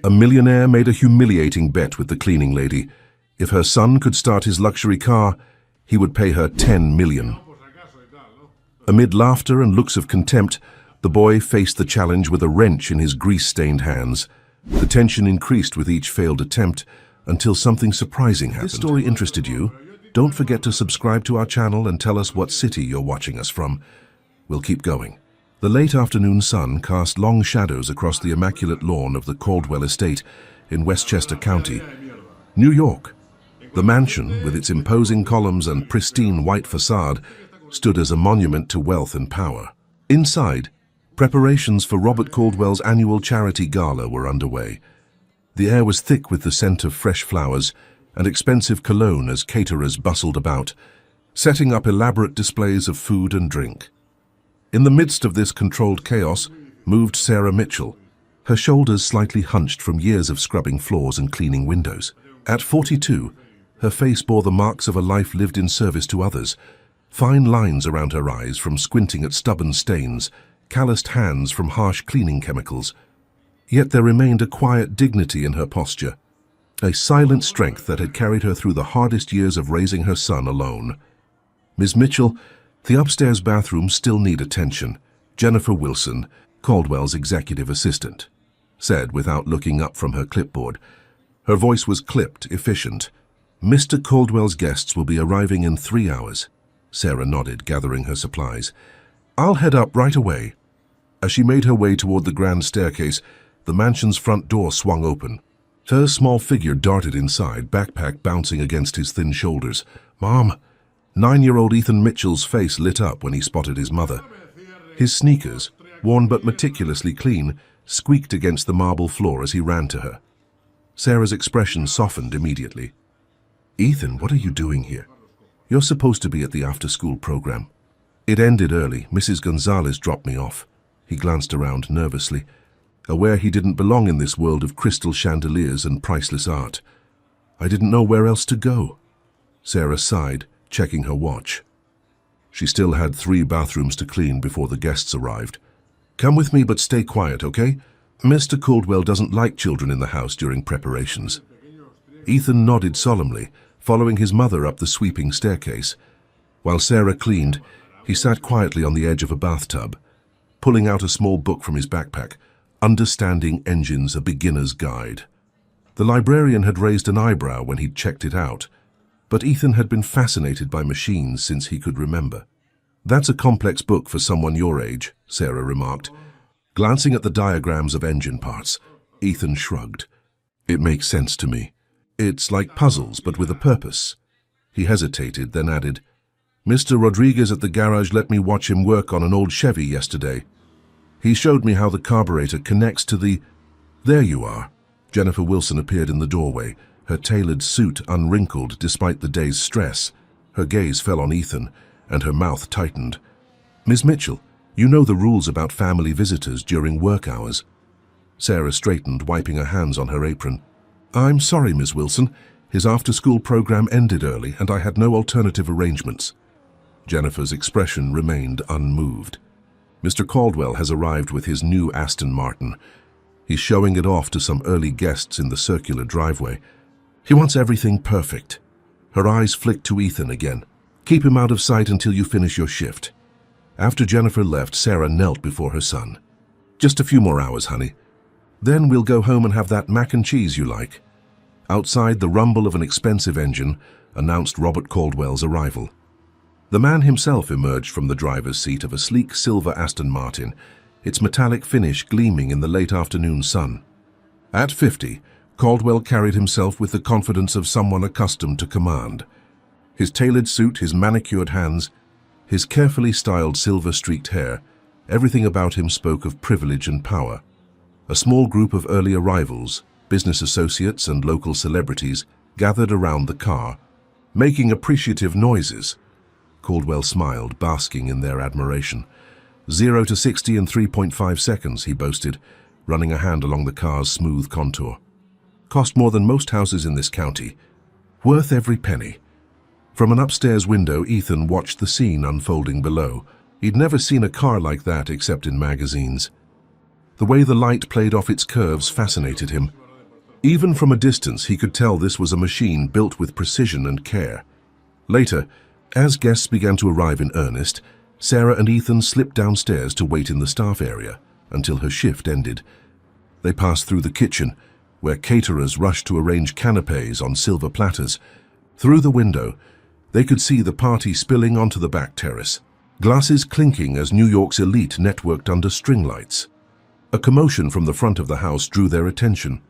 A millionaire made a humiliating bet with the cleaning lady. If her son could start his luxury car, he would pay her 10 million. Amid laughter and looks of contempt, the boy faced the challenge with a wrench in his grease-stained hands. The tension increased with each failed attempt until something surprising happened. If this story interested you, don't forget to subscribe to our channel and tell us what city you're watching us from. We'll keep going. The late afternoon sun cast long shadows across the immaculate lawn of the Caldwell estate in Westchester County, New York. The mansion, with its imposing columns and pristine white facade, stood as a monument to wealth and power. Inside, preparations for Robert Caldwell's annual charity gala were underway. The air was thick with the scent of fresh flowers and expensive cologne as caterers bustled about, setting up elaborate displays of food and drink. In the midst of this controlled chaos moved Sarah Mitchell, her shoulders slightly hunched from years of scrubbing floors and cleaning windows. At 42, her face bore the marks of a life lived in service to others, fine lines around her eyes from squinting at stubborn stains, calloused hands from harsh cleaning chemicals. Yet there remained a quiet dignity in her posture, a silent strength that had carried her through the hardest years of raising her son alone. Ms. Mitchell, the upstairs bathrooms still need attention. Jennifer Wilson, Caldwell's executive assistant, said without looking up from her clipboard. Her voice was clipped, efficient. Mr. Caldwell's guests will be arriving in 3 hours. Sarah nodded, gathering her supplies. I'll head up right away. As she made her way toward the grand staircase, the mansion's front door swung open. Her small figure darted inside, backpack bouncing against his thin shoulders. Mom! 9-year-old Ethan Mitchell's face lit up when he spotted his mother. His sneakers, worn but meticulously clean, squeaked against the marble floor as he ran to her. Sarah's expression softened immediately. Ethan, what are you doing here? You're supposed to be at the after-school program. It ended early. Mrs. Gonzalez dropped me off. He glanced around nervously, aware he didn't belong in this world of crystal chandeliers and priceless art. I didn't know where else to go. Sarah sighed, checking her watch. She still had 3 bathrooms to clean before the guests arrived. Come with me, but stay quiet, okay? Mr. Caldwell doesn't like children in the house during preparations. Ethan nodded solemnly, following his mother up the sweeping staircase. While Sarah cleaned, he sat quietly on the edge of a bathtub, pulling out a small book from his backpack, Understanding Engines, a Beginner's Guide. The librarian had raised an eyebrow when he'd checked it out, but Ethan had been fascinated by machines since he could remember. That's a complex book for someone your age, Sarah remarked. Glancing at the diagrams of engine parts, Ethan shrugged. It makes sense to me. It's like puzzles, but with a purpose. He hesitated, then added, Mr. Rodriguez at the garage let me watch him work on an old Chevy yesterday. He showed me how the carburetor connects to the... There you are. Jennifer Wilson appeared in the doorway, her tailored suit unwrinkled despite the day's stress. Her gaze fell on Ethan, and her mouth tightened. Ms. Mitchell, you know the rules about family visitors during work hours. Sarah straightened, wiping her hands on her apron. I'm sorry, Ms. Wilson. His after-school program ended early, and I had no alternative arrangements. Jennifer's expression remained unmoved. Mr. Caldwell has arrived with his new Aston Martin. He's showing it off to some early guests in the circular driveway. He wants everything perfect. Her eyes flicked to Ethan again. Keep him out of sight until you finish your shift. After Jennifer left, Sarah knelt before her son. Just a few more hours, honey. Then we'll go home and have that mac and cheese you like. Outside, the rumble of an expensive engine announced Robert Caldwell's arrival. The man himself emerged from the driver's seat of a sleek silver Aston Martin, its metallic finish gleaming in the late afternoon sun. At 50, Caldwell carried himself with the confidence of someone accustomed to command. His tailored suit, his manicured hands, his carefully styled silver-streaked hair, everything about him spoke of privilege and power. A small group of early arrivals, business associates and local celebrities, gathered around the car, making appreciative noises. Caldwell smiled, basking in their admiration. 0 to 60 in 3.5 seconds, he boasted, running a hand along the car's smooth contour. Cost more than most houses in this county. Worth every penny. From an upstairs window, Ethan watched the scene unfolding below. He'd never seen a car like that except in magazines. The way the light played off its curves fascinated him. Even from a distance, he could tell this was a machine built with precision and care. Later, as guests began to arrive in earnest, Sarah and Ethan slipped downstairs to wait in the staff area until her shift ended. They passed through the kitchen, where caterers rushed to arrange canapes on silver platters. Through the window, they could see the party spilling onto the back terrace, glasses clinking as New York's elite networked under string lights. A commotion from the front of the house drew their attention.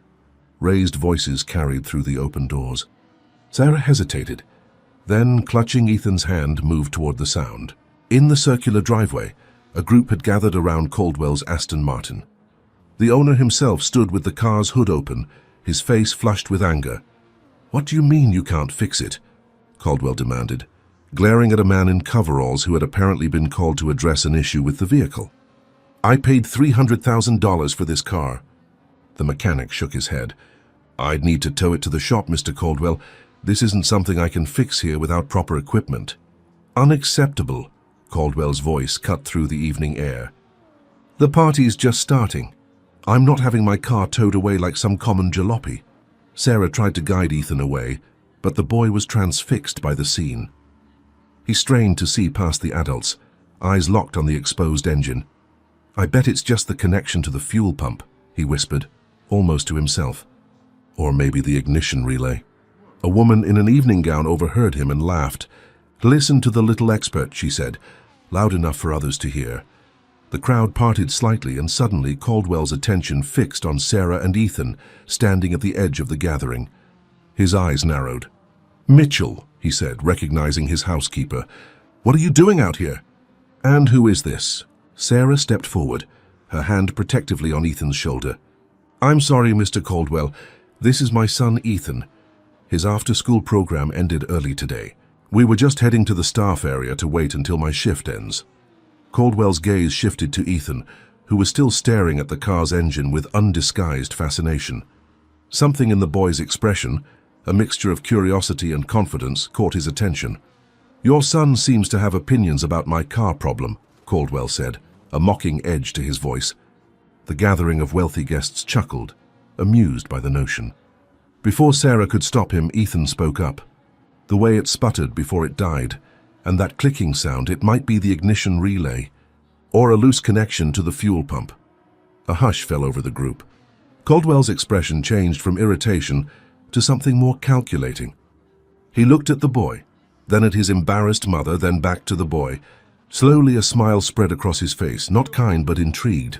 Raised voices carried through the open doors. Sarah hesitated, then, clutching Ethan's hand, moved toward the sound. In the circular driveway, a group had gathered around Caldwell's Aston Martin. The owner himself stood with the car's hood open, his face flushed with anger. "What do you mean you can't fix it?" Caldwell demanded, glaring at a man in coveralls who had apparently been called to address an issue with the vehicle. "I paid $300,000 for this car." The mechanic shook his head. "I'd need to tow it to the shop, Mr. Caldwell. This isn't something I can fix here without proper equipment." "Unacceptable," Caldwell's voice cut through the evening air. "The party's just starting. I'm not having my car towed away like some common jalopy." Sarah tried to guide Ethan away, but the boy was transfixed by the scene. He strained to see past the adults, eyes locked on the exposed engine. "I bet it's just the connection to the fuel pump," he whispered, almost to himself. Or maybe the ignition relay. A woman in an evening gown overheard him and laughed. "Listen to the little expert," she said, loud enough for others to hear. The crowd parted slightly, and suddenly Caldwell's attention fixed on Sarah and Ethan, standing at the edge of the gathering. His eyes narrowed. "Mitchell," he said, recognizing his housekeeper. "What are you doing out here?" "And who is this?" Sarah stepped forward, her hand protectively on Ethan's shoulder. "I'm sorry, Mr. Caldwell. This is my son, Ethan. His after-school program ended early today. We were just heading to the staff area to wait until my shift ends." Caldwell's gaze shifted to Ethan, who was still staring at the car's engine with undisguised fascination. Something in the boy's expression, a mixture of curiosity and confidence, caught his attention. "Your son seems to have opinions about my car problem," Caldwell said, a mocking edge to his voice. The gathering of wealthy guests chuckled, amused by the notion. Before Sarah could stop him, Ethan spoke up. The way it sputtered before it died, and that clicking sound, it might be the ignition relay, or a loose connection to the fuel pump. A hush fell over the group. Caldwell's expression changed from irritation to something more calculating. He looked at the boy, then at his embarrassed mother, then back to the boy. Slowly a smile spread across his face, not kind but intrigued.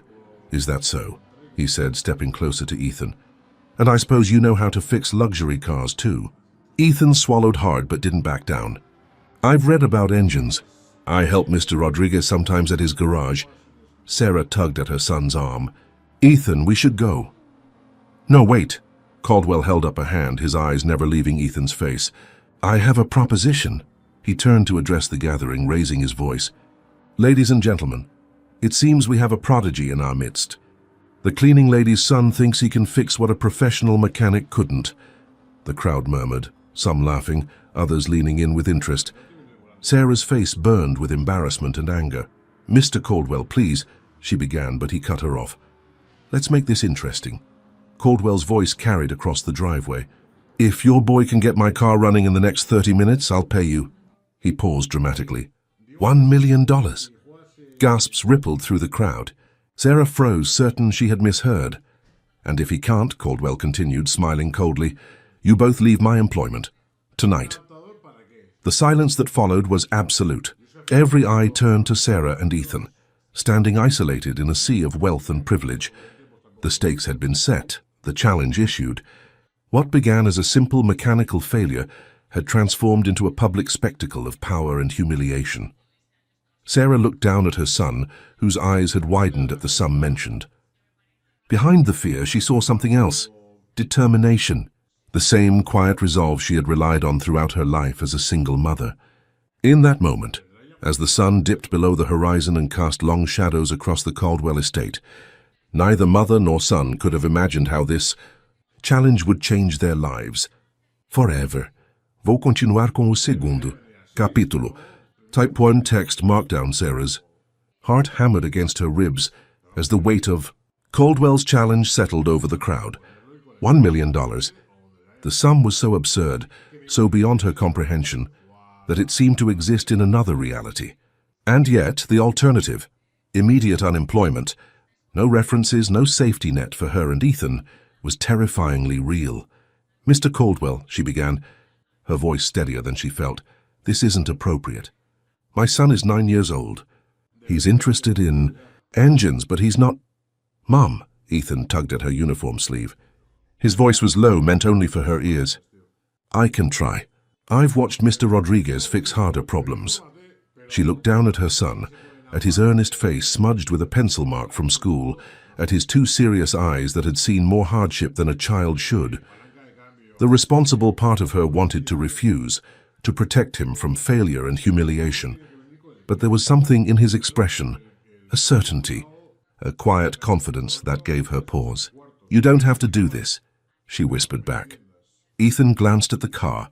"Is that so?" he said, stepping closer to Ethan. "And I suppose you know how to fix luxury cars too?" Ethan swallowed hard but didn't back down. "I've read about engines. I help Mr. Rodriguez sometimes at his garage." Sarah tugged at her son's arm. "Ethan, we should go." "No, wait." Caldwell held up a hand, his eyes never leaving Ethan's face. "I have a proposition." He turned to address the gathering, raising his voice. "Ladies and gentlemen, it seems we have a prodigy in our midst. The cleaning lady's son thinks he can fix what a professional mechanic couldn't." The crowd murmured, some laughing, others leaning in with interest. Sarah's face burned with embarrassment and anger. "Mr. Caldwell, please," she began, but he cut her off. "Let's make this interesting." Caldwell's voice carried across the driveway. "If your boy can get my car running in the next 30 minutes, I'll pay you." He paused dramatically. $1 million. Gasps rippled through the crowd. Sarah froze, certain she had misheard. "And if he can't," Caldwell continued, smiling coldly, "you both leave my employment. Tonight." The silence that followed was absolute. Every eye turned to Sarah and Ethan, standing isolated in a sea of wealth and privilege. The stakes had been set, the challenge issued. What began as a simple mechanical failure had transformed into a public spectacle of power and humiliation. Sarah looked down at her son, whose eyes had widened at the sum mentioned. Behind the fear, she saw something else: determination, the same quiet resolve she had relied on throughout her life as a single mother. In that moment, as the sun dipped below the horizon and cast long shadows across the Caldwell estate, neither mother nor son could have imagined how this challenge would change their lives forever. Vou continuar com o segundo capítulo. Type 1 text marked down Sarah's. Heart hammered against her ribs as the weight of Caldwell's challenge settled over the crowd. $1 million. The sum was so absurd, so beyond her comprehension, that it seemed to exist in another reality. And yet, the alternative, immediate unemployment, no references, no safety net for her and Ethan, was terrifyingly real. "Mr. Caldwell," she began, her voice steadier than she felt, "this isn't appropriate. My son is 9 years old. He's interested in engines, but he's not—" "Mom," Ethan tugged at her uniform sleeve. His voice was low, meant only for her ears. "I can try. I've watched Mr. Rodriguez fix harder problems." She looked down at her son, at his earnest face smudged with a pencil mark from school, at his two serious eyes that had seen more hardship than a child should. The responsible part of her wanted to refuse, to protect him from failure and humiliation. But there was something in his expression, a certainty, a quiet confidence that gave her pause. "You don't have to do this," she whispered back. Ethan glanced at the car,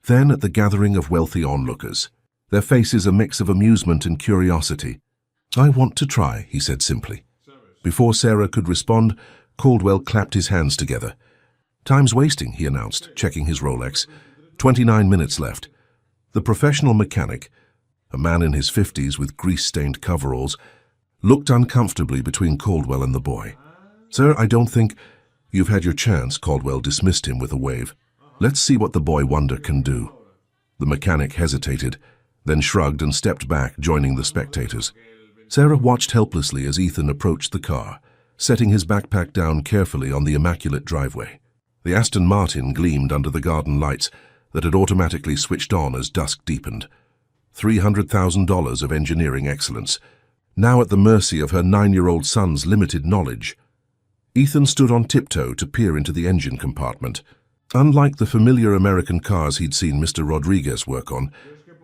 then at the gathering of wealthy onlookers, their faces a mix of amusement and curiosity. "I want to try," he said simply. Before Sarah could respond, Caldwell clapped his hands together. "Time's wasting," he announced, checking his Rolex. 29 minutes left. The professional mechanic, a man in his 50s with grease-stained coveralls, looked uncomfortably between Caldwell and the boy. "Sir, I don't think—" "You've had your chance," Caldwell dismissed him with a wave. "Let's see what the boy wonder can do." The mechanic hesitated, then shrugged and stepped back, joining the spectators. Sarah watched helplessly as Ethan approached the car, setting his backpack down carefully on the immaculate driveway. The Aston Martin gleamed under the garden lights that had automatically switched on as dusk deepened. $300,000 of engineering excellence, now at the mercy of her 9-year-old son's limited knowledge. Ethan stood on tiptoe to peer into the engine compartment. Unlike the familiar American cars he'd seen Mr. Rodriguez work on,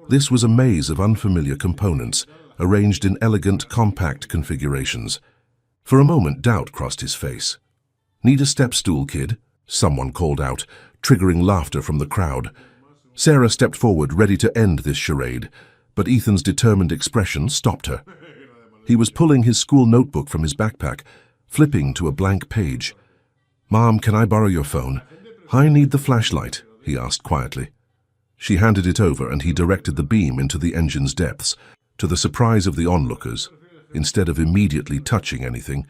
this was a maze of unfamiliar components, arranged in elegant, compact configurations. For a moment, doubt crossed his face. "Need a step stool, kid?" someone called out, triggering laughter from the crowd. Sarah stepped forward, ready to end this charade, but Ethan's determined expression stopped her. He was pulling his school notebook from his backpack, flipping to a blank page. "Mom, can I borrow your phone? I need the flashlight," he asked quietly. She handed it over and he directed the beam into the engine's depths. To the surprise of the onlookers, instead of immediately touching anything,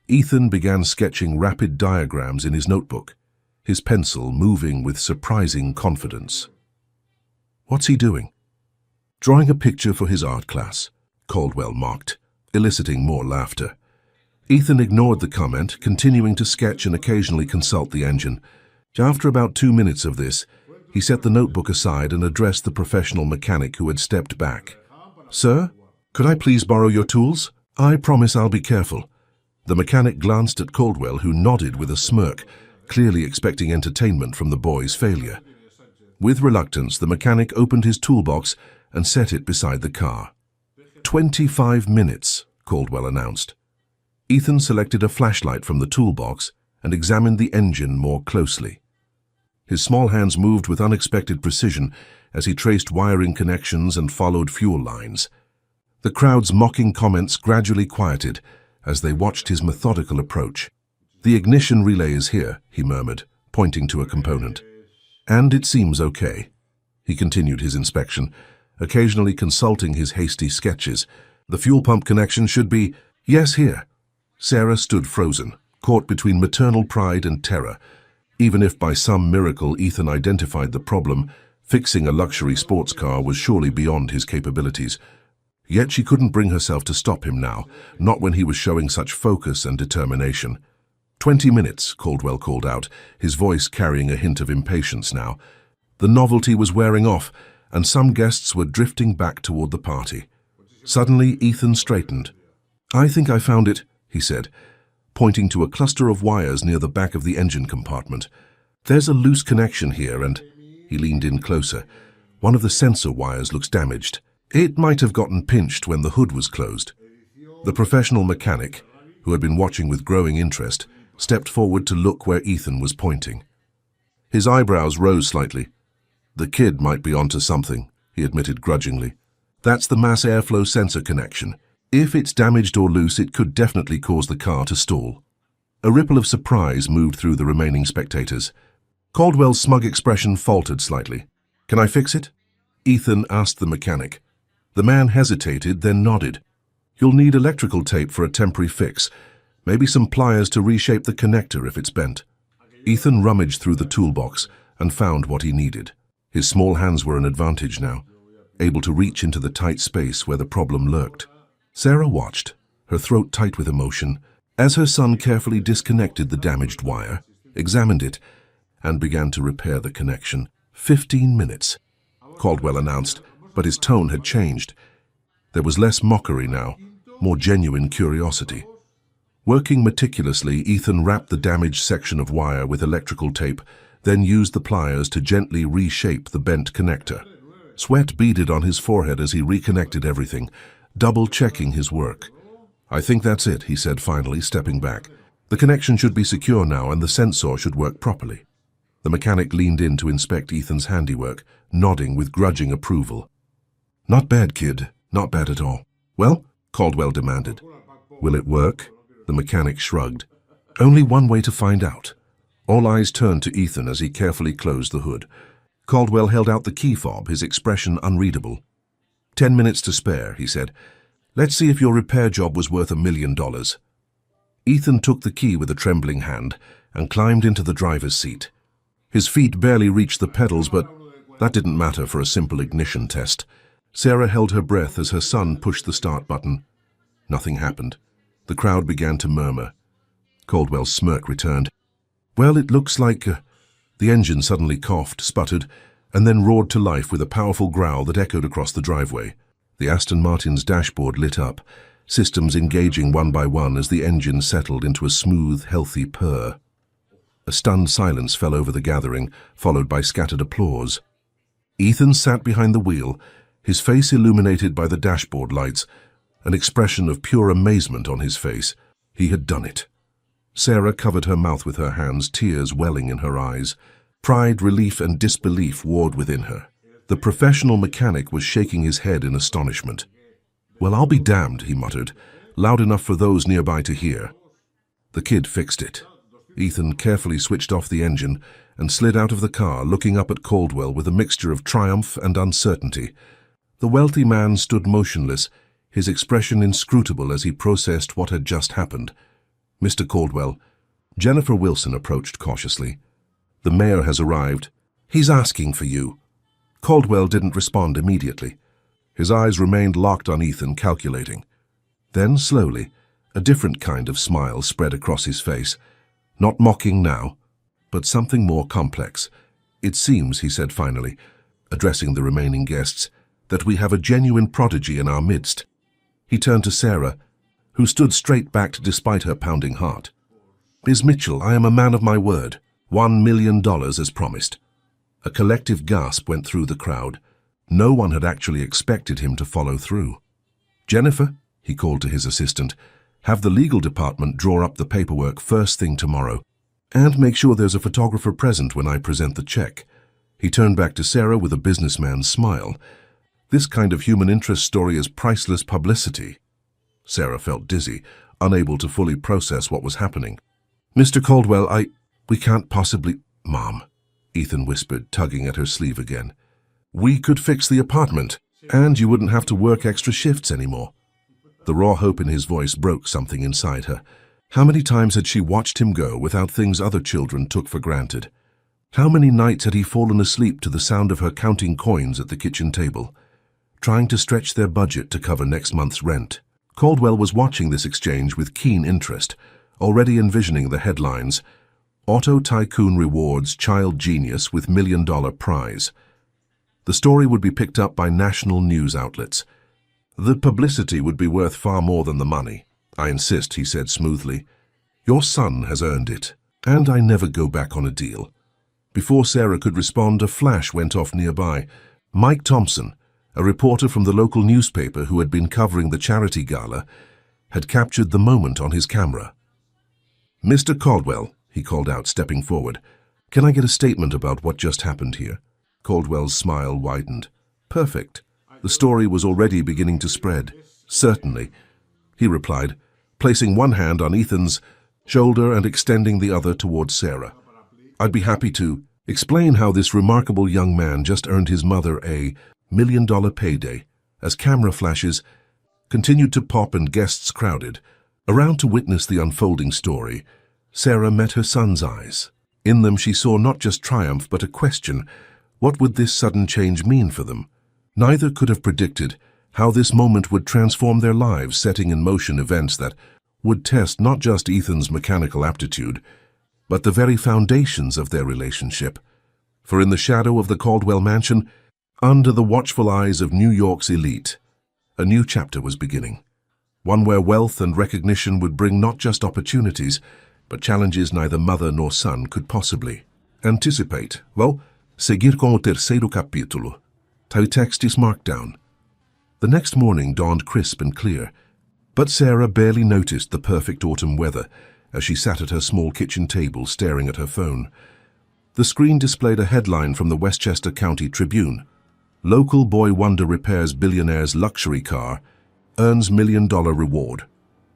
Ethan began sketching rapid diagrams in his notebook, his pencil moving with surprising confidence. "What's he doing?" "Drawing a picture for his art class," Caldwell mocked, eliciting more laughter. Ethan ignored the comment, continuing to sketch and occasionally consult the engine. After about 2 minutes of this, he set the notebook aside and addressed the professional mechanic who had stepped back. "Sir, could I please borrow your tools? I promise I'll be careful." The mechanic glanced at Caldwell, who nodded with a smirk, clearly expecting entertainment from the boy's failure. With reluctance, the mechanic opened his toolbox and set it beside the car. 25 minutes, Caldwell announced. Ethan selected a flashlight from the toolbox and examined the engine more closely. His small hands moved with unexpected precision as he traced wiring connections and followed fuel lines. The crowd's mocking comments gradually quieted as they watched his methodical approach. "The ignition relay is here," he murmured, pointing to a component. "And it seems okay." He continued his inspection, occasionally consulting his hasty sketches. "The fuel pump connection should be—" "Yes, here." Sarah stood frozen, caught between maternal pride and terror. Even if by some miracle Ethan identified the problem, fixing a luxury sports car was surely beyond his capabilities. Yet she couldn't bring herself to stop him now, not when he was showing such focus and determination. 20 minutes, Caldwell called out, his voice carrying a hint of impatience now. The novelty was wearing off, and some guests were drifting back toward the party. Suddenly, Ethan straightened. "I think I found it," he said, pointing to a cluster of wires near the back of the engine compartment. "There's a loose connection here, and—" He leaned in closer. "One of the sensor wires looks damaged. It might have gotten pinched when the hood was closed." The professional mechanic, who had been watching with growing interest, stepped forward to look where Ethan was pointing. His eyebrows rose slightly. "The kid might be onto something," he admitted grudgingly. "That's the mass airflow sensor connection. If it's damaged or loose, it could definitely cause the car to stall." A ripple of surprise moved through the remaining spectators. Caldwell's smug expression faltered slightly. "Can I fix it?" Ethan asked the mechanic. The man hesitated, then nodded. "You'll need electrical tape for a temporary fix. Maybe some pliers to reshape the connector if it's bent." Ethan rummaged through the toolbox and found what he needed. His small hands were an advantage now, able to reach into the tight space where the problem lurked. Sarah watched, her throat tight with emotion, as her son carefully disconnected the damaged wire, examined it, and began to repair the connection. 15 minutes, Caldwell announced, but his tone had changed. There was less mockery now, more genuine curiosity. Working meticulously, Ethan wrapped the damaged section of wire with electrical tape, then used the pliers to gently reshape the bent connector. Sweat beaded on his forehead as he reconnected everything, double-checking his work. "I think that's it," he said finally, stepping back. "The connection should be secure now and the sensor should work properly." The mechanic leaned in to inspect Ethan's handiwork, nodding with grudging approval. "Not bad, kid. Not bad at all." "Well?" Caldwell demanded. "Will it work?" The mechanic shrugged. "Only one way to find out." All eyes turned to Ethan as he carefully closed the hood. Caldwell held out the key fob, his expression unreadable. 10 minutes to spare," he said. "Let's see if your repair job was worth $1 million. Ethan took the key with a trembling hand and climbed into the driver's seat. His feet barely reached the pedals, but that didn't matter for a simple ignition test. Sarah held her breath as her son pushed the start button. Nothing happened. The crowd began to murmur. Caldwell's smirk returned. "Well, it looks like..." The engine suddenly coughed, sputtered, and then roared to life with a powerful growl that echoed across the driveway. The Aston Martin's dashboard lit up, systems engaging one by one as the engine settled into a smooth, healthy purr. A stunned silence fell over the gathering, followed by scattered applause. Ethan sat behind the wheel, his face illuminated by the dashboard lights, an expression of pure amazement on his face. He had done it. Sarah covered her mouth with her hands, tears welling in her eyes. Pride, relief, and disbelief warred within her. The professional mechanic was shaking his head in astonishment. "Well, I'll be damned," he muttered, loud enough for those nearby to hear. The kid fixed it. Ethan carefully switched off the engine and slid out of the car, looking up at Caldwell with a mixture of triumph and uncertainty. The wealthy man stood motionless, his expression inscrutable as he processed what had just happened. "Mr. Caldwell," Jennifer Wilson approached cautiously. "The mayor has arrived. He's asking for you." Caldwell didn't respond immediately. His eyes remained locked on Ethan, calculating. Then, slowly, a different kind of smile spread across his face. Not mocking now, but something more complex. "It seems," he said finally, addressing the remaining guests, "that we have a genuine prodigy in our midst." He turned to Sarah, who stood straight-backed despite her pounding heart. "Ms. Mitchell, I am a man of my word. $1 million as promised." A collective gasp went through the crowd. No one had actually expected him to follow through. "Jennifer," he called to his assistant, "have the legal department draw up the paperwork first thing tomorrow, and make sure there's a photographer present when I present the check." He turned back to Sarah with a businessman's smile. "This kind of human interest story is priceless publicity." Sarah felt dizzy, unable to fully process what was happening. "Mr. Caldwell, we can't possibly..." "Mom," Ethan whispered, tugging at her sleeve again. "We could fix the apartment, and you wouldn't have to work extra shifts anymore." The raw hope in his voice broke something inside her. How many times had she watched him go without things other children took for granted? How many nights had he fallen asleep to the sound of her counting coins at the kitchen table, trying to stretch their budget to cover next month's rent? Caldwell was watching this exchange with keen interest, already envisioning the headlines: "Auto Tycoon rewards child genius with $1 million prize." The story would be picked up by national news outlets. The publicity would be worth far more than the money. "I insist," he said smoothly. "Your son has earned it, and I never go back on a deal." Before Sarah could respond, a flash went off nearby. Mike Thompson, a reporter from the local newspaper who had been covering the charity gala, had captured the moment on his camera. "Mr. Caldwell," he called out, stepping forward, "can I get a statement about what just happened here?" Caldwell's smile widened. "Perfect." The story was already beginning to spread. "Certainly," he replied, placing one hand on Ethan's shoulder and extending the other towards Sarah. "I'd be happy to explain how this remarkable young man just earned his mother a $1 million payday," as camera flashes continued to pop and guests crowded around to witness the unfolding story. Sarah met her son's eyes. In them she saw not just triumph but a question. What would this sudden change mean for them? Neither could have predicted how this moment would transform their lives, setting in motion events that would test not just Ethan's mechanical aptitude, but the very foundations of their relationship. For in the shadow of the Caldwell mansion, under the watchful eyes of New York's elite, a new chapter was beginning. One where wealth and recognition would bring not just opportunities, but challenges neither mother nor son could possibly anticipate. Vou seguir com o terceiro capítulo. Teu text is marked down. The next morning dawned crisp and clear, but Sarah barely noticed the perfect autumn weather as she sat at her small kitchen table staring at her phone. The screen displayed a headline from the Westchester County Tribune. "Local boy wonder repairs billionaire's luxury car, earns $1 million reward."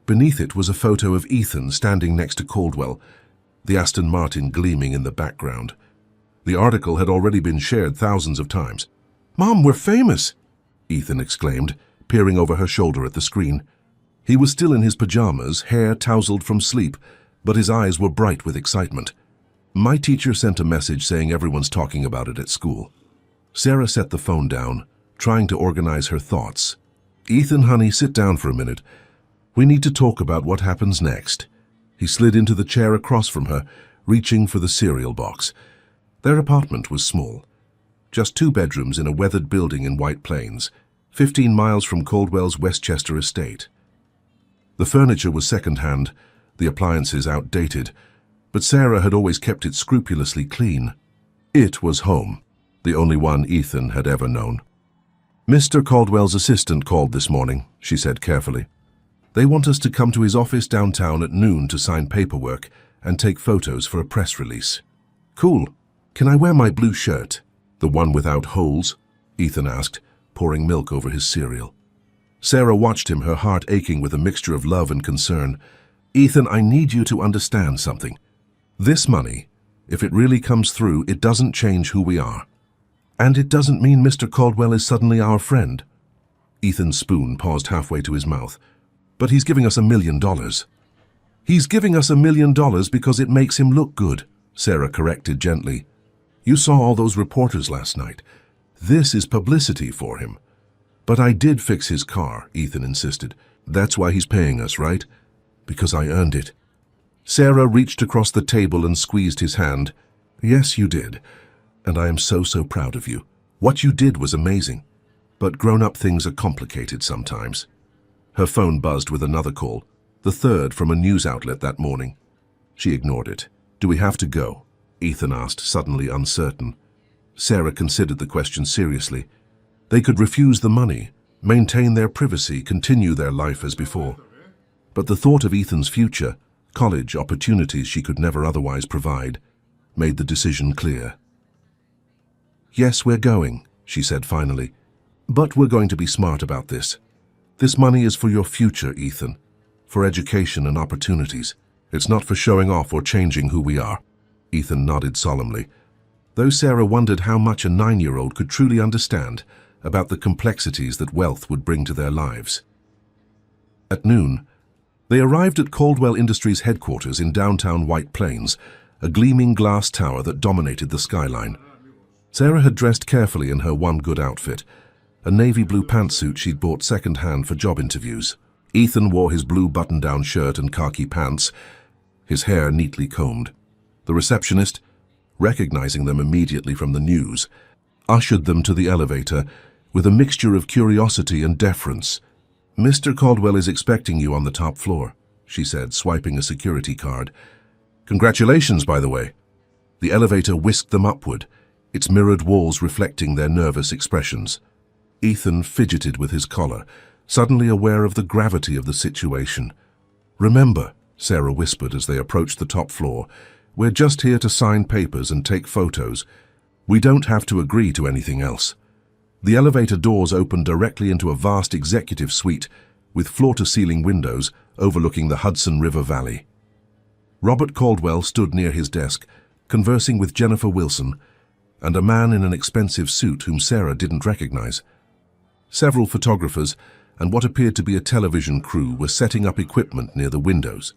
Beneath it was a photo of Ethan standing next to Caldwell, the Aston Martin gleaming in the background. The article had already been shared thousands of times. "Mom, we're famous!" Ethan exclaimed, peering over her shoulder at the screen. He was still in his pajamas, hair tousled from sleep, but his eyes were bright with excitement. "My teacher sent a message saying everyone's talking about it at school." Sarah set the phone down, trying to organize her thoughts. "Ethan, honey, sit down for a minute. We need to talk about what happens next." He slid into the chair across from her, reaching for the cereal box. Their apartment was small. Just 2 bedrooms in a weathered building in White Plains, 15 miles from Caldwell's Westchester estate. The furniture was second-hand, the appliances outdated, but Sarah had always kept it scrupulously clean. It was home, the only one Ethan had ever known. "Mr. Caldwell's assistant called this morning," she said carefully. "They want us to come to his office downtown at noon to sign paperwork and take photos for a press release." "Cool. Can I wear my blue shirt? The one without holes?" Ethan asked, pouring milk over his cereal. Sarah watched him, her heart aching with a mixture of love and concern. "Ethan, I need you to understand something. This money, if it really comes through, it doesn't change who we are. And it doesn't mean Mr. Caldwell is suddenly our friend." Ethan's spoon paused halfway to his mouth. "But he's giving us $1 million. "He's giving us $1 million because it makes him look good," Sarah corrected gently. "You saw all those reporters last night. This is publicity for him." "But I did fix his car," Ethan insisted. "That's why he's paying us, right? Because I earned it." Sarah reached across the table and squeezed his hand. "Yes, you did. And I am so proud of you. What you did was amazing. But grown-up things are complicated sometimes." Her phone buzzed with another call, the third from a news outlet that morning. She ignored it. "Do we have to go?" Ethan asked, suddenly uncertain. Sarah considered the question seriously. They could refuse the money, maintain their privacy, continue their life as before. But the thought of Ethan's future, college opportunities she could never otherwise provide, made the decision clear. "Yes, we're going," she said finally. "But we're going to be smart about this. This money is for your future, Ethan, for education and opportunities. It's not for showing off or changing who we are." Ethan nodded solemnly, though Sarah wondered how much a 9-year-old could truly understand about the complexities that wealth would bring to their lives. At noon, they arrived at Caldwell Industries headquarters in downtown White Plains, a gleaming glass tower that dominated the skyline. Sarah had dressed carefully in her one good outfit, a navy blue pantsuit she'd bought second-hand for job interviews. Ethan wore his blue button-down shirt and khaki pants, his hair neatly combed. The receptionist, recognizing them immediately from the news, ushered them to the elevator with a mixture of curiosity and deference. "Mr. Caldwell is expecting you on the top floor," she said, swiping a security card. "Congratulations, by the way." The elevator whisked them upward, its mirrored walls reflecting their nervous expressions. Ethan fidgeted with his collar, suddenly aware of the gravity of the situation. "Remember," Sarah whispered as they approached the top floor, "we're just here to sign papers and take photos. We don't have to agree to anything else." The elevator doors opened directly into a vast executive suite with floor-to-ceiling windows overlooking the Hudson River Valley. Robert Caldwell stood near his desk, conversing with Jennifer Wilson and a man in an expensive suit whom Sarah didn't recognize. Several photographers and what appeared to be a television crew were setting up equipment near the windows.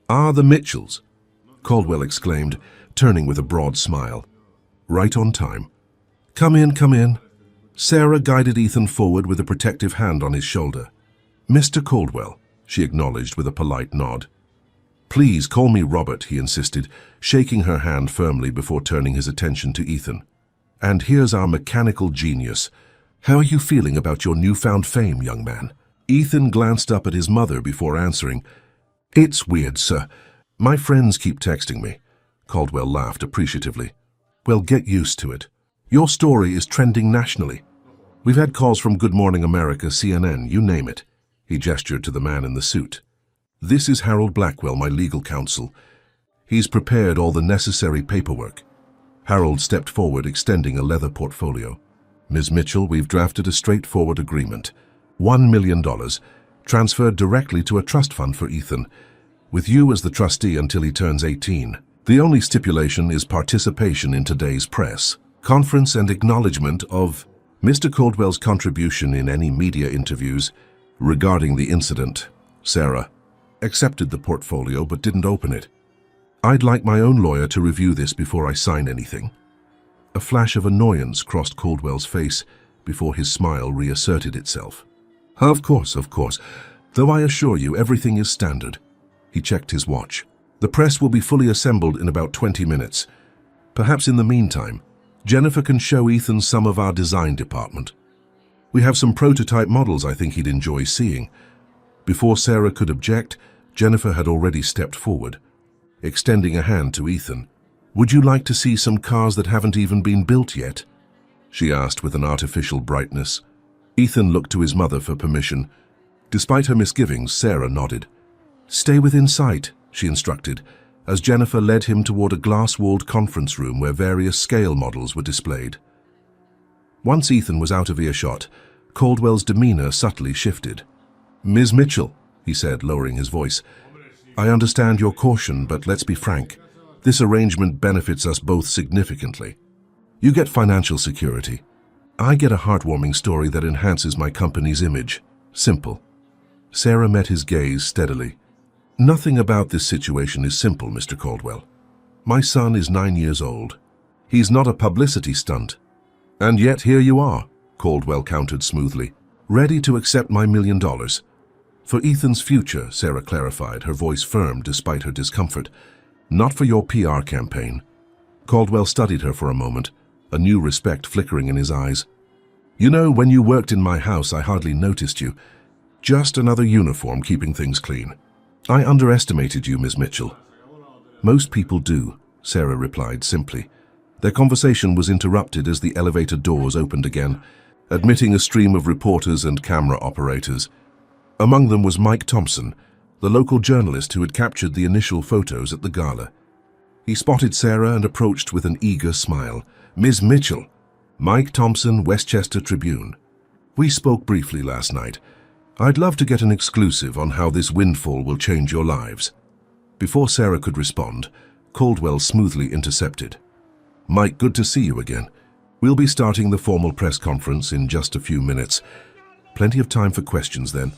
"Ah, the Mitchells," Caldwell exclaimed, turning with a broad smile. "Right on time. Come in, come in." Sarah guided Ethan forward with a protective hand on his shoulder. "Mr. Caldwell," she acknowledged with a polite nod. "Please call me Robert," he insisted, shaking her hand firmly before turning his attention to Ethan. "And here's our mechanical genius. How are you feeling about your newfound fame, young man?" Ethan glanced up at his mother before answering. "It's weird, sir. My friends keep texting me." Caldwell laughed appreciatively. "Well, get used to it. Your story is trending nationally. We've had calls from Good Morning America, CNN, you name it." He gestured to the man in the suit. "This is Harold Blackwell, my legal counsel. He's prepared all the necessary paperwork." Harold stepped forward, extending a leather portfolio. "Ms. Mitchell, we've drafted a straightforward agreement. $1 million, transferred directly to a trust fund for Ethan, with you as the trustee until he turns 18. The only stipulation is participation in today's press conference and acknowledgement of Mr. Caldwell's contribution in any media interviews regarding the incident." Sarah accepted the portfolio but didn't open it. "I'd like my own lawyer to review this before I sign anything." A flash of annoyance crossed Caldwell's face before his smile reasserted itself. Of course, though I assure you everything is standard." He checked his watch. "The press will be fully assembled in about 20 minutes. Perhaps in the meantime, Jennifer can show Ethan some of our design department. We have some prototype models I think he'd enjoy seeing." Before Sarah could object, Jennifer had already stepped forward, extending a hand to Ethan. "Would you like to see some cars that haven't even been built yet?" she asked with an artificial brightness. Ethan looked to his mother for permission. Despite her misgivings, Sarah nodded. "Stay within sight," she instructed, as Jennifer led him toward a glass-walled conference room where various scale models were displayed. Once Ethan was out of earshot, Caldwell's demeanor subtly shifted. "Ms. Mitchell," he said, lowering his voice, "I understand your caution, but let's be frank. This arrangement benefits us both significantly. You get financial security. I get a heartwarming story that enhances my company's image. Simple." Sarah met his gaze steadily. "Nothing about this situation is simple, Mr. Caldwell. My son is 9 years old. He's not a publicity stunt. And yet here you are," Caldwell countered smoothly, "ready to accept my $1 million. For Ethan's future," Sarah clarified, her voice firm despite her discomfort. "Not for your PR campaign." Caldwell studied her for a moment, a new respect flickering in his eyes. "You know, when you worked in my house, I hardly noticed you. Just another uniform keeping things clean. I underestimated you, Ms. Mitchell." "Most people do," Sarah replied simply. Their conversation was interrupted as the elevator doors opened again, admitting a stream of reporters and camera operators. Among them was Mike Thompson, the local journalist who had captured the initial photos at the gala. He spotted Sarah and approached with an eager smile. "Ms. Mitchell, Mike Thompson, Westchester Tribune. We spoke briefly last night. I'd love to get an exclusive on how this windfall will change your lives." Before Sarah could respond, Caldwell smoothly intercepted. "Mike, good to see you again. We'll be starting the formal press conference in just a few minutes. Plenty of time for questions then."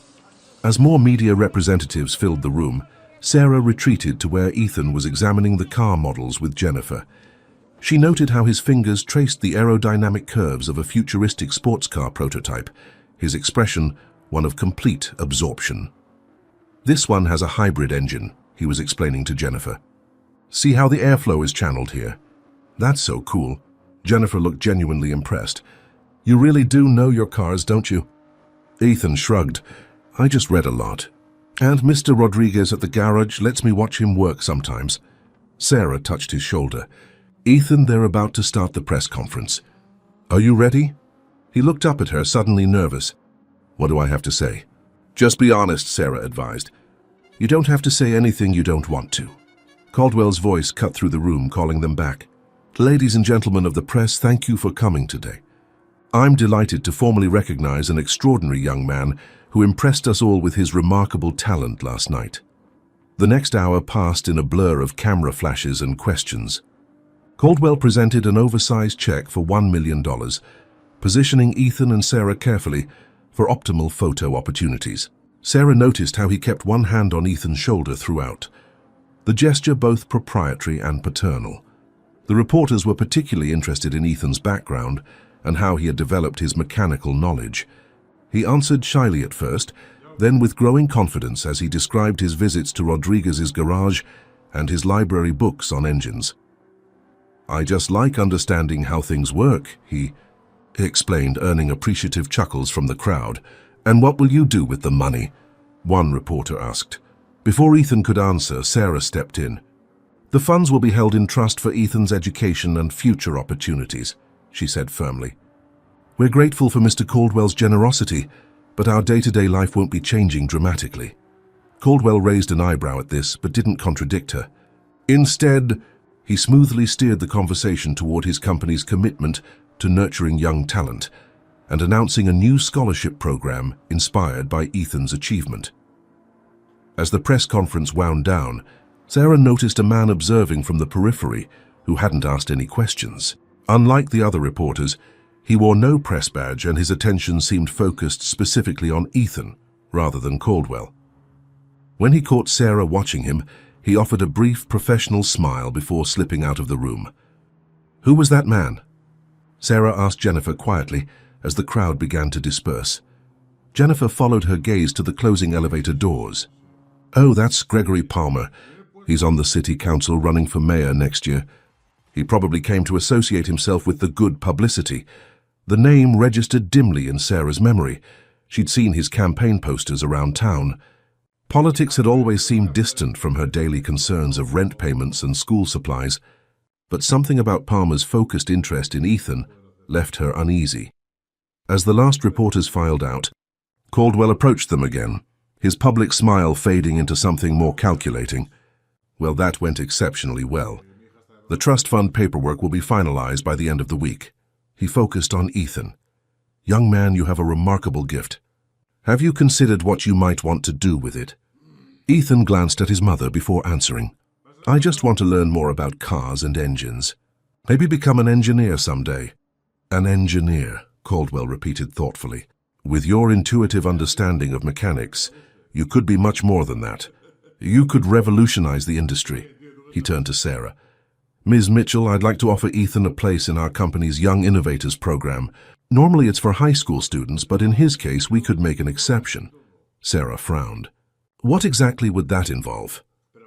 As more media representatives filled the room, Sarah retreated to where Ethan was examining the car models with Jennifer. She noted how his fingers traced the aerodynamic curves of a futuristic sports car prototype, his expression one of complete absorption. "This one has a hybrid engine," he was explaining to Jennifer. "See how the airflow is channeled here? That's so cool." Jennifer looked genuinely impressed. "You really do know your cars, don't you?" Ethan shrugged. "I just read a lot. And Mr. Rodriguez at the garage lets me watch him work sometimes." Sarah touched his shoulder. "Ethan, they're about to start the press conference. Are you ready?" He looked up at her, suddenly nervous. "What do I have to say?" "Just be honest," Sarah advised. "You don't have to say anything you don't want to." Caldwell's voice cut through the room, calling them back. "Ladies and gentlemen of the press, thank you for coming today. I'm delighted to formally recognize an extraordinary young man who impressed us all with his remarkable talent last night." The next hour passed in a blur of camera flashes and questions. Caldwell presented an oversized check for $1 million, positioning Ethan and Sarah carefully for optimal photo opportunities. Sarah noticed how he kept one hand on Ethan's shoulder throughout, the gesture both proprietary and paternal. The reporters were particularly interested in Ethan's background and how he had developed his mechanical knowledge. He answered shyly at first, then with growing confidence as he described his visits to Rodriguez's garage and his library books on engines. "I just like understanding how things work," he explained, earning appreciative chuckles from the crowd. "And what will you do with the money?" one reporter asked. Before Ethan could answer, Sarah stepped in. "The funds will be held in trust for Ethan's education and future opportunities," she said firmly. "We're grateful for Mr. Caldwell's generosity, but our day-to-day life won't be changing dramatically." Caldwell raised an eyebrow at this, but didn't contradict her. Instead, he smoothly steered the conversation toward his company's commitment to nurturing young talent and announcing a new scholarship program inspired by Ethan's achievement. As the press conference wound down, Sarah noticed a man observing from the periphery who hadn't asked any questions. Unlike the other reporters, he wore no press badge and his attention seemed focused specifically on Ethan rather than Caldwell. When he caught Sarah watching him, he offered a brief professional smile before slipping out of the room. "Who was that man?" Sarah asked Jennifer quietly as the crowd began to disperse. Jennifer followed her gaze to the closing elevator doors. "Oh, that's Gregory Palmer. He's on the city council running for mayor next year. He probably came to associate himself with the good publicity." The name registered dimly in Sarah's memory. She'd seen his campaign posters around town. Politics had always seemed distant from her daily concerns of rent payments and school supplies, but something about Palmer's focused interest in Ethan left her uneasy. As the last reporters filed out, Caldwell approached them again, his public smile fading into something more calculating. "Well, that went exceptionally well. The trust fund paperwork will be finalized by the end of the week." He focused on Ethan. "Young man, you have a remarkable gift. Have you considered what you might want to do with it?" Ethan glanced at his mother before answering. "I just want to learn more about cars and engines. Maybe become an engineer someday." "An engineer," Caldwell repeated thoughtfully. "With your intuitive understanding of mechanics, you could be much more than that. You could revolutionize the industry." He turned to Sarah. "Ms. Mitchell, I'd like to offer Ethan a place in our company's Young Innovators program. Normally it's for high school students, but in his case we could make an exception." Sarah frowned. "What exactly would that involve?"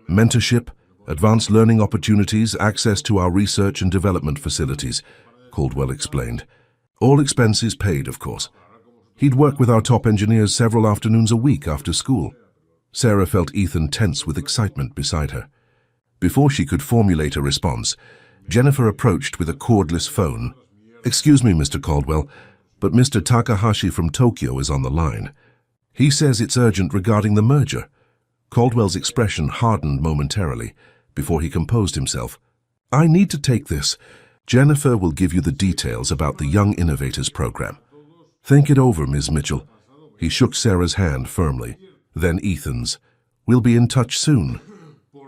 "Mentorship, advanced learning opportunities, access to our research and development facilities," Caldwell explained. "All expenses paid, of course. He'd work with our top engineers several afternoons a week after school." Sarah felt Ethan tense with excitement beside her. Before she could formulate a response, Jennifer approached with a cordless phone. "Excuse me, Mr. Caldwell, but Mr. Takahashi from Tokyo is on the line. He says it's urgent regarding the merger." Caldwell's expression hardened momentarily before he composed himself. "I need to take this. Jennifer will give you the details about the Young Innovators program. Think it over, Ms. Mitchell." He shook Sarah's hand firmly, then Ethan's. "We'll be in touch soon."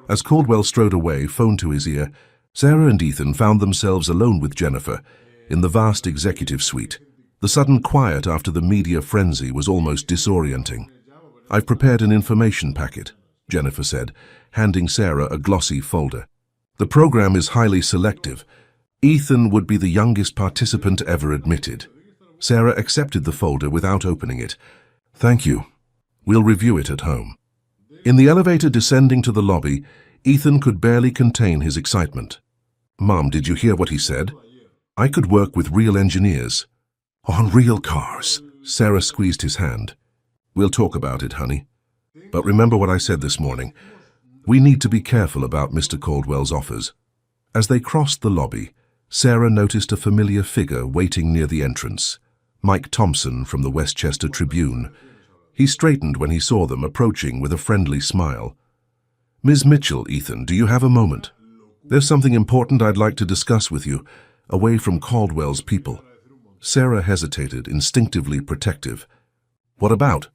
As Caldwell strode away, phone to his ear, Sarah and Ethan found themselves alone with Jennifer in the vast executive suite. The sudden quiet after the media frenzy was almost disorienting. "I've prepared an information packet," Jennifer said, handing Sarah a glossy folder. "The program is highly selective. Ethan would be the youngest participant ever admitted." Sarah accepted the folder without opening it. "Thank you. We'll review it at home." In the elevator descending to the lobby, Ethan could barely contain his excitement. "Mom, did you hear what he said? I could work with real engineers. On real cars." Sarah squeezed his hand. "We'll talk about it, honey. But remember what I said this morning. We need to be careful about Mr. Caldwell's offers." As they crossed the lobby, Sarah noticed a familiar figure waiting near the entrance, Mike Thompson from the Westchester Tribune. He straightened when he saw them approaching with a friendly smile. "Ms. Mitchell, Ethan, do you have a moment? There's something important I'd like to discuss with you, away from Caldwell's people." Sarah hesitated, instinctively protective. "What about?"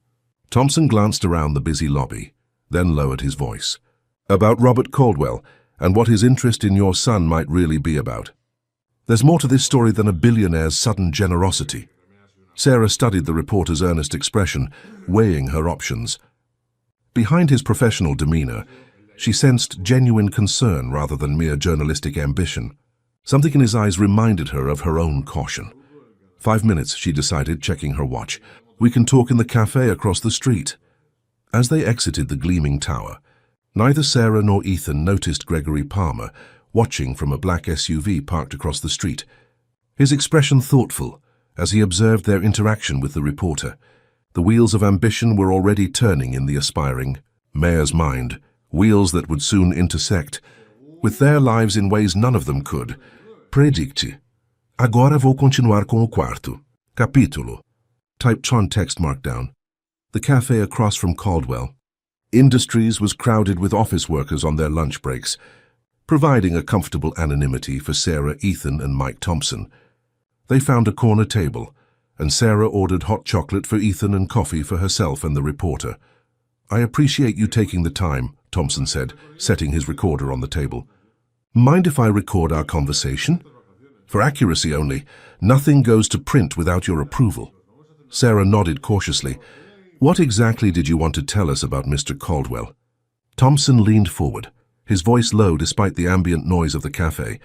Thompson glanced around the busy lobby, then lowered his voice. About Robert Caldwell and what his interest in your son might really be about. There's more to this story than a billionaire's sudden generosity. Sarah studied the reporter's earnest expression, weighing her options. Behind his professional demeanor, she sensed genuine concern rather than mere journalistic ambition. Something in his eyes reminded her of her own caution. 5 minutes, she decided, checking her watch. We can talk in the cafe across the street. As they exited the gleaming tower, neither Sarah nor Ethan noticed Gregory Palmer, watching from a black SUV parked across the street. His expression thoughtful as he observed their interaction with the reporter. The wheels of ambition were already turning in the aspiring mayor's mind, wheels that would soon intersect, with their lives in ways none of them could. Predicte. Agora vou continuar com o quarto. Capítulo. Typed on text markdown. The cafe across from Caldwell. Industries was crowded with office workers on their lunch breaks, providing a comfortable anonymity for Sarah, Ethan, and Mike Thompson. They found a corner table, and Sarah ordered hot chocolate for Ethan and coffee for herself and the reporter. I appreciate you taking the time, Thompson said, setting his recorder on the table. Mind if I record our conversation? For accuracy only, nothing goes to print without your approval. Sarah nodded cautiously. What exactly did you want to tell us about Mr. Caldwell? Thompson leaned forward, his voice low despite the ambient noise of the cafe.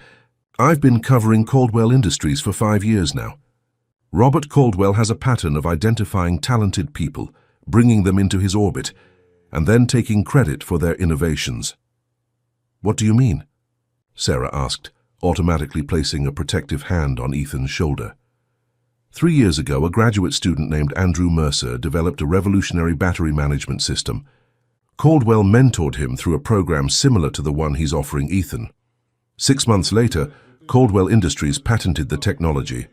I've been covering Caldwell Industries for 5 years now. Robert Caldwell has a pattern of identifying talented people, bringing them into his orbit, and then taking credit for their innovations. What do you mean? Sarah asked, automatically placing a protective hand on Ethan's shoulder. 3 years ago, a graduate student named Andrew Mercer developed a revolutionary battery management system. Caldwell mentored him through a program similar to the one he's offering Ethan. 6 months later, Caldwell Industries patented the technology.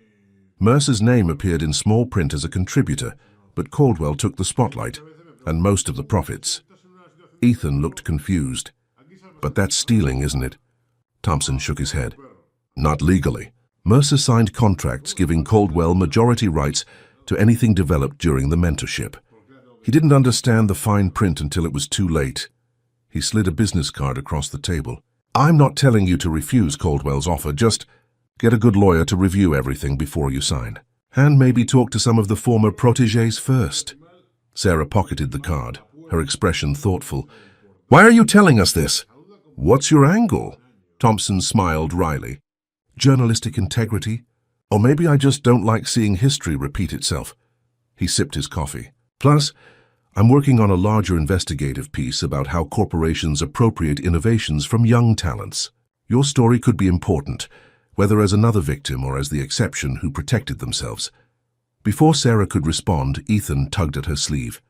Mercer's name appeared in small print as a contributor, but Caldwell took the spotlight and most of the profits. Ethan looked confused. But that's stealing, isn't it? Thompson shook his head. Not legally. Mercer signed contracts giving Caldwell majority rights to anything developed during the mentorship. He didn't understand the fine print until it was too late. He slid a business card across the table. I'm not telling you to refuse Caldwell's offer, just get a good lawyer to review everything before you sign. And maybe talk to some of the former protégés first. Sarah pocketed the card, her expression thoughtful. Why are you telling us this? What's your angle? Thompson smiled wryly. Journalistic integrity? Or maybe I just don't like seeing history repeat itself. He sipped his coffee. Plus, I'm working on a larger investigative piece about how corporations appropriate innovations from young talents. Your story could be important, whether as another victim or as the exception who protected themselves. Before Sarah could respond, Ethan tugged at her sleeve.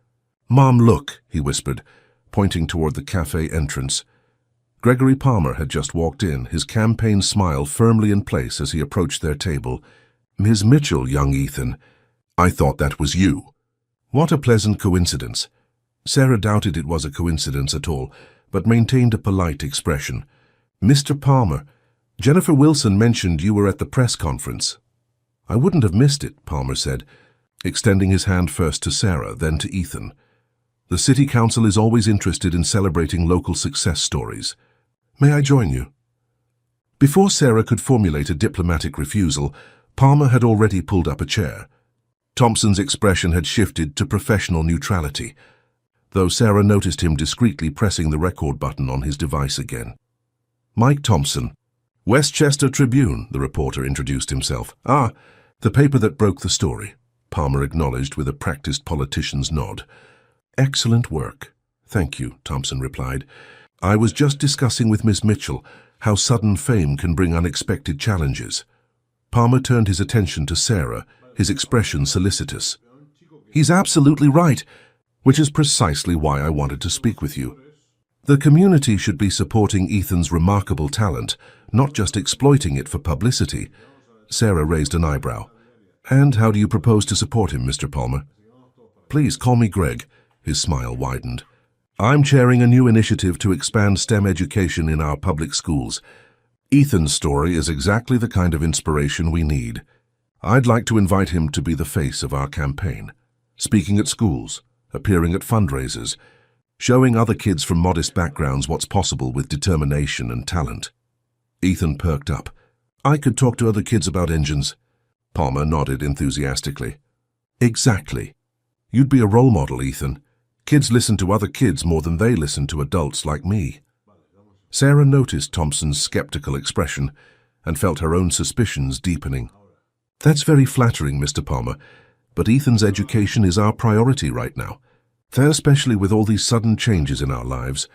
Mom, look, he whispered, pointing toward the cafe entrance. Gregory Palmer had just walked in, his campaign smile firmly in place as he approached their table. Ms. Mitchell, young Ethan. I thought that was you. What a pleasant coincidence. Sarah doubted it was a coincidence at all, but maintained a polite expression. Mr. Palmer, Jennifer Wilson mentioned you were at the press conference. I wouldn't have missed it, Palmer said, extending his hand first to Sarah, then to Ethan. The City Council is always interested in celebrating local success stories. May I join you? Before Sarah could formulate a diplomatic refusal, Palmer had already pulled up a chair. Thompson's expression had shifted to professional neutrality, though Sarah noticed him discreetly pressing the record button on his device again. Mike Thompson. Westchester Tribune, the reporter introduced himself. Ah, the paper that broke the story, Palmer acknowledged with a practiced politician's nod. Excellent work. Thank you, Thompson replied. I was just discussing with Miss Mitchell how sudden fame can bring unexpected challenges. Palmer turned his attention to Sarah, his expression solicitous. He's absolutely right, which is precisely why I wanted to speak with you. The community should be supporting Ethan's remarkable talent, not just exploiting it for publicity. Sarah raised an eyebrow. And how do you propose to support him, Mr. Palmer? Please call me Greg. His smile widened. I'm chairing a new initiative to expand STEM education in our public schools. Ethan's story is exactly the kind of inspiration we need. I'd like to invite him to be the face of our campaign, speaking at schools, appearing at fundraisers, showing other kids from modest backgrounds what's possible with determination and talent. Ethan perked up. I could talk to other kids about engines. Palmer nodded enthusiastically. Exactly. You'd be a role model, Ethan. Kids listen to other kids more than they listen to adults like me. Sarah noticed Thompson's skeptical expression and felt her own suspicions deepening. That's very flattering, Mr. Palmer, but Ethan's education is our priority right now, especially with all these sudden changes in our lives.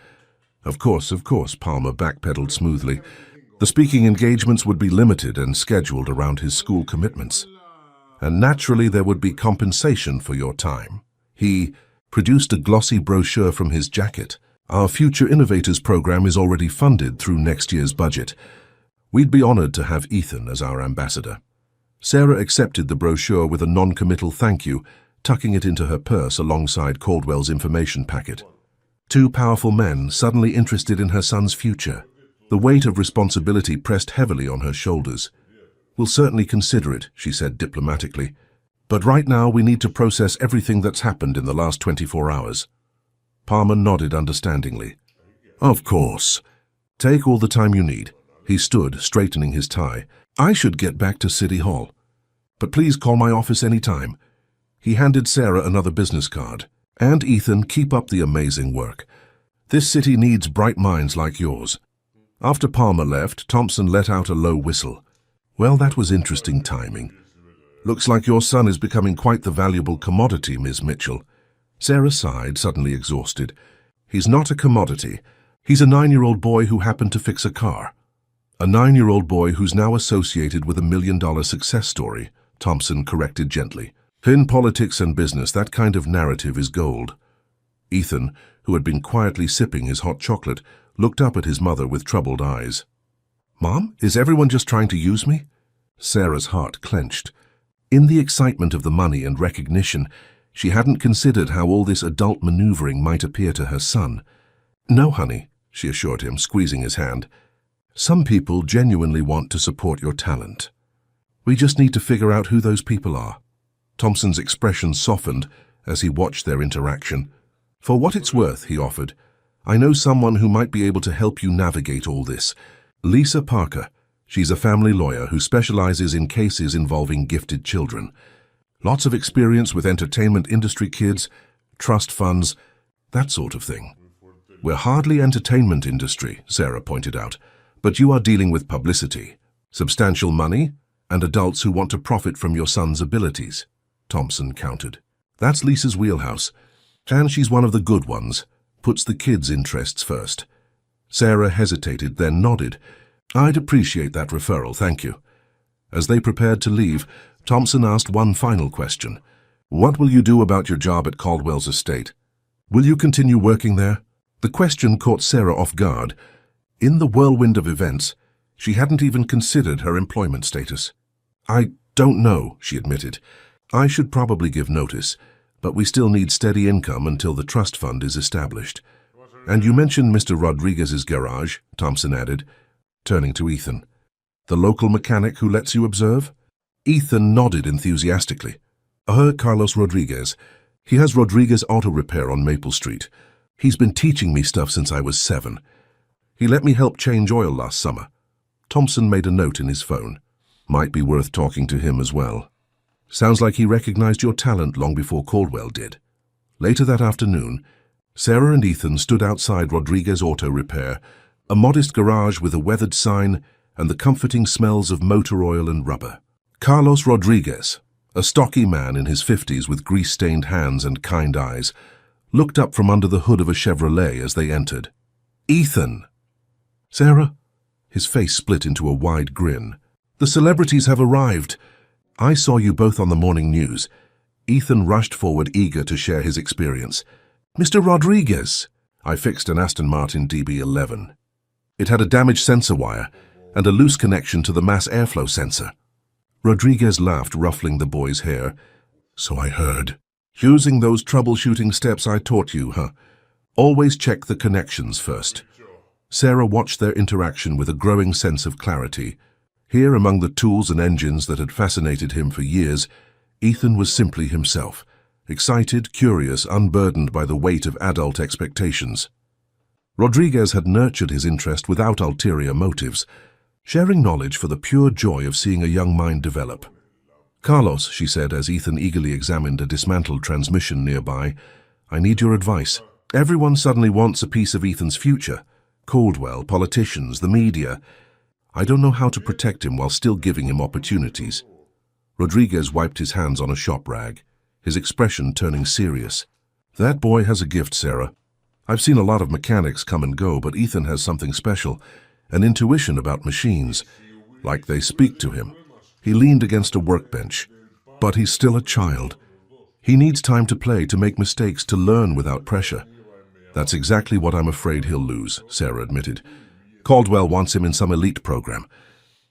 Of course, Palmer backpedaled smoothly. The speaking engagements would be limited and scheduled around his school commitments. And naturally there would be compensation for your time. He produced a glossy brochure from his jacket. Our Future Innovators program is already funded through next year's budget. We'd be honored to have Ethan as our ambassador. Sarah accepted the brochure with a non-committal thank you, tucking it into her purse alongside Caldwell's information packet. Two powerful men suddenly interested in her son's future. The weight of responsibility pressed heavily on her shoulders. We'll certainly consider it, she said diplomatically. But right now we need to process everything that's happened in the last 24 hours. Palmer nodded understandingly. Of course. Take all the time you need. He stood, straightening his tie. I should get back to City Hall. But please call my office any time. He handed Sarah another business card. And Ethan, keep up the amazing work. This city needs bright minds like yours. After Palmer left, Thompson let out a low whistle. Well, that was interesting timing. Looks like your son is becoming quite the valuable commodity, Ms. Mitchell. Sarah sighed, suddenly exhausted. He's not a commodity. He's a 9-year-old boy who happened to fix a car. A 9-year-old boy who's now associated with a $1 million success story, Thompson corrected gently. In politics and business, that kind of narrative is gold. Ethan, who had been quietly sipping his hot chocolate, looked up at his mother with troubled eyes. Mom, is everyone just trying to use me? Sarah's heart clenched. In the excitement of the money and recognition, she hadn't considered how all this adult maneuvering might appear to her son. No, honey, she assured him, squeezing his hand. Some people genuinely want to support your talent. We just need to figure out who those people are. Thompson's expression softened as he watched their interaction. For what it's worth, he offered, I know someone who might be able to help you navigate all this. Lisa Parker. She's a family lawyer who specializes in cases involving gifted children. Lots of experience with entertainment industry kids, trust funds, that sort of thing. We're hardly entertainment industry, Sarah pointed out, but you are dealing with publicity, substantial money, and adults who want to profit from your son's abilities, Thompson countered. That's Lisa's wheelhouse, and she's one of the good ones, puts the kids' interests first. Sarah hesitated, then nodded. I'd appreciate that referral, thank you. As they prepared to leave, Thompson asked one final question. What will you do about your job at Caldwell's estate? Will you continue working there? The question caught Sarah off guard. In the whirlwind of events, she hadn't even considered her employment status. I don't know, she admitted. I should probably give notice, but we still need steady income until the trust fund is established. And you mentioned Mr. Rodriguez's garage, Thompson added, turning to Ethan. The local mechanic who lets you observe? Ethan nodded enthusiastically. Carlos Rodriguez. He has Rodriguez Auto Repair on Maple Street. He's been teaching me stuff since I was 7. He let me help change oil last summer. Thompson made a note in his phone. Might be worth talking to him as well. Sounds like he recognized your talent long before Caldwell did. Later that afternoon, Sarah and Ethan stood outside Rodriguez Auto Repair, a modest garage with a weathered sign and the comforting smells of motor oil and rubber. Carlos Rodriguez, a stocky man in his 50s with grease-stained hands and kind eyes, looked up from under the hood of a Chevrolet as they entered. Ethan! Sarah? His face split into a wide grin. The celebrities have arrived. I saw you both on the morning news. Ethan rushed forward, eager to share his experience. Mr. Rodriguez! I fixed an Aston Martin DB11. It had a damaged sensor wire and a loose connection to the mass airflow sensor. Rodriguez laughed, ruffling the boy's hair. So I heard. Using those troubleshooting steps I taught you, huh? Always check the connections first. Sarah watched their interaction with a growing sense of clarity. Here, among the tools and engines that had fascinated him for years, Ethan was simply himself, excited, curious, unburdened by the weight of adult expectations. Rodriguez had nurtured his interest without ulterior motives, sharing knowledge for the pure joy of seeing a young mind develop. "Carlos," she said as Ethan eagerly examined a dismantled transmission nearby, "I need your advice. Everyone suddenly wants a piece of Ethan's future. Caldwell, politicians, the media. I don't know how to protect him while still giving him opportunities." Rodriguez wiped his hands on a shop rag, his expression turning serious. "That boy has a gift, Sarah. I've seen a lot of mechanics come and go, but Ethan has something special, an intuition about machines, like they speak to him." He leaned against a workbench. "But he's still a child. He needs time to play, to make mistakes, to learn without pressure." "That's exactly what I'm afraid he'll lose," Sarah admitted. "Caldwell wants him in some elite program.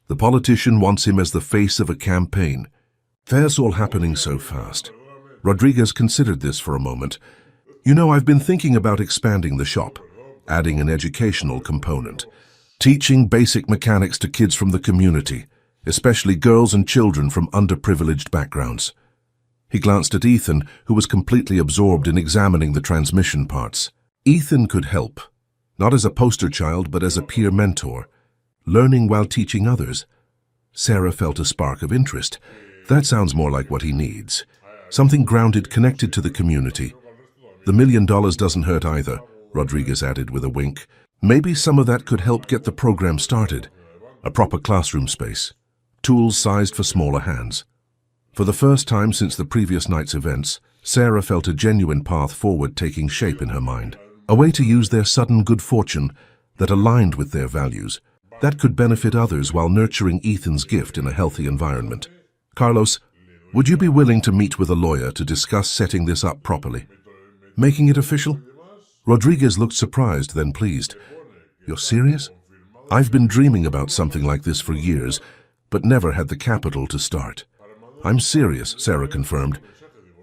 The politician wants him as the face of a campaign. That's all happening so fast." Rodriguez considered this for a moment. "You know, I've been thinking about expanding the shop, adding an educational component, teaching basic mechanics to kids from the community, especially girls and children from underprivileged backgrounds." He glanced at Ethan, who was completely absorbed in examining the transmission parts. Ethan could help, not as a poster child, but as a peer mentor, learning while teaching others. Sarah felt a spark of interest. That sounds more like what he needs. Something grounded, connected to the community. "The $1 million doesn't hurt either," Rodriguez added with a wink. "Maybe some of that could help get the program started. A proper classroom space. Tools sized for smaller hands." For the first time since the previous night's events, Sarah felt a genuine path forward taking shape in her mind. A way to use their sudden good fortune that aligned with their values, that could benefit others while nurturing Ethan's gift in a healthy environment. "Carlos, would you be willing to meet with a lawyer to discuss setting this up properly? Making it official?" Rodriguez looked surprised, then pleased. "You're serious? I've been dreaming about something like this for years, but never had the capital to start." "I'm serious," Sarah confirmed.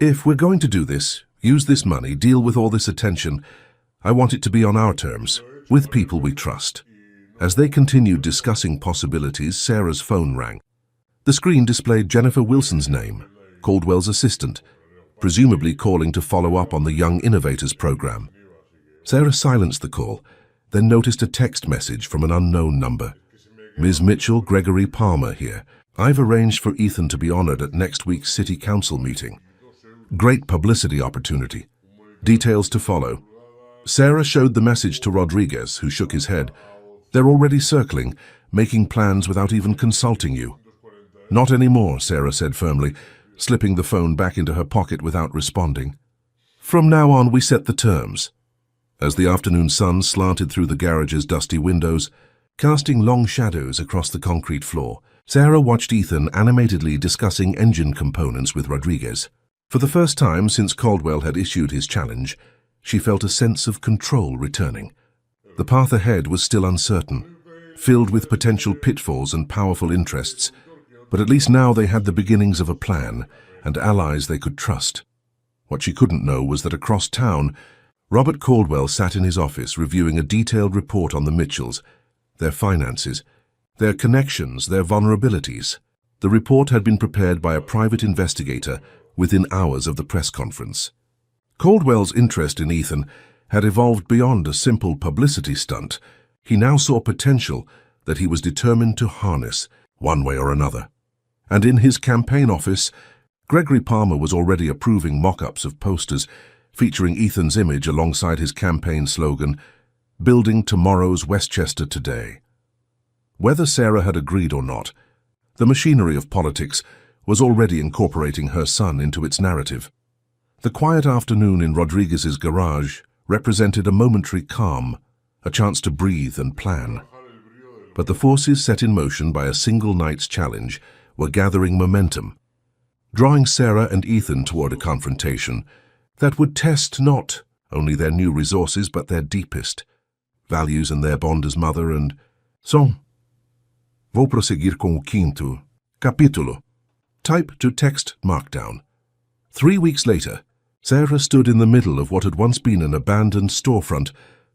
"If we're going to do this, use this money, deal with all this attention, I want it to be on our terms, with people we trust." As they continued discussing possibilities, Sarah's phone rang. The screen displayed Jennifer Wilson's name, Caldwell's assistant, presumably calling to follow up on the Young Innovators program. Sarah silenced the call, then noticed a text message from an unknown number. "Ms. Mitchell, Gregory Palmer here. I've arranged for Ethan to be honored at next week's City Council meeting. Great publicity opportunity. Details to follow." Sarah showed the message to Rodriguez, who shook his head. "They're already circling, making plans without even consulting you." "Not anymore," Sarah said firmly, slipping the phone back into her pocket without responding. "From now on, we set the terms." As the afternoon sun slanted through the garage's dusty windows, casting long shadows across the concrete floor, Sarah watched Ethan animatedly discussing engine components with Rodriguez. For the first time since Caldwell had issued his challenge, she felt a sense of control returning. The path ahead was still uncertain, filled with potential pitfalls and powerful interests, but at least now they had the beginnings of a plan and allies they could trust. What she couldn't know was that across town, Robert Caldwell sat in his office reviewing a detailed report on the Mitchells, their finances, their connections, their vulnerabilities. The report had been prepared by a private investigator within hours of the press conference. Caldwell's interest in Ethan had evolved beyond a simple publicity stunt. He now saw potential that he was determined to harness, one way or another. And in his campaign office, Gregory Palmer was already approving mock-ups of posters featuring Ethan's image alongside his campaign slogan, "Building Tomorrow's Westchester Today." Whether Sarah had agreed or not, the machinery of politics was already incorporating her son into its narrative. The quiet afternoon in Rodriguez's garage represented a momentary calm, a chance to breathe and plan. But the forces set in motion by a single night's challenge were gathering momentum, drawing Sarah and Ethan toward a confrontation that would test not only their new resources but their deepest values and their bond as mother and son. Vou prosseguir com o quinto capítulo. Type to text markdown. 3 weeks later, Sarah stood in the middle of what had once been an abandoned storefront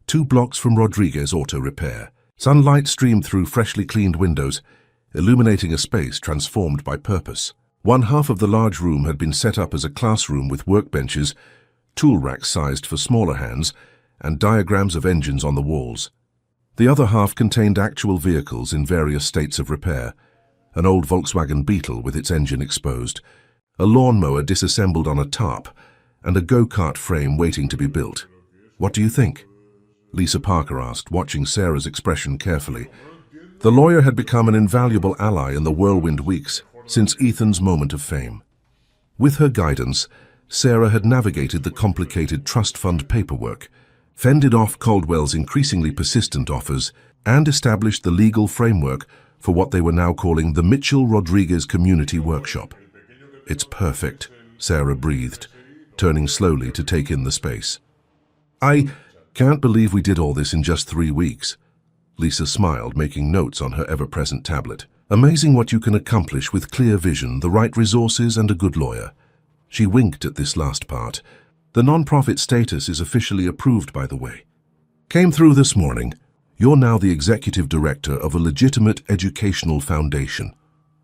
2 blocks from Rodriguez Auto Repair. Sunlight streamed through freshly cleaned windows, illuminating a space transformed by purpose. One half of the large room had been set up as a classroom with workbenches, tool racks sized for smaller hands, and diagrams of engines on the walls. The other half contained actual vehicles in various states of repair, an old Volkswagen Beetle with its engine exposed, a lawnmower disassembled on a tarp, and a go-kart frame waiting to be built. "What do you think?" Lisa Parker asked, watching Sarah's expression carefully. The lawyer had become an invaluable ally in the whirlwind weeks since Ethan's moment of fame. With her guidance, Sarah had navigated the complicated trust fund paperwork, fended off Caldwell's increasingly persistent offers, and established the legal framework for what they were now calling the Mitchell-Rodriguez Community Workshop. "It's perfect," Sarah breathed, turning slowly to take in the space. "I can't believe we did all this in just 3 weeks." Lisa smiled, making notes on her ever-present tablet. "Amazing what you can accomplish with clear vision, the right resources, and a good lawyer." She winked at this last part. "The non-profit status is officially approved, by the way. Came through this morning. You're now the executive director of a legitimate educational foundation."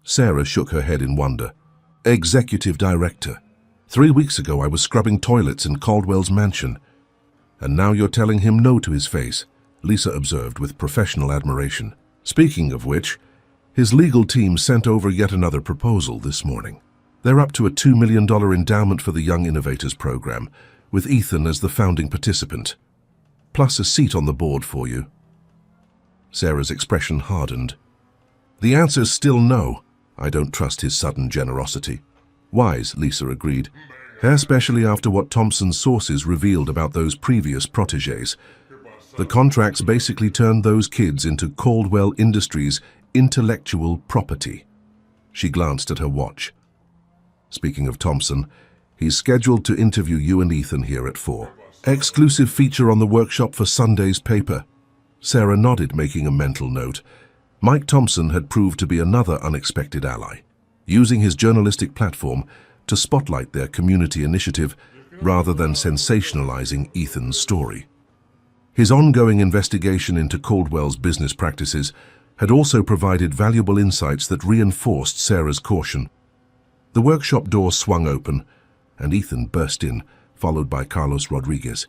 Sarah shook her head in wonder. "Executive director. 3 weeks ago I was scrubbing toilets in Caldwell's mansion. And now you're telling him no to his face," Lisa observed with professional admiration. "Speaking of which, his legal team sent over yet another proposal this morning. They're up to a $2 million endowment for the Young Innovators program, with Ethan as the founding participant. Plus a seat on the board for you." Sarah's expression hardened. "The answer's still no. I don't trust his sudden generosity." "Wise," Lisa agreed, especially after what Thompson's sources revealed about those previous protégés. The contracts basically turned those kids into Caldwell Industries' intellectual property. She glanced at her watch. "Speaking of Thompson, he's scheduled to interview you and Ethan here at 4. Exclusive feature on the workshop for Sunday's paper." Sarah nodded, making a mental note. Mike Thompson had proved to be another unexpected ally, using his journalistic platform to spotlight their community initiative rather than sensationalizing Ethan's story. His ongoing investigation into Caldwell's business practices had also provided valuable insights that reinforced Sarah's caution. The workshop door swung open, and Ethan burst in, followed by Carlos Rodriguez.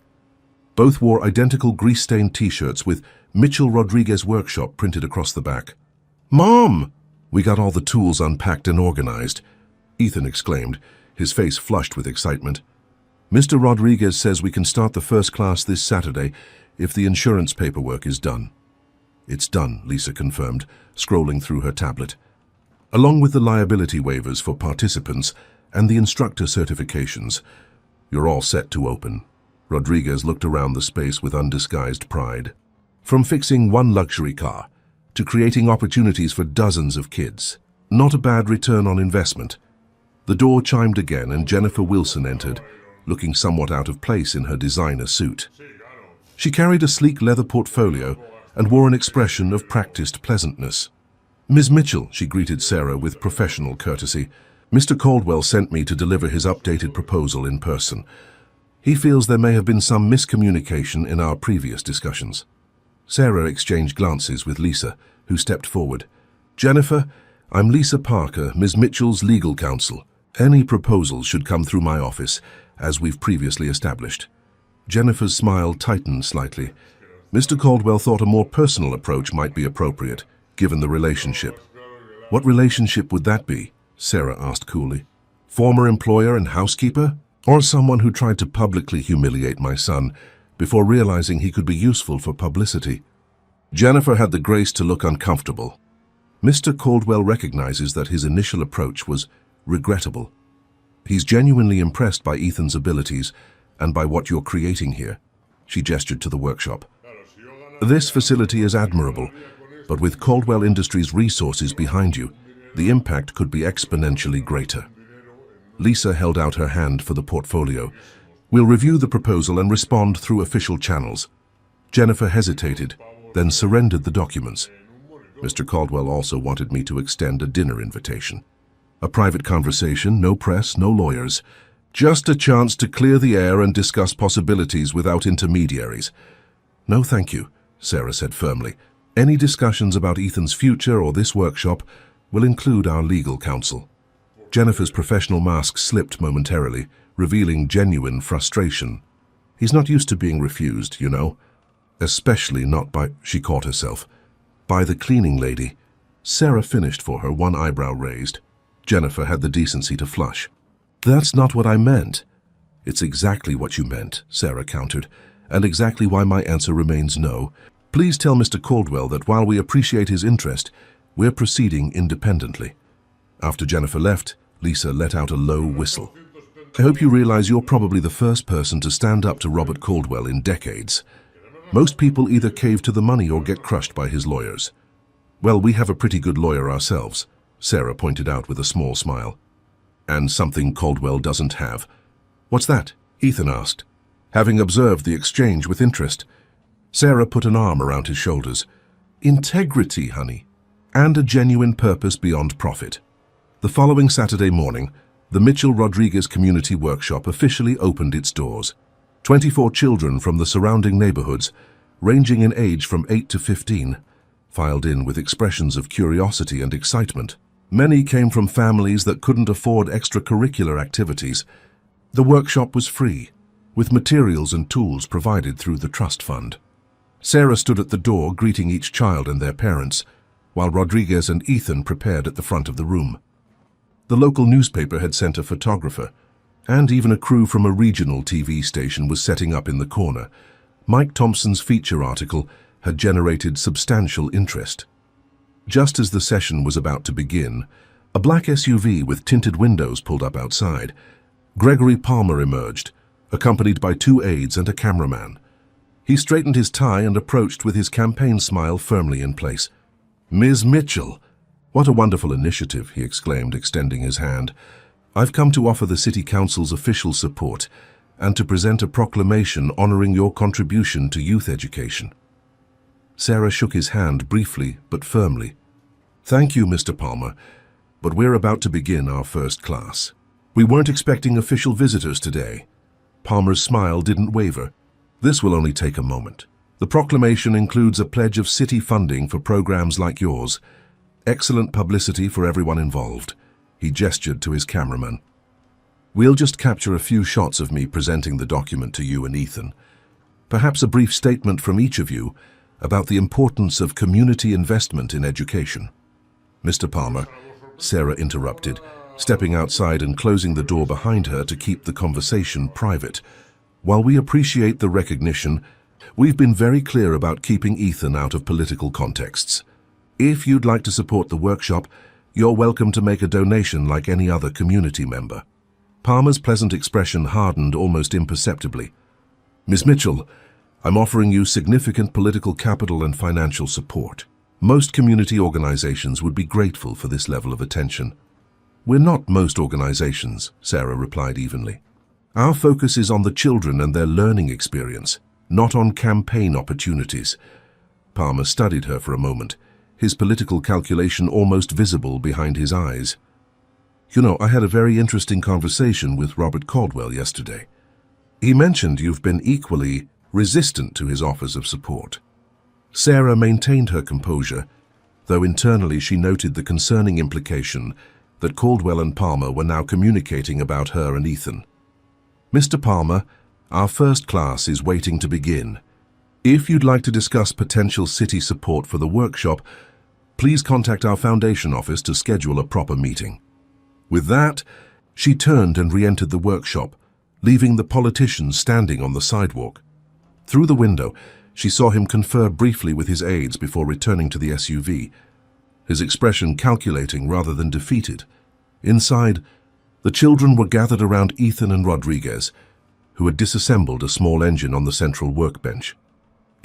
Both wore identical grease-stained T-shirts with Mitchell Rodriguez Workshop printed across the back. "Mom!" "We got all the tools unpacked and organized," Ethan exclaimed, his face flushed with excitement. "Mr. Rodriguez says we can start the first class this Saturday if the insurance paperwork is done." "It's done," Lisa confirmed, scrolling through her tablet. "Along with the liability waivers for participants and the instructor certifications, you're all set to open." Rodriguez looked around the space with undisguised pride. "From fixing one luxury car to creating opportunities for dozens of kids. Not a bad return on investment." The door chimed again and Jennifer Wilson entered, looking somewhat out of place in her designer suit. She carried a sleek leather portfolio and wore an expression of practiced pleasantness. "Ms. Mitchell," she greeted Sarah with professional courtesy. "Mr. Caldwell sent me to deliver his updated proposal in person. He feels there may have been some miscommunication in our previous discussions." Sarah exchanged glances with Lisa, who stepped forward. "Jennifer, I'm Lisa Parker, Ms. Mitchell's legal counsel. Any proposals should come through my office, as we've previously established." Jennifer's smile tightened slightly. Mr. Caldwell thought a more personal approach might be appropriate, given the relationship. "What relationship would that be?" Sarah asked coolly. "Former employer and housekeeper? Or someone who tried to publicly humiliate my son before realizing he could be useful for publicity?" Jennifer had the grace to look uncomfortable. "Mr. Caldwell recognizes that his initial approach was regrettable. He's genuinely impressed by Ethan's abilities and by what you're creating here." She gestured to the workshop. "This facility is admirable, but with Caldwell Industries' resources behind you, the impact could be exponentially greater." Lisa held out her hand for the portfolio. "We'll review the proposal and respond through official channels." Jennifer hesitated, then surrendered the documents. "Mr. Caldwell also wanted me to extend a dinner invitation. A private conversation, no press, no lawyers. Just a chance to clear the air and discuss possibilities without intermediaries." "No, thank you," Sarah said firmly. "Any discussions about Ethan's future or this workshop will include our legal counsel." Jennifer's professional mask slipped momentarily, revealing genuine frustration. He's not used to being refused, you know. Especially not by, she caught herself, by the cleaning lady. Sarah finished for her, one eyebrow raised. Jennifer had the decency to flush. That's not what I meant. It's exactly what you meant, Sarah countered, and exactly why my answer remains no. Please tell Mr. Caldwell that while we appreciate his interest, we're proceeding independently. After Jennifer left, Lisa let out a low whistle. I hope you realize you're probably the first person to stand up to Robert Caldwell in decades. Most people either cave to the money or get crushed by his lawyers. Well, we have a pretty good lawyer ourselves, Sarah pointed out with a small smile. And something Caldwell doesn't have. What's that? Ethan asked, having observed the exchange with interest. Sarah put an arm around his shoulders. Integrity, honey, and a genuine purpose beyond profit. The following Saturday morning, the Mitchell-Rodriguez Community Workshop officially opened its doors. 24 children from the surrounding neighborhoods, ranging in age from 8 to 15, filed in with expressions of curiosity and excitement. Many came from families that couldn't afford extracurricular activities. The workshop was free, with materials and tools provided through the trust fund. Sarah stood at the door greeting each child and their parents, while Rodriguez and Ethan prepared at the front of the room. The local newspaper had sent a photographer, and even a crew from a regional TV station was setting up in the corner. Mike Thompson's feature article had generated substantial interest. Just as the session was about to begin, a black SUV with tinted windows pulled up outside. Gregory Palmer emerged, accompanied by 2 aides and a cameraman. He straightened his tie and approached with his campaign smile firmly in place. Ms. Mitchell, what a wonderful initiative, he exclaimed, extending his hand. I've come to offer the City Council's official support and to present a proclamation honoring your contribution to youth education. Sarah shook his hand briefly but firmly. Thank you, Mr. Palmer, but we're about to begin our first class. We weren't expecting official visitors today. Palmer's smile didn't waver. This will only take a moment. The proclamation includes a pledge of city funding for programs like yours. Excellent publicity for everyone involved. He gestured to his cameraman. We'll just capture a few shots of me presenting the document to you and Ethan. Perhaps a brief statement from each of you about the importance of community investment in education. Mr. Palmer, Sarah interrupted, stepping outside and closing the door behind her to keep the conversation private. While we appreciate the recognition, we've been very clear about keeping Ethan out of political contexts. If you'd like to support the workshop, you're welcome to make a donation like any other community member. Palmer's pleasant expression hardened almost imperceptibly. Ms. Mitchell, I'm offering you significant political capital and financial support. Most community organizations would be grateful for this level of attention. We're not most organizations, Sarah replied evenly. Our focus is on the children and their learning experience, not on campaign opportunities. Palmer studied her for a moment, his political calculation almost visible behind his eyes. You know, I had a very interesting conversation with Robert Caldwell yesterday. He mentioned you've been equally resistant to his offers of support. Sarah maintained her composure, though internally she noted the concerning implication that Caldwell and Palmer were now communicating about her and Ethan. Mr. Palmer, our first class is waiting to begin. If you'd like to discuss potential city support for the workshop, please contact our foundation office to schedule a proper meeting. With that, she turned and re-entered the workshop, leaving the politician standing on the sidewalk. Through the window, she saw him confer briefly with his aides before returning to the SUV, his expression calculating rather than defeated. Inside, the children were gathered around Ethan and Rodriguez, who had disassembled a small engine on the central workbench.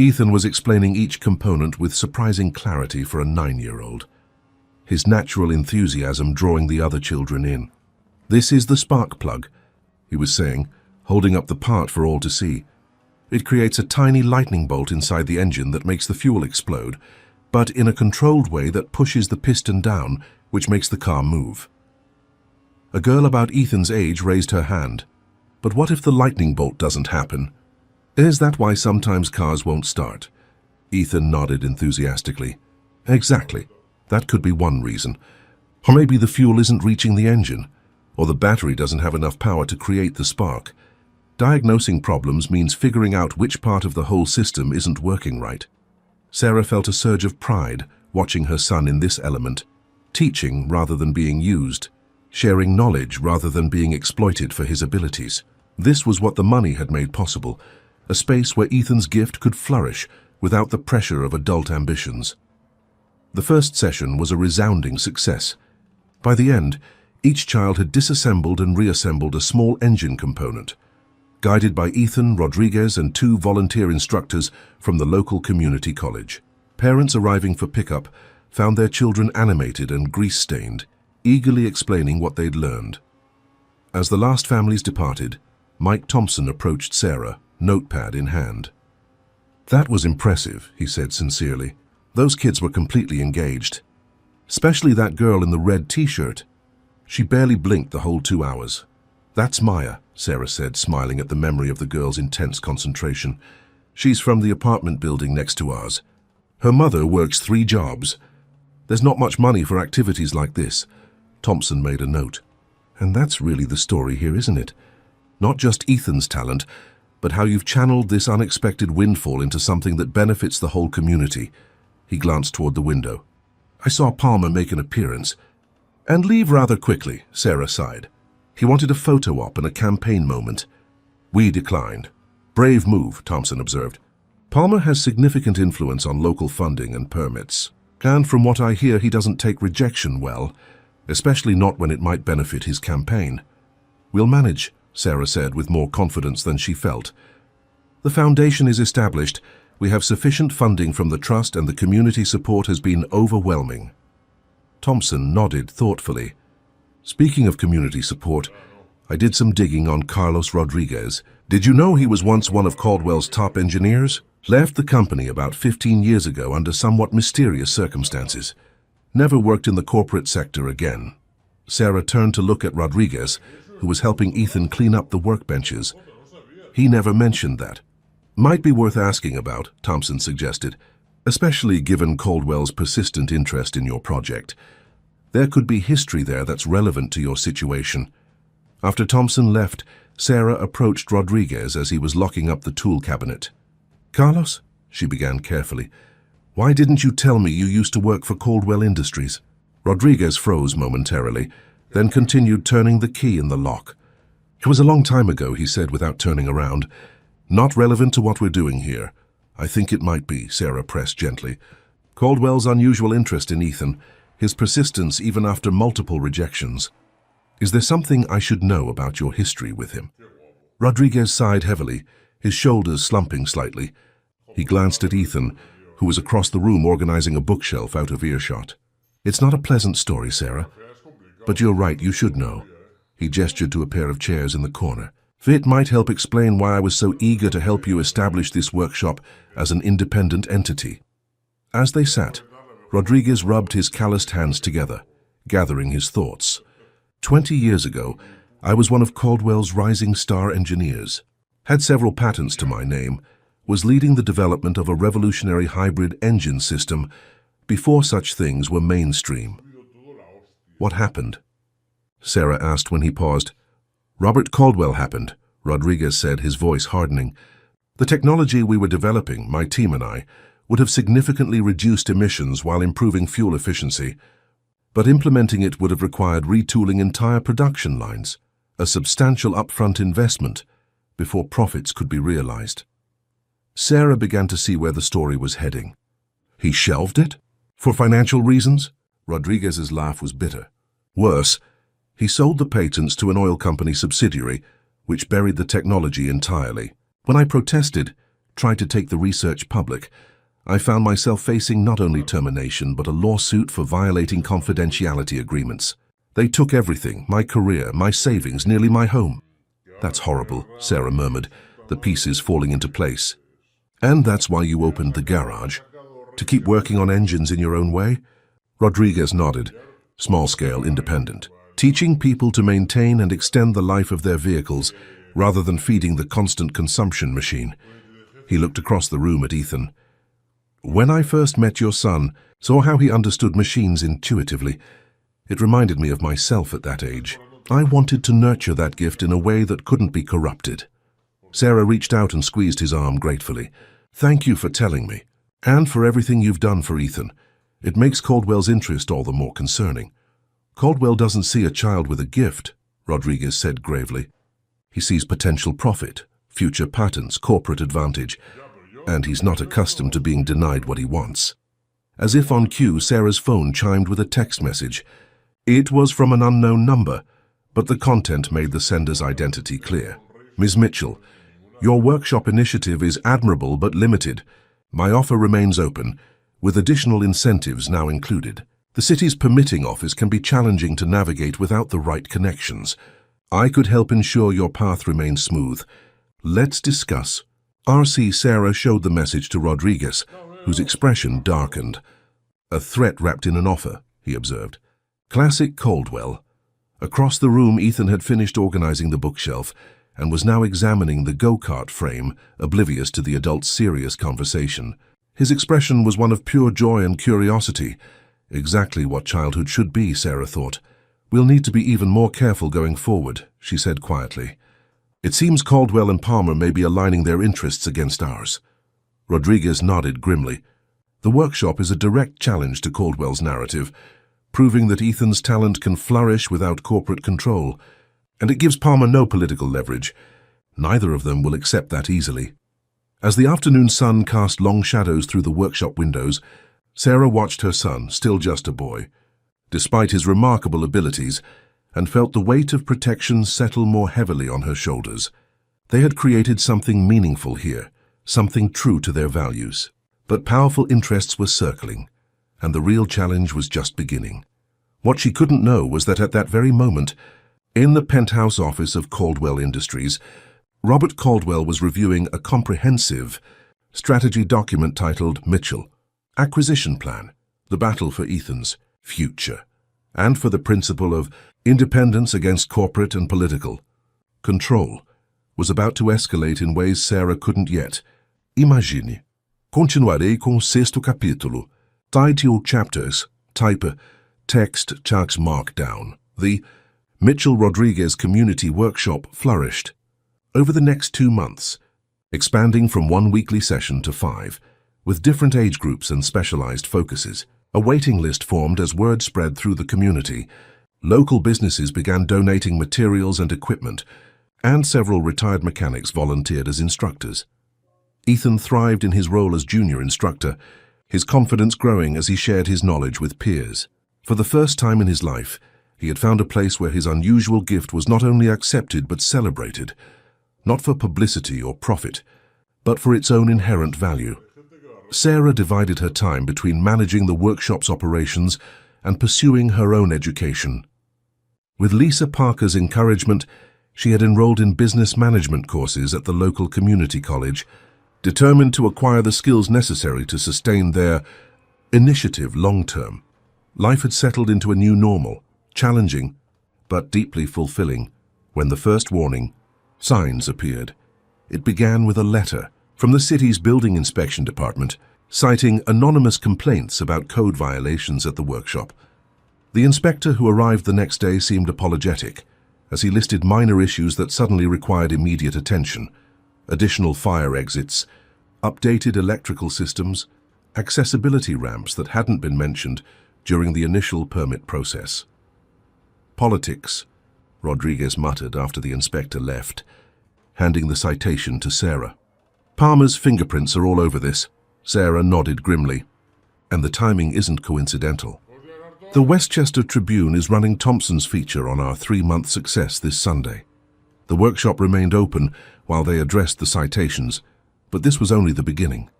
Ethan was explaining each component with surprising clarity for a 9-year-old, his natural enthusiasm drawing the other children in. This is the spark plug, he was saying, holding up the part for all to see. It creates a tiny lightning bolt inside the engine that makes the fuel explode, but in a controlled way that pushes the piston down, which makes the car move. A girl about Ethan's age raised her hand. But what if the lightning bolt doesn't happen? Is that why sometimes cars won't start? Ethan nodded enthusiastically. Exactly. That could be one reason. Or maybe the fuel isn't reaching the engine. or the battery doesn't have enough power to create the spark. Diagnosing problems means figuring out which part of the whole system isn't working right. Sarah felt a surge of pride watching her son in this element, teaching rather than being used, sharing knowledge rather than being exploited for his abilities. This was what the money had made possible, a space where Ethan's gift could flourish without the pressure of adult ambitions. The first session was a resounding success. By the end, each child had disassembled and reassembled a small engine component, guided by Ethan, Rodriguez, and 2 volunteer instructors from the local community college. Parents arriving for pickup found their children animated and grease-stained, eagerly explaining what they'd learned. As the last families departed, Mike Thompson approached Sarah, notepad in hand. "That was impressive," he said sincerely. "Those kids were completely engaged. Especially that girl in the red t-shirt. She barely blinked the whole 2 hours." "That's Maya," Sarah said, smiling at the memory of the girl's intense concentration. "She's from the apartment building next to ours. Her mother works 3 jobs. There's not much money for activities like this." Thompson made a note. "And that's really the story here, isn't it? Not just Ethan's talent, but how you've channeled this unexpected windfall into something that benefits the whole community." He glanced toward the window. "I saw Palmer make an appearance and leave rather quickly," Sarah sighed. "He wanted a photo op and a campaign moment. We declined." "Brave move," Thompson observed. "Palmer has significant influence on local funding and permits. And from what I hear, he doesn't take rejection well, especially not when it might benefit his campaign." "We'll manage," Sarah said with more confidence than she felt. "The foundation is established. We have sufficient funding from the trust and the community support has been overwhelming." Thompson nodded thoughtfully. "Speaking of community support, I did some digging on Carlos Rodriguez. Did you know he was once one of Caldwell's top engineers? Left the company about 15 years ago under somewhat mysterious circumstances. Never worked in the corporate sector again." Sarah turned to look at Rodriguez, who was helping Ethan clean up the workbenches. "He never mentioned that." "Might be worth asking about," Thompson suggested, "especially given Caldwell's persistent interest in your project. There could be history there that's relevant to your situation." After Thompson left, Sarah approached Rodriguez as he was locking up the tool cabinet. "Carlos," she began carefully, "why didn't you tell me you used to work for Caldwell Industries?" Rodriguez froze momentarily, then continued turning the key in the lock. "It was a long time ago," he said without turning around. "Not relevant to what we're doing here." "I think it might be," Sarah pressed gently. "Caldwell's unusual interest in Ethan, his persistence even after multiple rejections. Is there something I should know about your history with him?" Rodriguez sighed heavily, his shoulders slumping slightly. He glanced at Ethan, who was across the room organizing a bookshelf out of earshot. "It's not a pleasant story, Sarah, but you're right, you should know." He gestured to a pair of chairs in the corner. "It might help explain why I was so eager to help you establish this workshop as an independent entity." As they sat, Rodriguez rubbed his calloused hands together, gathering his thoughts. 20 years ago, I was one of Caldwell's rising star engineers. Had several patents to my name, was leading the development of a revolutionary hybrid engine system before such things were mainstream. "What happened?" Sarah asked when he paused. "Robert Caldwell happened," Rodriguez said, his voice hardening. "The technology we were developing, my team and I, would have significantly reduced emissions while improving fuel efficiency, but implementing it would have required retooling entire production lines, a substantial upfront investment, before profits could be realized." Sarah began to see where the story was heading. "He shelved it? For financial reasons?" Rodriguez's laugh was bitter. "Worse, he sold the patents to an oil company subsidiary, which buried the technology entirely. When I protested, tried to take the research public, I found myself facing not only termination but a lawsuit for violating confidentiality agreements. They took everything, my career, my savings, nearly my home." "That's horrible," Sarah murmured, the pieces falling into place. "And that's why you opened the garage? To keep working on engines in your own way?" Rodriguez nodded. "Small-scale, independent. Teaching people to maintain and extend the life of their vehicles rather than feeding the constant consumption machine." He looked across the room at Ethan. "When I first met your son, saw how he understood machines intuitively. It reminded me of myself at that age. I wanted to nurture that gift in a way that couldn't be corrupted. Sarah reached out and squeezed his arm gratefully. Thank you for telling me, and for everything you've done for Ethan. It makes Caldwell's interest all the more concerning. Caldwell doesn't see a child with a gift, Rodriguez said gravely. He sees potential profit, future patents, corporate advantage, and he's not accustomed to being denied what he wants. As if on cue, Sarah's phone chimed with a text message. It was from an unknown number, but the content made the sender's identity clear. Ms. Mitchell, your workshop initiative is admirable but limited. My offer remains open, with additional incentives now included. The city's permitting office can be challenging to navigate without the right connections. I could help ensure your path remains smooth. Let's discuss. RC Sarah showed the message to Rodriguez, whose expression darkened. A threat wrapped in an offer, he observed. Classic Caldwell. Across the room, Ethan had finished organizing the bookshelf and was now examining the go-kart frame, oblivious to the adult's serious conversation. His expression was one of pure joy and curiosity. Exactly what childhood should be, Sarah thought. We'll need to be even more careful going forward, she said quietly. It seems Caldwell and Palmer may be aligning their interests against ours. Rodriguez nodded grimly. The workshop is a direct challenge to Caldwell's narrative, proving that Ethan's talent can flourish without corporate control, and it gives Palmer no political leverage. Neither of them will accept that easily. As the afternoon sun cast long shadows through the workshop windows, Sarah watched her son, still just a boy, despite his remarkable abilities, and felt the weight of protection settle more heavily on her shoulders. They had created something meaningful here, something true to their values. But powerful interests were circling, and the real challenge was just beginning. What she couldn't know was that at that very moment, in the penthouse office of Caldwell Industries, Robert Caldwell was reviewing a comprehensive strategy document titled Mitchell, Acquisition Plan, the battle for Ethan's future, and for the principle of independence against corporate and political control, was about to escalate in ways Sarah couldn't yet imagine. Continuarei com o sexto capítulo. Title chapters. Type text Chuck's markdown. The Mitchell-Rodriguez Community Workshop flourished. Over the next 2 months, expanding from 1 weekly session to 5, with different age groups and specialized focuses. A waiting list formed as word spread through the community. Local businesses began donating materials and equipment, and several retired mechanics volunteered as instructors. Ethan thrived in his role as junior instructor, his confidence growing as he shared his knowledge with peers. For the first time in his life, he had found a place where his unusual gift was not only accepted but celebrated, not for publicity or profit, but for its own inherent value. Sarah divided her time between managing the workshop's operations and pursuing her own education. With Lisa Parker's encouragement, she had enrolled in business management courses at the local community college, determined to acquire the skills necessary to sustain their initiative long-term. Life had settled into a new normal, challenging, but deeply fulfilling, when the first warning signs appeared. It began with a letter from the city's building inspection department, citing anonymous complaints about code violations at the workshop. The inspector who arrived the next day seemed apologetic, as he listed minor issues that suddenly required immediate attention: additional fire exits, updated electrical systems, accessibility ramps that hadn't been mentioned during the initial permit process. Politics, Rodriguez muttered after the inspector left, handing the citation to Sarah. Palmer's fingerprints are all over this, Sarah nodded grimly. And the timing isn't coincidental. The Westchester Tribune is running Thompson's feature on our 3-month success this Sunday. The workshop remained open while they addressed the citations, but this was only the beginning.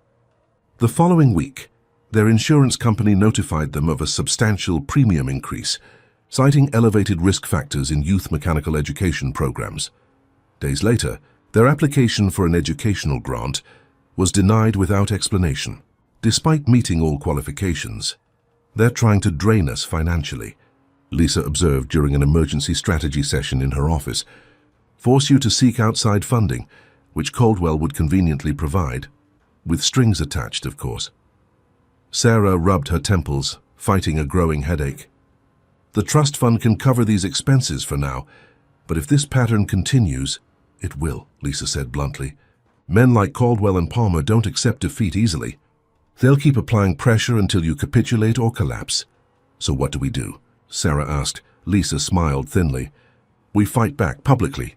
The following week, their insurance company notified them of a substantial premium increase, citing elevated risk factors in youth mechanical education programs. Days later, their application for an educational grant was denied without explanation. Despite meeting all qualifications, they're trying to drain us financially, Lisa observed during an emergency strategy session in her office. Force you to seek outside funding, which Caldwell would conveniently provide, with strings attached, of course. Sarah rubbed her temples, fighting a growing headache. The trust fund can cover these expenses for now, but if this pattern continues, it will, Lisa said bluntly. Men like Caldwell and Palmer don't accept defeat easily. They'll keep applying pressure until you capitulate or collapse. So what do we do? Sarah asked. Lisa smiled thinly. We fight back publicly.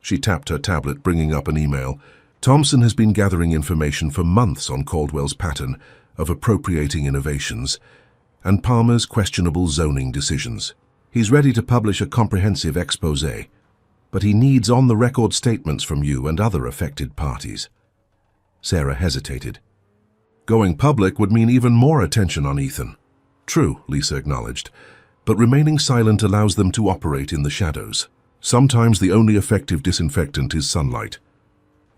She tapped her tablet, bringing up an email. Thompson has been gathering information for months on Caldwell's pattern of appropriating innovations and Palmer's questionable zoning decisions. He's ready to publish a comprehensive expose, but he needs on-the-record statements from you and other affected parties. Sarah hesitated. Going public would mean even more attention on Ethan. True, Lisa acknowledged, but remaining silent allows them to operate in the shadows. Sometimes the only effective disinfectant is sunlight.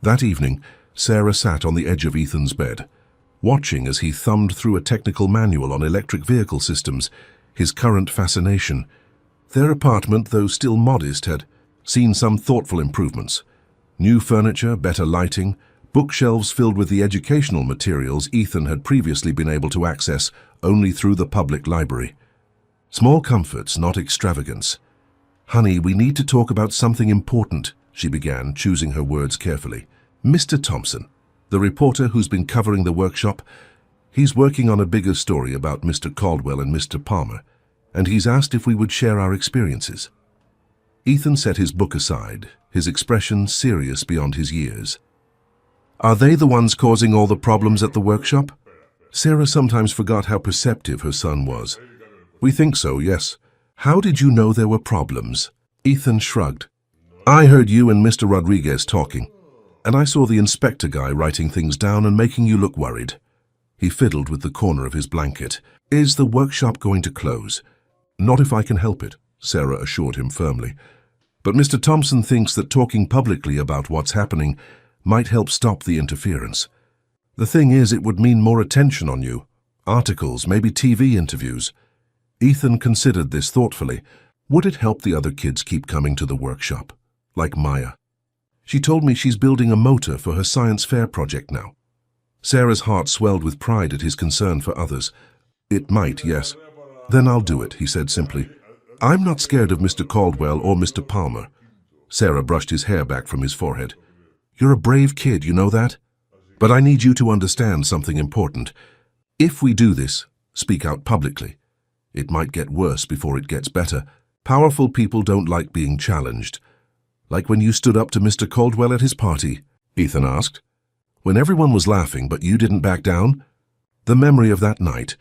That evening, Sarah sat on the edge of Ethan's bed, watching as he thumbed through a technical manual on electric vehicle systems, his current fascination. Their apartment, though still modest, had seen some thoughtful improvements. New furniture, better lighting, bookshelves filled with the educational materials Ethan had previously been able to access only through the public library. Small comforts, not extravagance. "Honey, we need to talk about something important," she began, choosing her words carefully. "Mr. Thompson, the reporter who's been covering the workshop, he's working on a bigger story about Mr. Caldwell and Mr. Palmer, and he's asked if we would share our experiences." Ethan set his book aside, his expression serious beyond his years. "Are they the ones causing all the problems at the workshop?" Sarah sometimes forgot how perceptive her son was. "We think so, yes. How did you know there were problems?" Ethan shrugged. "I heard you and Mr. Rodriguez talking, and I saw the inspector guy writing things down and making you look worried." He fiddled with the corner of his blanket. "Is the workshop going to close?" "Not if I can help it," Sarah assured him firmly. "But Mr. Thompson thinks that talking publicly about what's happening might help stop the interference. The thing is, it would mean more attention on you. Articles, maybe TV interviews." Ethan considered this thoughtfully. Would it help the other kids keep coming to the workshop? Like Maya. "She told me she's building a motor for her science fair project now." Sarah's heart swelled with pride at his concern for others. "It might, yes." "Then I'll do it," he said simply. "I'm not scared of Mr. Caldwell or Mr. Palmer." Sarah brushed his hair back from his forehead. "You're a brave kid, you know that? But I need you to understand something important. If we do this, speak out publicly. It might get worse before it gets better. Powerful people don't like being challenged. Like when you stood up to Mr. Caldwell at his party," Ethan asked. "When everyone was laughing but you didn't back down?" The memory of that night,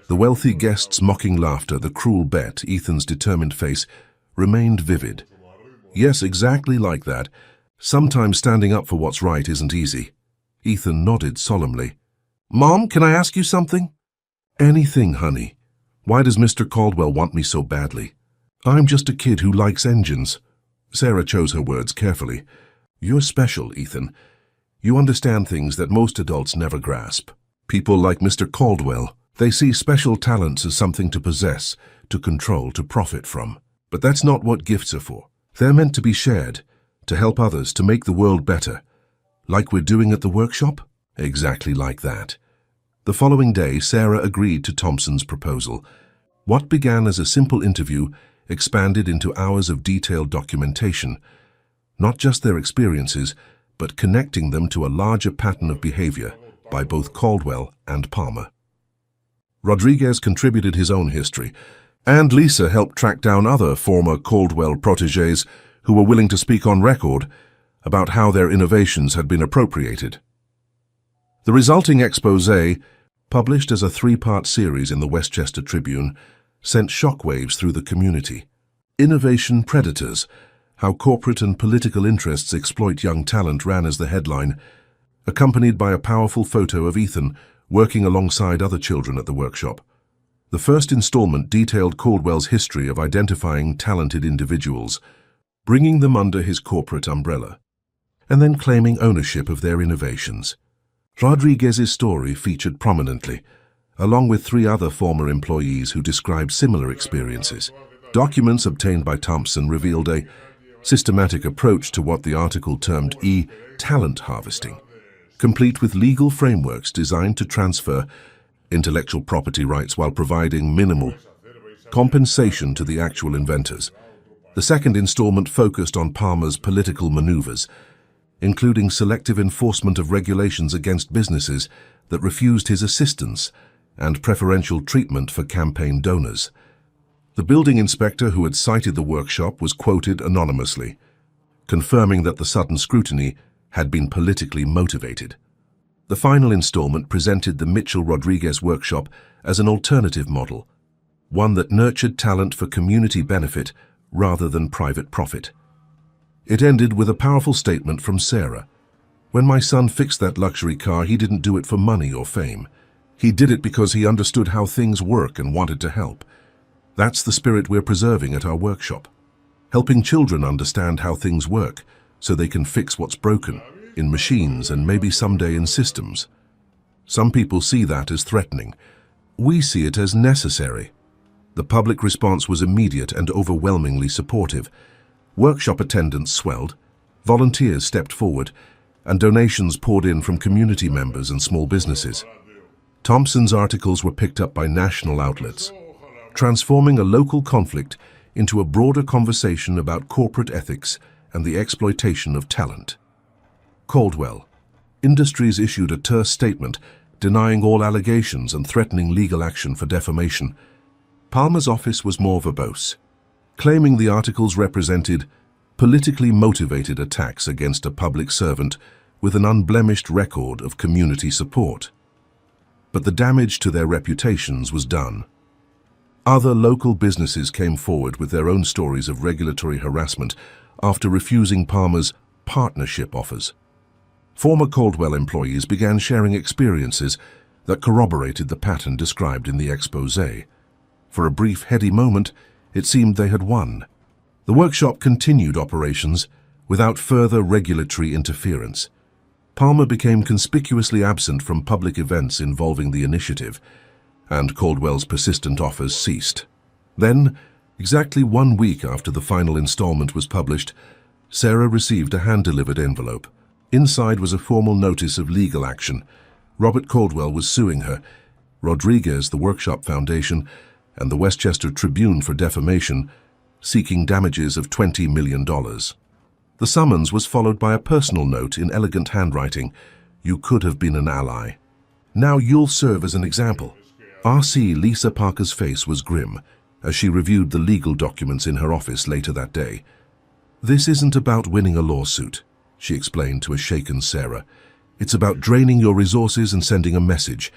the wealthy guests' mocking laughter, the cruel bet, Ethan's determined face, remained vivid. "Yes, exactly like that. Sometimes standing up for what's right isn't easy." Ethan nodded solemnly. "Mom, can I ask you something?" "Anything, honey. Why does Mr. Caldwell want me so badly?" "I'm just a kid who likes engines." Sarah chose her words carefully. "You're special, Ethan. You understand things that most adults never grasp. People like Mr. Caldwell, they see special talents as something to possess, to control, to profit from. But that's not what gifts are for. They're meant to be shared, to help others, to make the world better. Like we're doing at the workshop?" Exactly like that. The following day, Sarah agreed to Thompson's proposal. What began as a simple interview expanded into hours of detailed documentation, not just their experiences, but connecting them to a larger pattern of behavior by both Caldwell and Palmer. Rodriguez contributed his own history, and Lisa helped track down other former Caldwell protégés who were willing to speak on record about how their innovations had been appropriated. The resulting exposé, published as a 3-part series in the Westchester Tribune, sent shockwaves through the community. "Innovation Predators: How Corporate and Political Interests Exploit Young Talent" ran as the headline, accompanied by a powerful photo of Ethan working alongside other children at the workshop. The first installment detailed Caldwell's history of identifying talented individuals, bringing them under his corporate umbrella, and then claiming ownership of their innovations. Rodriguez's story featured prominently, along with 3 other former employees who described similar experiences. Documents obtained by Thompson revealed a systematic approach to what the article termed talent harvesting, complete with legal frameworks designed to transfer intellectual property rights while providing minimal compensation to the actual inventors. The second installment focused on Palmer's political maneuvers, including selective enforcement of regulations against businesses that refused his assistance and preferential treatment for campaign donors. The building inspector who had cited the workshop was quoted anonymously, confirming that the sudden scrutiny had been politically motivated. The final installment presented the Mitchell-Rodriguez workshop as an alternative model, one that nurtured talent for community benefit rather than private profit. It ended with a powerful statement from Sarah. "When my son fixed that luxury car, he didn't do it for money or fame. He did it because he understood how things work and wanted to help. That's the spirit we're preserving at our workshop, helping children understand how things work so they can fix what's broken in machines and maybe someday in systems. Some people see that as threatening. We see it as necessary." The public response was immediate and overwhelmingly supportive. Workshop attendance swelled, volunteers stepped forward, and donations poured in from community members and small businesses. Thompson's articles were picked up by national outlets, transforming a local conflict into a broader conversation about corporate ethics and the exploitation of talent. Caldwell. Industries issued a terse statement denying all allegations and threatening legal action for defamation. Palmer's office was more verbose, claiming the articles represented politically motivated attacks against a public servant with an unblemished record of community support. But the damage to their reputations was done. Other local businesses came forward with their own stories of regulatory harassment after refusing Palmer's partnership offers. Former Caldwell employees began sharing experiences that corroborated the pattern described in the exposé. For a brief, heady moment, it seemed they had won. The workshop continued operations without further regulatory interference. Palmer became conspicuously absent from public events involving the initiative, and Caldwell's persistent offers ceased. Then, exactly 1 week after the final installment was published, Sarah received a hand-delivered envelope. Inside was a formal notice of legal action. Robert Caldwell was suing her, Rodriguez, the Workshop Foundation, and the Westchester Tribune for defamation, seeking damages of $20 million. The summons was followed by a personal note in elegant handwriting. "You could have been an ally. Now you'll serve as an example." R.C. Lisa Parker's face was grim as she reviewed the legal documents in her office later that day. "This isn't about winning a lawsuit," she explained to a shaken Sarah. "It's about draining your resources and sending a message.